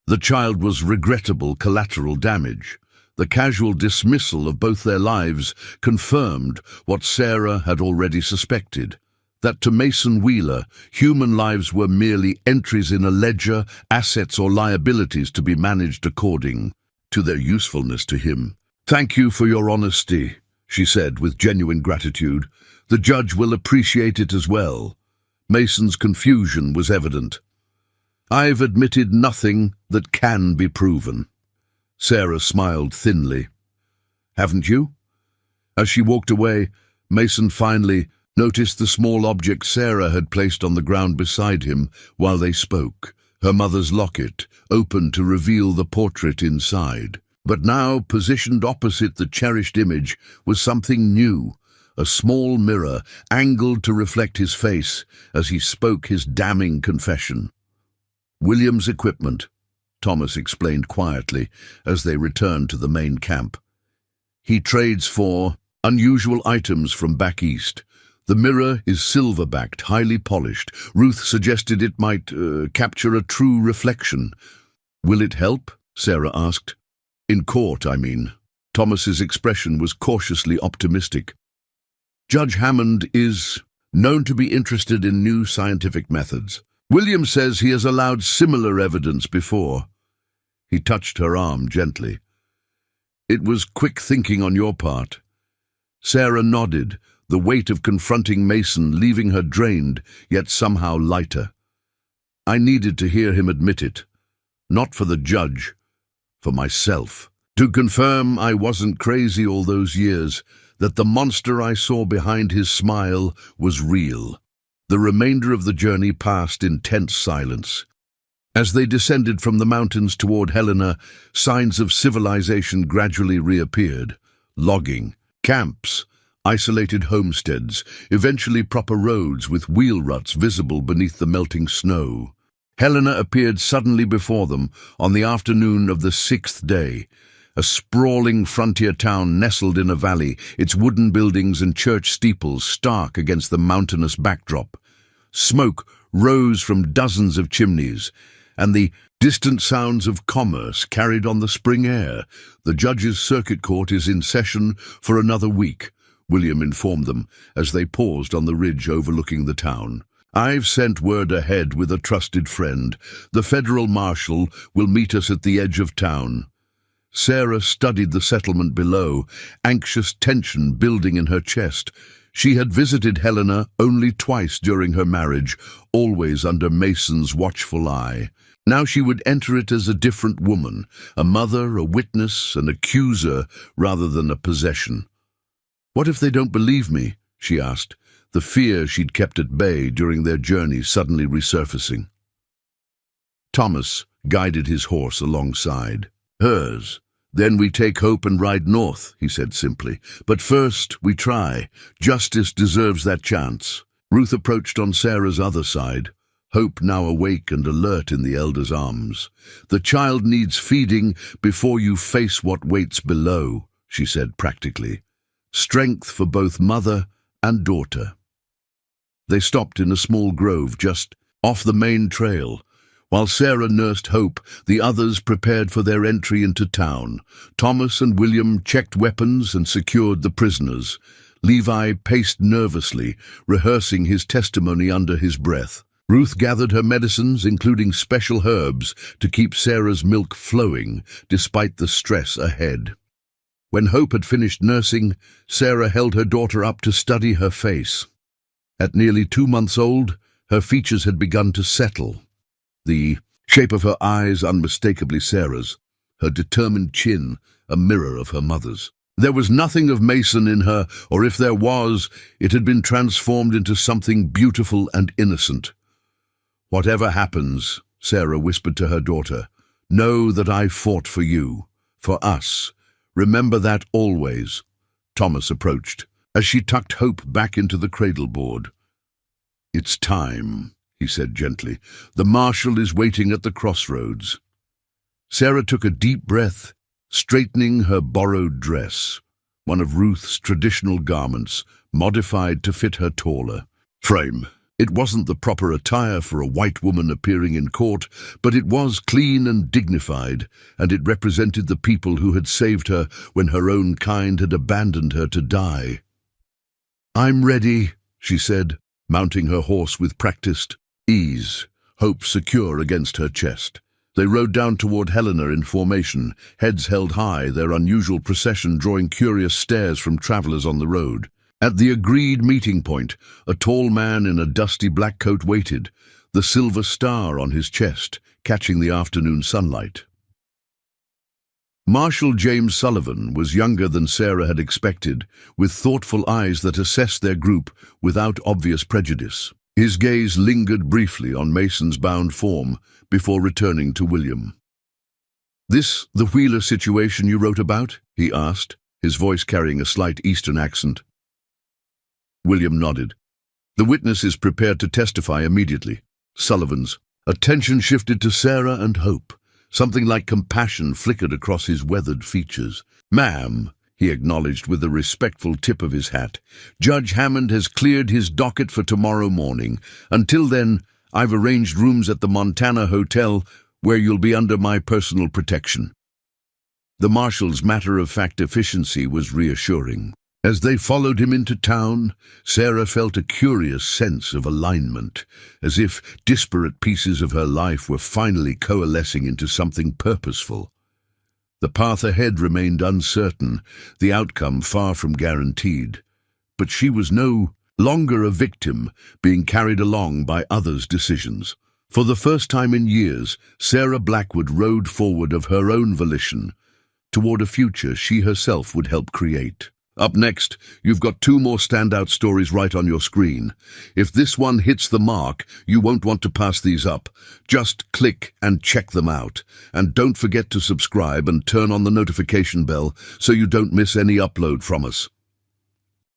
Speaker 1: The child was regrettable collateral damage. The casual dismissal of both their lives confirmed what Sarah had already suspected, that to Mason Wheeler, human lives were merely entries in a ledger, assets or liabilities to be managed according to their usefulness to him. "Thank you for your honesty," she said with genuine gratitude. "The judge will appreciate it as well." Mason's confusion was evident. "I've admitted nothing that can be proven." Sarah smiled thinly. "Haven't you?" As she walked away, Mason finally noticed the small object Sarah had placed on the ground beside him while they spoke, her mother's locket, open to reveal the portrait inside. But now, positioned opposite the cherished image, was something new, a small mirror angled to reflect his face as he spoke his damning confession. "William's equipment," Thomas explained quietly as they returned to the main camp. "He trades for unusual items from back east. The mirror is silver-backed, highly polished. Ruth suggested it might capture a true reflection." "Will it help?" Sarah asked. "In court, I mean." Thomas's expression was cautiously optimistic. "Judge Hammond is known to be interested in new scientific methods. William says he has allowed similar evidence before." He touched her arm gently. "It was quick thinking on your part." Sarah nodded, the weight of confronting Mason leaving her drained, yet somehow lighter. "I needed to hear him admit it. Not for the judge, for myself. To confirm I wasn't crazy all those years, that the monster I saw behind his smile was real." The remainder of the journey passed in tense silence. As they descended from the mountains toward Helena, signs of civilization gradually reappeared. Logging, camps, isolated homesteads, eventually proper roads with wheel ruts visible beneath the melting snow. Helena appeared suddenly before them on the afternoon of the 6th day, a sprawling frontier town nestled in a valley, its wooden buildings and church steeples stark against the mountainous backdrop. Smoke rose from dozens of chimneys, and the distant sounds of commerce carried on the spring air. "The judge's circuit court is in session for another week," William informed them as they paused on the ridge overlooking the town. "I've sent word ahead with a trusted friend. The federal marshal will meet us at the edge of town." Sarah studied the settlement below, anxious tension building in her chest. She had visited Helena only twice during her marriage, always under Mason's watchful eye. Now she would enter it as a different woman, a mother, a witness, an accuser, rather than a possession. "What if they don't believe me?" she asked, the fear she'd kept at bay during their journey suddenly resurfacing. Thomas guided his horse alongside hers. "Then we take hope and ride north," he said simply. "But first, we try. Justice deserves that chance." Ruth approached on Sarah's other side, hope now awake and alert in the elder's arms. "The child needs feeding before you face what waits below," she said practically. "Strength for both mother and daughter." They stopped in a small grove just off the main trail. While Sarah nursed Hope, the others prepared for their entry into town. Thomas and William checked weapons and secured the prisoners. Levi paced nervously, rehearsing his testimony under his breath. Ruth gathered her medicines, including special herbs, to keep Sarah's milk flowing, despite the stress ahead. When Hope had finished nursing, Sarah held her daughter up to study her face. At nearly 2 months old, her features had begun to settle. The shape of her eyes unmistakably Sarah's, her determined chin a mirror of her mother's. There was nothing of Mason in her, or if there was, it had been transformed into something beautiful and innocent. "Whatever happens," Sarah whispered to her daughter, "know that I fought for you, for us. Remember that always." Thomas approached, as she tucked Hope back into the cradle board. "It's time," he said gently. "The marshal is waiting at the crossroads." Sarah took a deep breath, straightening her borrowed dress, one of Ruth's traditional garments, modified to fit her taller frame. It wasn't the proper attire for a white woman appearing in court, but it was clean and dignified, and it represented the people who had saved her when her own kind had abandoned her to die. "I'm ready," she said, mounting her horse with practiced ease, Hope secure against her chest. They rode down toward Helena in formation, heads held high, their unusual procession drawing curious stares from travelers on the road. At the agreed meeting point, a tall man in a dusty black coat waited, the silver star on his chest, catching the afternoon sunlight. Marshal James Sullivan was younger than Sarah had expected, with thoughtful eyes that assessed their group without obvious prejudice. His gaze lingered briefly on Mason's bound form before returning to William. "This the Wheeler situation you wrote about?" he asked, his voice carrying a slight Eastern accent. William nodded. "The witness is prepared to testify immediately." Sullivan's attention shifted to Sarah and Hope. Something like compassion flickered across his weathered features. "Ma'am," he acknowledged with a respectful tip of his hat, "Judge Hammond has cleared his docket for tomorrow morning. Until then, I've arranged rooms at the Montana Hotel where you'll be under my personal protection." The marshal's matter-of-fact efficiency was reassuring. As they followed him into town, Sarah felt a curious sense of alignment, as if disparate pieces of her life were finally coalescing into something purposeful. The path ahead remained uncertain, the outcome far from guaranteed, but she was no longer a victim being carried along by others' decisions. For the first time in years, Sarah Blackwood rode forward of her own volition, toward a future she herself would help create. Up next, you've got 2 more standout stories right on your screen. If this one hits the mark, you won't want to pass these up. Just click and check them out. And don't forget to subscribe and turn on the notification bell so you don't miss any upload from us.